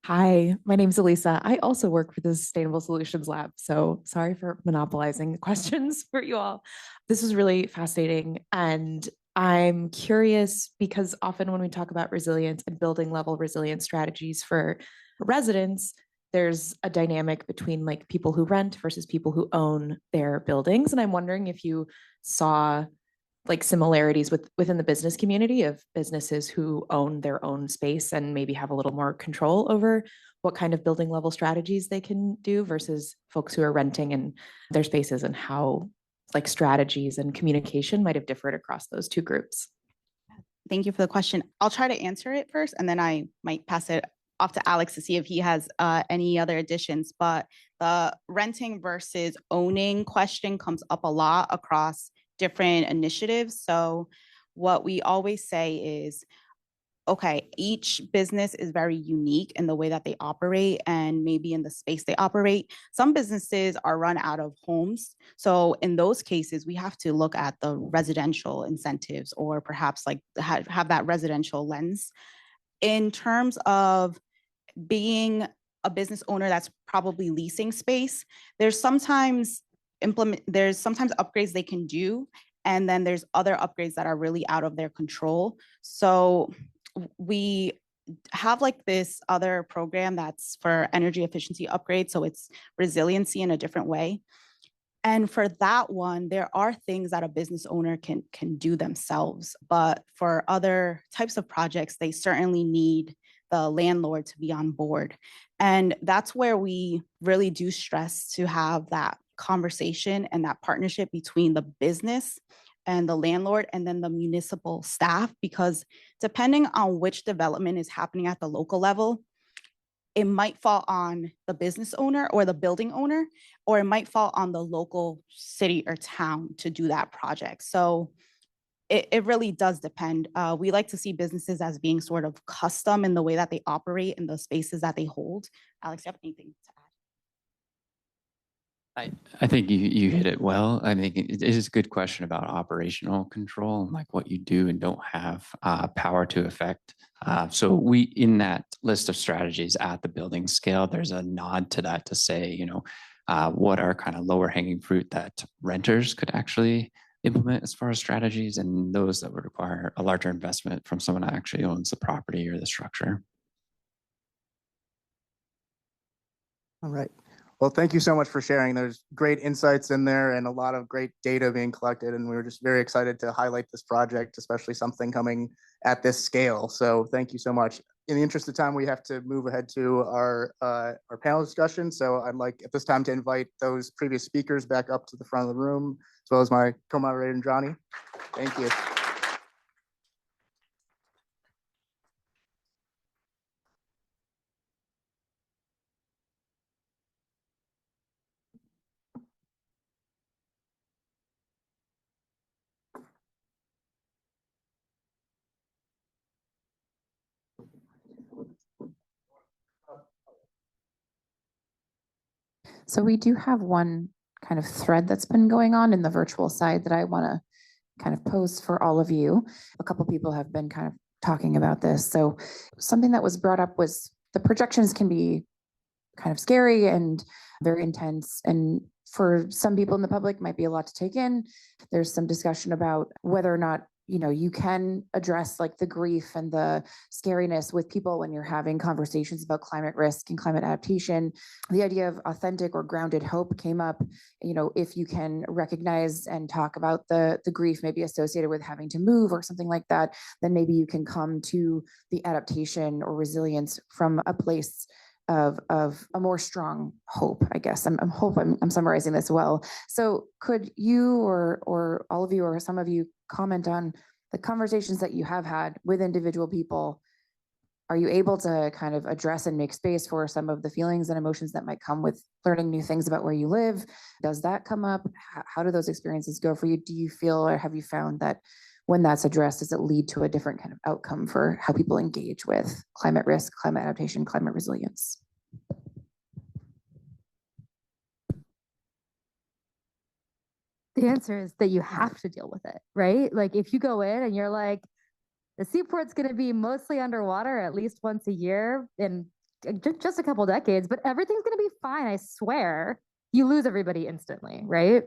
Hi, my name is Elisa. I also work for the Sustainable Solutions Lab, so sorry for monopolizing the questions for you all. This is really fascinating, and I'm curious because often when we talk about resilience and building level resilience strategies for residents, there's a dynamic between like people who rent versus people who own their buildings. And I'm wondering if you saw like similarities within the business community of businesses who own their own space and maybe have a little more control over what kind of building level strategies they can do versus folks who are renting in their spaces, and how like strategies and communication might have differed across those two groups. Thank you for the question. I'll try to answer it first, and then I might pass it off to Alex to see if he has any other additions. But the renting versus owning question comes up a lot across different initiatives. So what we always say is, okay, each business is very unique in the way that they operate and maybe in the space they operate. Some businesses are run out of homes. So in those cases, we have to look at the residential incentives, or perhaps like have that residential lens. In terms of being a business owner that's probably leasing space, there's sometimes upgrades they can do, and then there's other upgrades that are really out of their control. So we have like this other program that's for energy efficiency upgrades. So it's resiliency in a different way. And for that one, there are things that a business owner can do themselves. But for other types of projects, they certainly need the landlord to be on board. And that's where we really do stress to have that conversation and that partnership between the business and the landlord and then the municipal staff, because depending on which development is happening at the local level, it might fall on the business owner or the building owner, or it might fall on the local city or town to do that project. So it really does depend. We like to see businesses as being sort of custom in the way that they operate in the spaces that they hold. Alex, you have anything to add? I think you hit it well. I think it is a good question about operational control and like what you do and don't have power to affect. So we, in that list of strategies at the building scale, there's a nod to that to say, you know, what are kind of lower hanging fruit that renters could actually implement as far as strategies, and those that would require a larger investment from someone that actually owns the property or the structure. All right. Well, thank you so much for sharing. There's great insights in there and a lot of great data being collected. And we were just very excited to highlight this project, especially something coming at this scale. So thank you so much. In the interest of time, we have to move ahead to our panel discussion. So I'd like at this time to invite those previous speakers back up to the front of the room, as well as my co-moderator, Johnny. Thank you. So we do have one kind of thread that's been going on in the virtual side that I want to kind of pose for all of you. A couple people have been kind of talking about this. So something that was brought up was the projections can be kind of scary and very intense. And for some people in the public might be a lot to take in. There's some discussion about whether or not, you know, you can address like the grief and the scariness with people when you're having conversations about climate risk and climate adaptation. The idea of authentic or grounded hope came up. You know, if you can recognize and talk about the grief maybe associated with having to move or something like that, then maybe you can come to the adaptation or resilience from a place of a more strong hope, I guess. I'm summarizing this well. So could you or all of you or some of you comment on the conversations that you have had with individual people? Are you able to kind of address and make space for some of the feelings and emotions that might come with learning new things about where you live? Does that come up? How do those experiences go for you? Do you feel, or have you found that when that's addressed, does it lead to a different kind of outcome for how people engage with climate risk, climate adaptation, climate resilience? The answer is that you have to deal with it, right? Like if you go in and you're like, the seaport's going to be mostly underwater at least once a year in just a couple decades, but everything's going to be fine, I swear, you lose everybody instantly, right?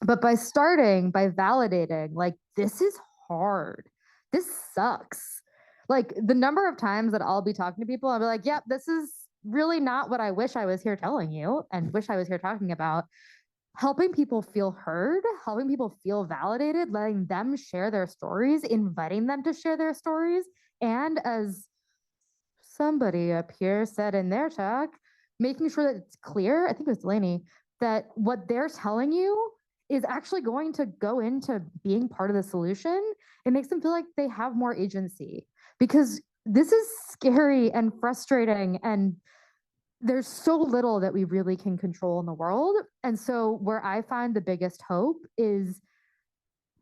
But by validating, like, this is hard. This sucks. Like the number of times that I'll be talking to people, I'll be like, yep, this is really not what I wish I was here telling you and wish I was here talking about. helping people feel heard, helping people feel validated, letting them share their stories, inviting them to share their stories. And as somebody up here said in their talk, making sure that it's clear, I think it was Delaney, that what they're telling you is actually going to go into being part of the solution. It makes them feel like they have more agency, because this is scary and frustrating, and there's so little that we really can control in the world. And so where I find the biggest hope is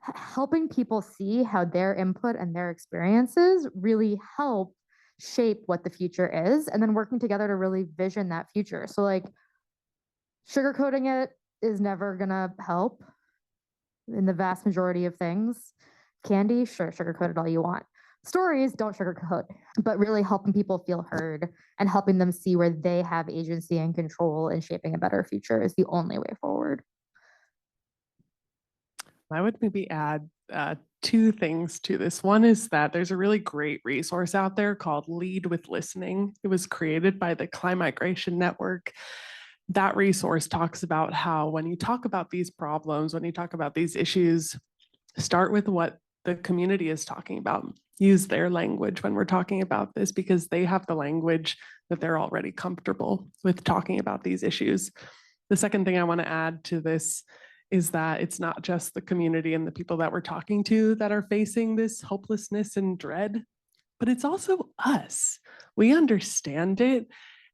helping people see how their input and their experiences really help shape what the future is, and then working together to really vision that future. So like sugarcoating it is never gonna help in the vast majority of things. Candy, sure, sugarcoat it all you want. Stories, don't sugarcoat, but really helping people feel heard and helping them see where they have agency and control in shaping a better future is the only way forward. I would maybe add two things to this. One is that there's a really great resource out there called Lead with Listening. It was created by the Climigration Network. That resource talks about how when you talk about these problems, when you talk about these issues, start with what the community is talking about. Use their language when we're talking about this, because they have the language that they're already comfortable with talking about these issues. The second thing I want to add to this is that it's not just the community and the people that we're talking to that are facing this hopelessness and dread, but it's also us. We understand it.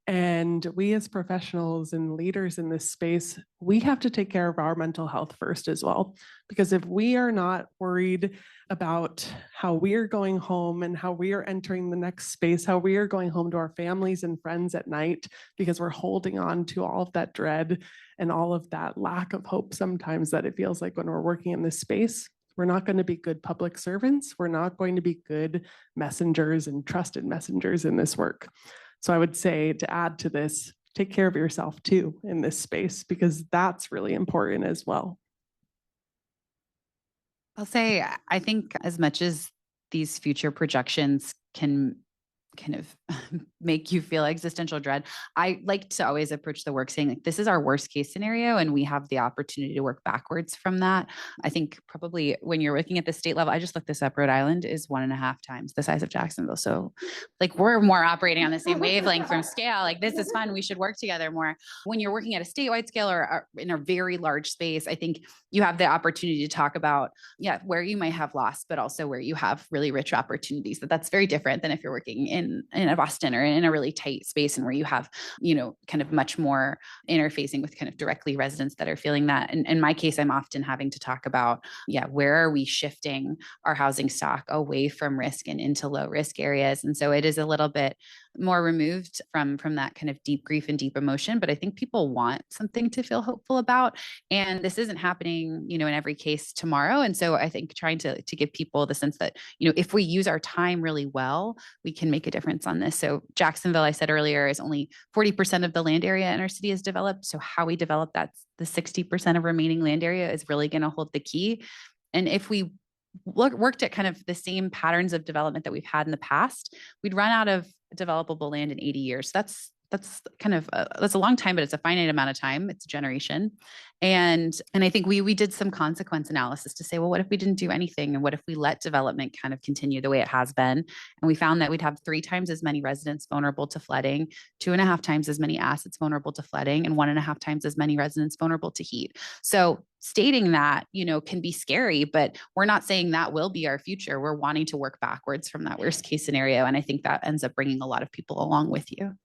And we as professionals and leaders in this space, we have to take care of our mental health first as well. Because if we are not worried about how we are going home and how we are entering the next space, how we are going home to our families and friends at night, because we're holding on to all of that dread and all of that lack of hope sometimes that it feels like when we're working in this space, we're not going to be good public servants. We're not going to be good messengers and trusted messengers in this work. So I would say, to add to this, take care of yourself too in this space, because that's really important as well. I'll say, I think as much as these future projections can kind of make you feel existential dread, I like to always approach the work saying, like, this is our worst case scenario, and we have the opportunity to work backwards from that. I think probably when you're looking at the state level, I just looked this up, Rhode Island is 1.5 times the size of Jacksonville. So like, we're more operating on the same wavelength from scale. Like, this is fun. We should work together more. When you're working at a statewide scale or in a very large space, I think you have the opportunity to talk about, where you might have loss, but also where you have really rich opportunities. That's very different than if you're working in a Boston or in a really tight space, and where you have, kind of much more interfacing with kind of directly residents that are feeling that. And in my case, I'm often having to talk about, where are we shifting our housing stock away from risk and into low risk areas? And so it is a little bit more removed from that kind of deep grief and deep emotion, but I think people want something to feel hopeful about. And this isn't happening, in every case tomorrow. And so I think trying to give people the sense that, if we use our time really well, we can make a difference on this. So Jacksonville, I said earlier, is only 40% of the land area in our city is developed. So how we develop that, the 60% of remaining land area, is really going to hold the key. And if we worked at kind of the same patterns of development that we've had in the past, we'd run out of developable land in 80 years. That's kind of that's a long time, but it's a finite amount of time. It's a generation. And I think we did some consequence analysis to say, well, what if we didn't do anything? And what if we let development kind of continue the way it has been? And we found that we'd have 3 times as many residents vulnerable to flooding, 2.5 times as many assets vulnerable to flooding, and 1.5 times as many residents vulnerable to heat. So stating that, can be scary, but we're not saying that will be our future. We're wanting to work backwards from that worst case scenario. And I think that ends up bringing a lot of people along with you.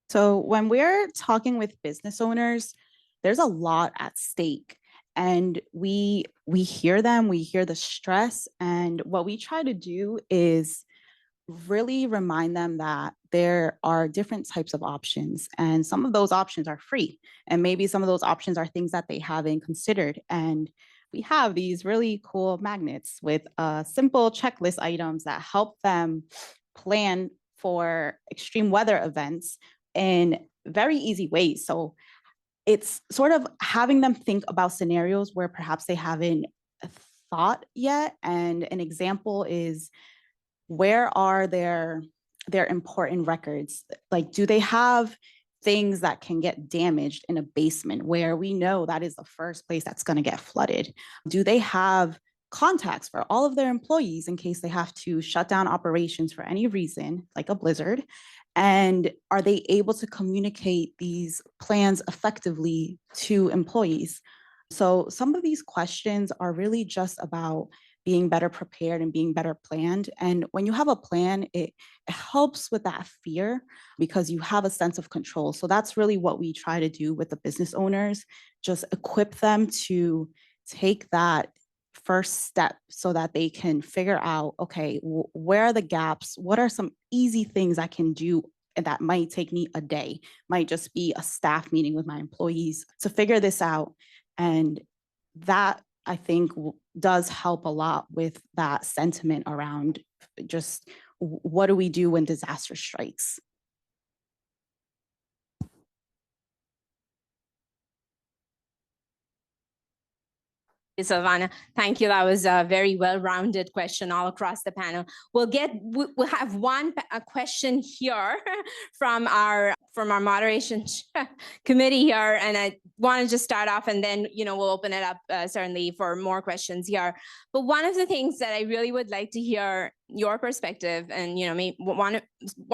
So when we're talking with business owners, there's a lot at stake, and we hear them, we hear the stress, and what we try to do is really remind them that there are different types of options, and some of those options are free, and maybe some of those options are things that they haven't considered. And we have these really cool magnets with simple checklist items that help them plan for extreme weather events in very easy ways. So it's sort of having them think about scenarios where perhaps they haven't thought yet. And an example is, where are their important records? Like, do they have things that can get damaged in a basement where we know that is the first place that's going to get flooded? Do they have contacts for all of their employees in case they have to shut down operations for any reason, like a blizzard? And are they able to communicate these plans effectively to employees? So some of these questions are really just about being better prepared and being better planned. And when you have a plan, it helps with that fear because you have a sense of control. So that's really what we try to do with the business owners, just equip them to take that first step so that they can figure out, okay, where are the gaps? What are some easy things I can do that might take me a day, might just be a staff meeting with my employees to figure this out. And that, I think, does help a lot with that sentiment around just what do we do when disaster strikes? Silvana, thank you. That was a very well-rounded question all across the panel. We'll have one question here from our moderation committee here, and I want to just start off, and then we'll open it up certainly for more questions here. But one of the things that I really would like to hear your perspective, and maybe one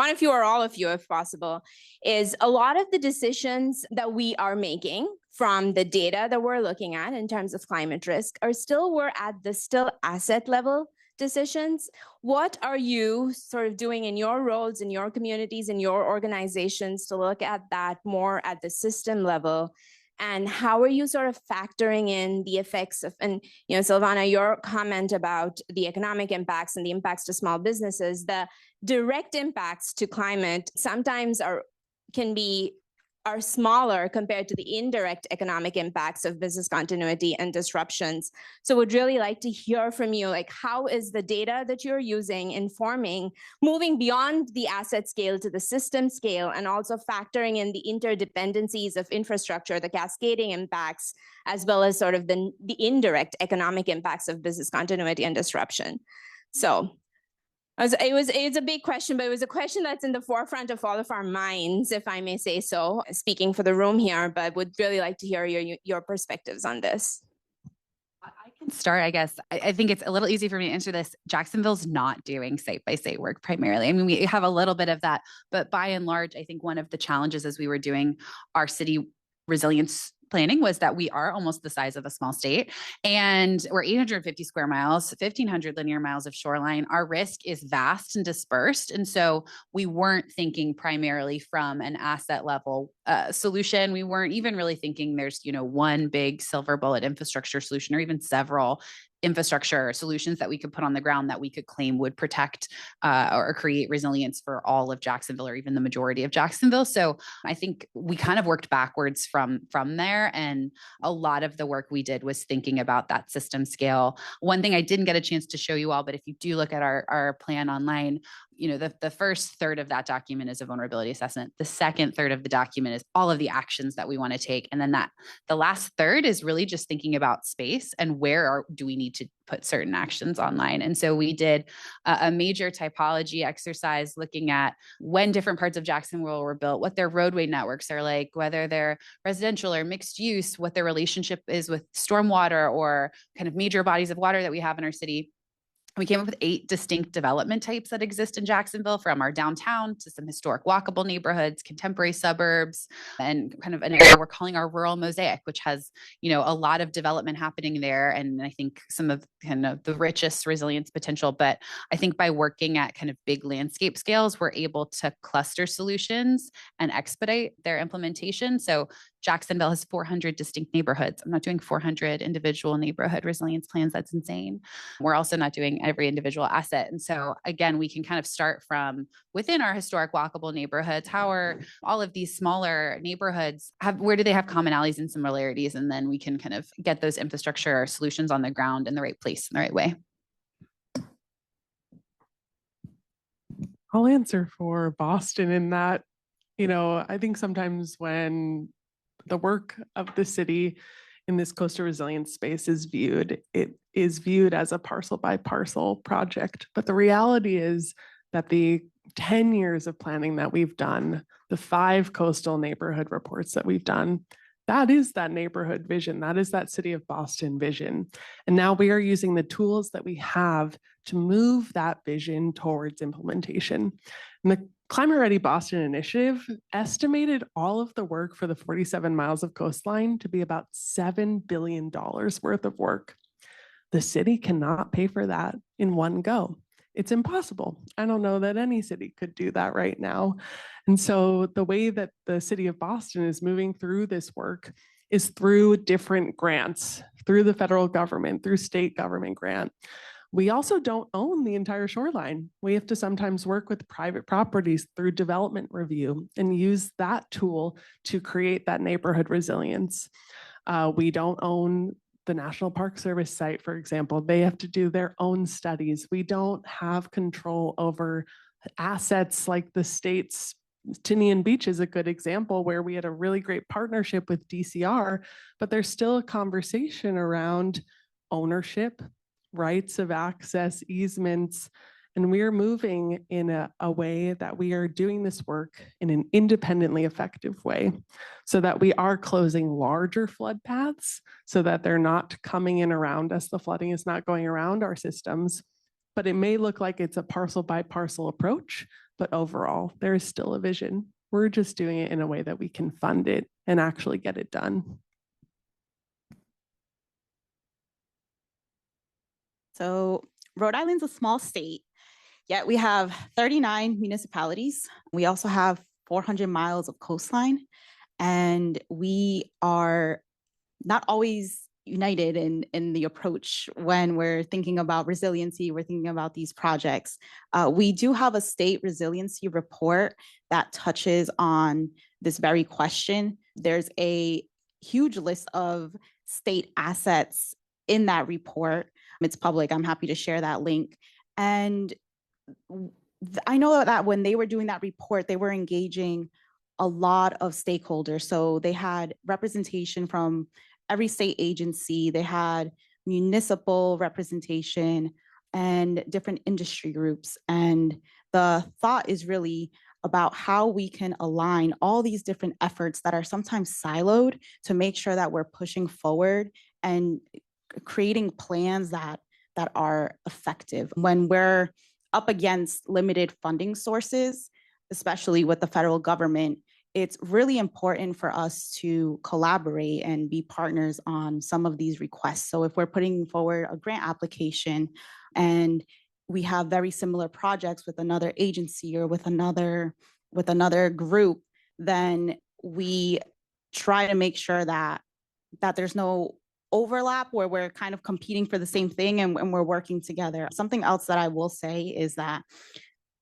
of you or all of you, if possible, is a lot of the decisions that we are making from the data that we're looking at in terms of climate risk we're at the asset level decisions. What are you sort of doing in your roles, in your communities, in your organizations to look at that more at the system level? And how are you sort of factoring in the effects of, and Silvana, your comment about the economic impacts and the impacts to small businesses, the direct impacts to climate sometimes are smaller compared to the indirect economic impacts of business continuity and disruptions. So would really like to hear from you, like, how is the data that you're using informing, moving beyond the asset scale to the system scale, and also factoring in the interdependencies of infrastructure, the cascading impacts, as well as sort of the indirect economic impacts of business continuity and disruption? So it's a big question, but it was a question that's in the forefront of all of our minds, if I may say so, speaking for the room here, but would really like to hear your perspectives on this. I can start, I guess. I think it's a little easy for me to answer this. Jacksonville's not doing site-by-site work primarily. I mean, we have a little bit of that, but by and large, I think one of the challenges as we were doing our city resilience planning was that we are almost the size of a small state, and we're 850 square miles, 1,500 linear miles of shoreline. Our risk is vast and dispersed. And so we weren't thinking primarily from an asset level solution. We weren't even really thinking there's, one big silver bullet infrastructure solution or even several infrastructure solutions that we could put on the ground that we could claim would protect or create resilience for all of Jacksonville or even the majority of Jacksonville. So I think we kind of worked backwards from there. And a lot of the work we did was thinking about that system scale. One thing I didn't get a chance to show you all, but if you do look at our plan online, the first third of that document is a vulnerability assessment. The second third of the document is all of the actions that we want to take. And then the last third is really just thinking about space and where do we need to put certain actions online. And so we did a major typology exercise looking at when different parts of Jacksonville were built, what their roadway networks are like, whether they're residential or mixed use, what their relationship is with stormwater or kind of major bodies of water that we have in our city. We came up with 8 distinct development types that exist in Jacksonville, from our downtown to some historic walkable neighborhoods, contemporary suburbs, and kind of an area we're calling our rural mosaic, which has, a lot of development happening there. And I think some of kind of the richest resilience potential. But I think by working at kind of big landscape scales, we're able to cluster solutions and expedite their implementation. So Jacksonville has 400 distinct neighborhoods. I'm not doing 400 individual neighborhood resilience plans. That's insane. We're also not doing every individual asset. And so again, we can kind of start from within our historic walkable neighborhoods. How are all of these smaller neighborhoods, where do they have commonalities and similarities? And then we can kind of get those infrastructure solutions on the ground in the right place, in the right way. I'll answer for Boston in that, I think sometimes when the work of the city in this coastal resilience space is viewed, it is viewed as a parcel by parcel project. But the reality is that the 10 years of planning that we've done, the 5 coastal neighborhood reports that we've done, that is that neighborhood vision. That is that City of Boston vision. And now we are using the tools that we have to move that vision towards implementation. And the Climate Ready Boston Initiative estimated all of the work for the 47 miles of coastline to be about $7 billion worth of work. The city cannot pay for that in one go. It's impossible. I don't know that any city could do that right now. And so the way that the City of Boston is moving through this work is through different grants, through the federal government, through state government grant. We also don't own the entire shoreline. We have to sometimes work with private properties through development review and use that tool to create that neighborhood resilience. We don't own the National Park Service site, for example. They have to do their own studies. We don't have control over assets like the state's. Tinian Beach is a good example where we had a really great partnership with DCR, but there's still a conversation around ownership, rights of access, easements, and we are moving in a way that we are doing this work in an independently effective way so that we are closing larger flood paths so that they're not coming in around us. The flooding is not going around our systems, but it may look like it's a parcel by parcel approach, but overall there is still a vision. We're just doing it in a way that we can fund it and actually get it done. So Rhode Island's a small state, yet we have 39 municipalities. We also have 400 miles of coastline, and we are not always united in the approach when we're thinking about resiliency, we're thinking about these projects. We do have a state resiliency report that touches on this very question. There's a huge list of state assets in that report. It's public. I'm happy to share that link. And I know that when they were doing that report, they were engaging a lot of stakeholders. So they had representation from every state agency, they had municipal representation and different industry groups. And the thought is really about how we can align all these different efforts that are sometimes siloed to make sure that we're pushing forward and creating plans that are effective. When we're up against limited funding sources, especially with the federal government, it's really important for us to collaborate and be partners on some of these requests. So if we're putting forward a grant application and we have very similar projects with another agency or with another group, then we try to make sure that there's no overlap where we're kind of competing for the same thing and we're working together. Something else that I will say is that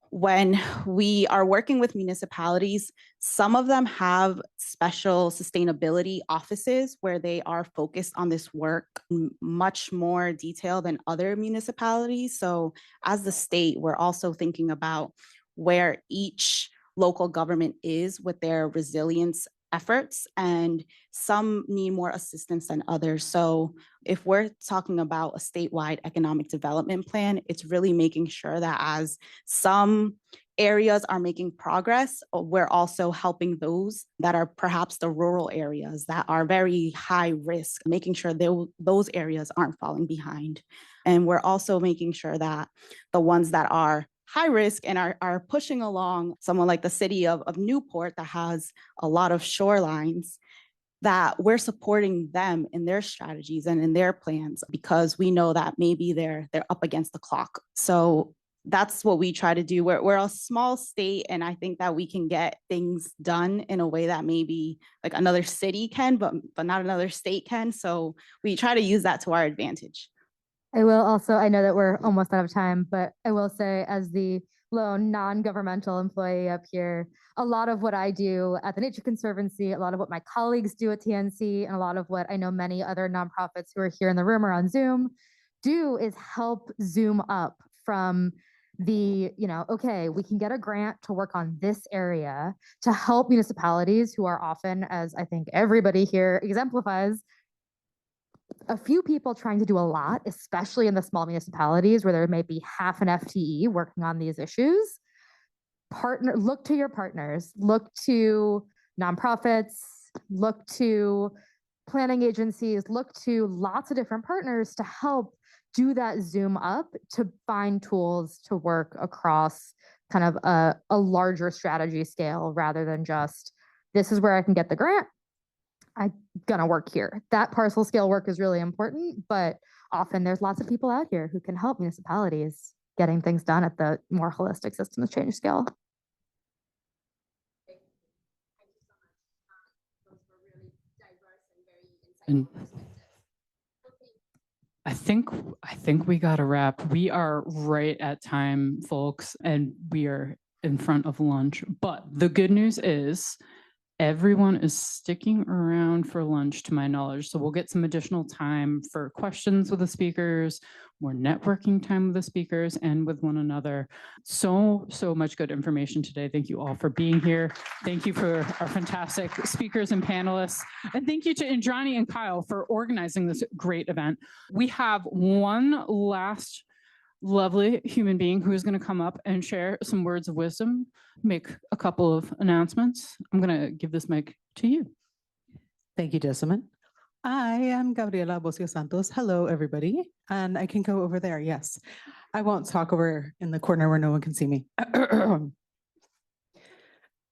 when we are working with municipalities, some of them have special sustainability offices where they are focused on this work much more detail than other municipalities. So as the state, we're also thinking about where each local government is with their resilience efforts, and some need more assistance than others. So if we're talking about a statewide economic development plan, it's really making sure that as some areas are making progress, we're also helping those that are perhaps the rural areas that are very high risk, making sure those areas aren't falling behind. And we're also making sure that the ones that are high risk and are pushing along, someone like the city of Newport that has a lot of shorelines, that we're supporting them in their strategies and in their plans because we know that maybe they're up against the clock. So that's what we try to do. We're a small state, and I think that we can get things done in a way that maybe like another city can, but not another state can. So we try to use that to our advantage. I will also, I know that we're almost out of time, but I will say as the lone non-governmental employee up here, a lot of what I do at the Nature Conservancy, a lot of what my colleagues do at TNC, and a lot of what I know many other nonprofits who are here in the room or on Zoom do is help zoom up from the, okay, we can get a grant to work on this area to help municipalities who are often, as I think everybody here exemplifies, a few people trying to do a lot, especially in the small municipalities where there may be half an FTE working on these issues. look to your partners, look to nonprofits, look to planning agencies, look to lots of different partners to help do that zoom up to find tools to work across kind of a larger strategy scale rather than just, this is where I can get the grant, I'm gonna work here. That parcel scale work is really important, but often there's lots of people out here who can help municipalities getting things done at the more holistic systems change scale. And I think we got to wrap. We are right at time, folks, and we are in front of lunch. But the good news is everyone is sticking around for lunch, to my knowledge. So we'll get some additional time for questions with the speakers, more networking time with the speakers and with one another. So much good information today. Thank you all for being here. Thank you for our fantastic speakers and panelists. And thank you to Indrani and Kyle for organizing this great event. We have one last lovely human being who is going to come up and share some words of wisdom, make a couple of announcements. I'm going to give this mic to you. Thank you, Jessamine. I am Gabriela Bosio Santos. Hello, everybody. And I can go over there. Yes. I won't talk over in the corner where no one can see me.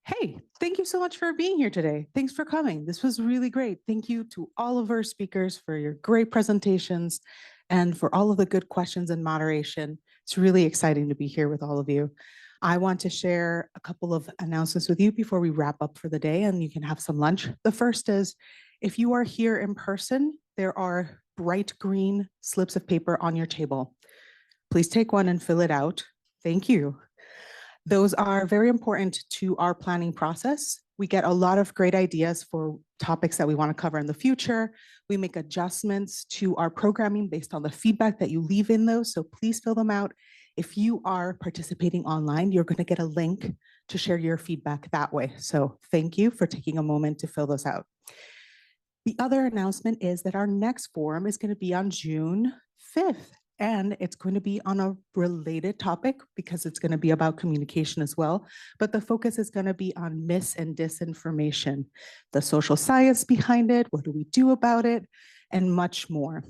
Hey, thank you so much for being here today. Thanks for coming. This was really great. Thank you to all of our speakers for your great presentations and for all of the good questions and moderation. It's really exciting to be here with all of you. I want to share a couple of announcements with you before we wrap up for the day and you can have some lunch. The first is, if you are here in person, there are bright green slips of paper on your table. Please take one and fill it out. Thank you. Those are very important to our planning process. We get a lot of great ideas for topics that we want to cover in the future. We make adjustments to our programming based on the feedback that you leave in those, so please fill them out. If you are participating online, you're going to get a link to share your feedback that way. So thank you for taking a moment to fill those out. The other announcement is that our next forum is going to be on June 5th. And it's going to be on a related topic because it's going to be about communication as well. But the focus is going to be on mis and disinformation, the social science behind it, what do we do about it, and much more.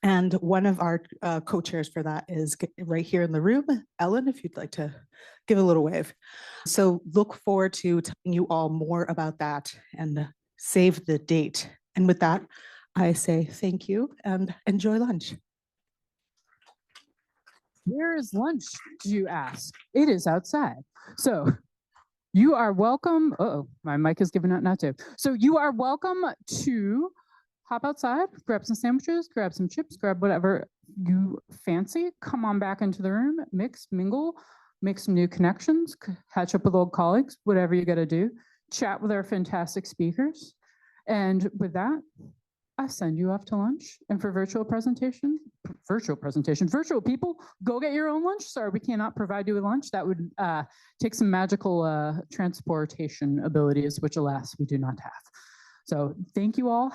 And one of our co-chairs for that is right here in the room, Ellen, if you'd like to give a little wave. So look forward to telling you all more about that and save the date. And with that, I say thank you and enjoy lunch. Where is lunch, do you ask? It is outside. So you are welcome. Uh-oh, my mic is giving out now too. So you are welcome to hop outside, grab some sandwiches, grab some chips, grab whatever you fancy. Come on back into the room, mix, mingle, make some new connections, catch up with old colleagues, whatever you got to do. Chat with our fantastic speakers. And with that, I send you off to lunch. And for virtual people, go get your own lunch. Sorry, we cannot provide you with lunch. That would take some magical transportation abilities, which alas, we do not have. So thank you all.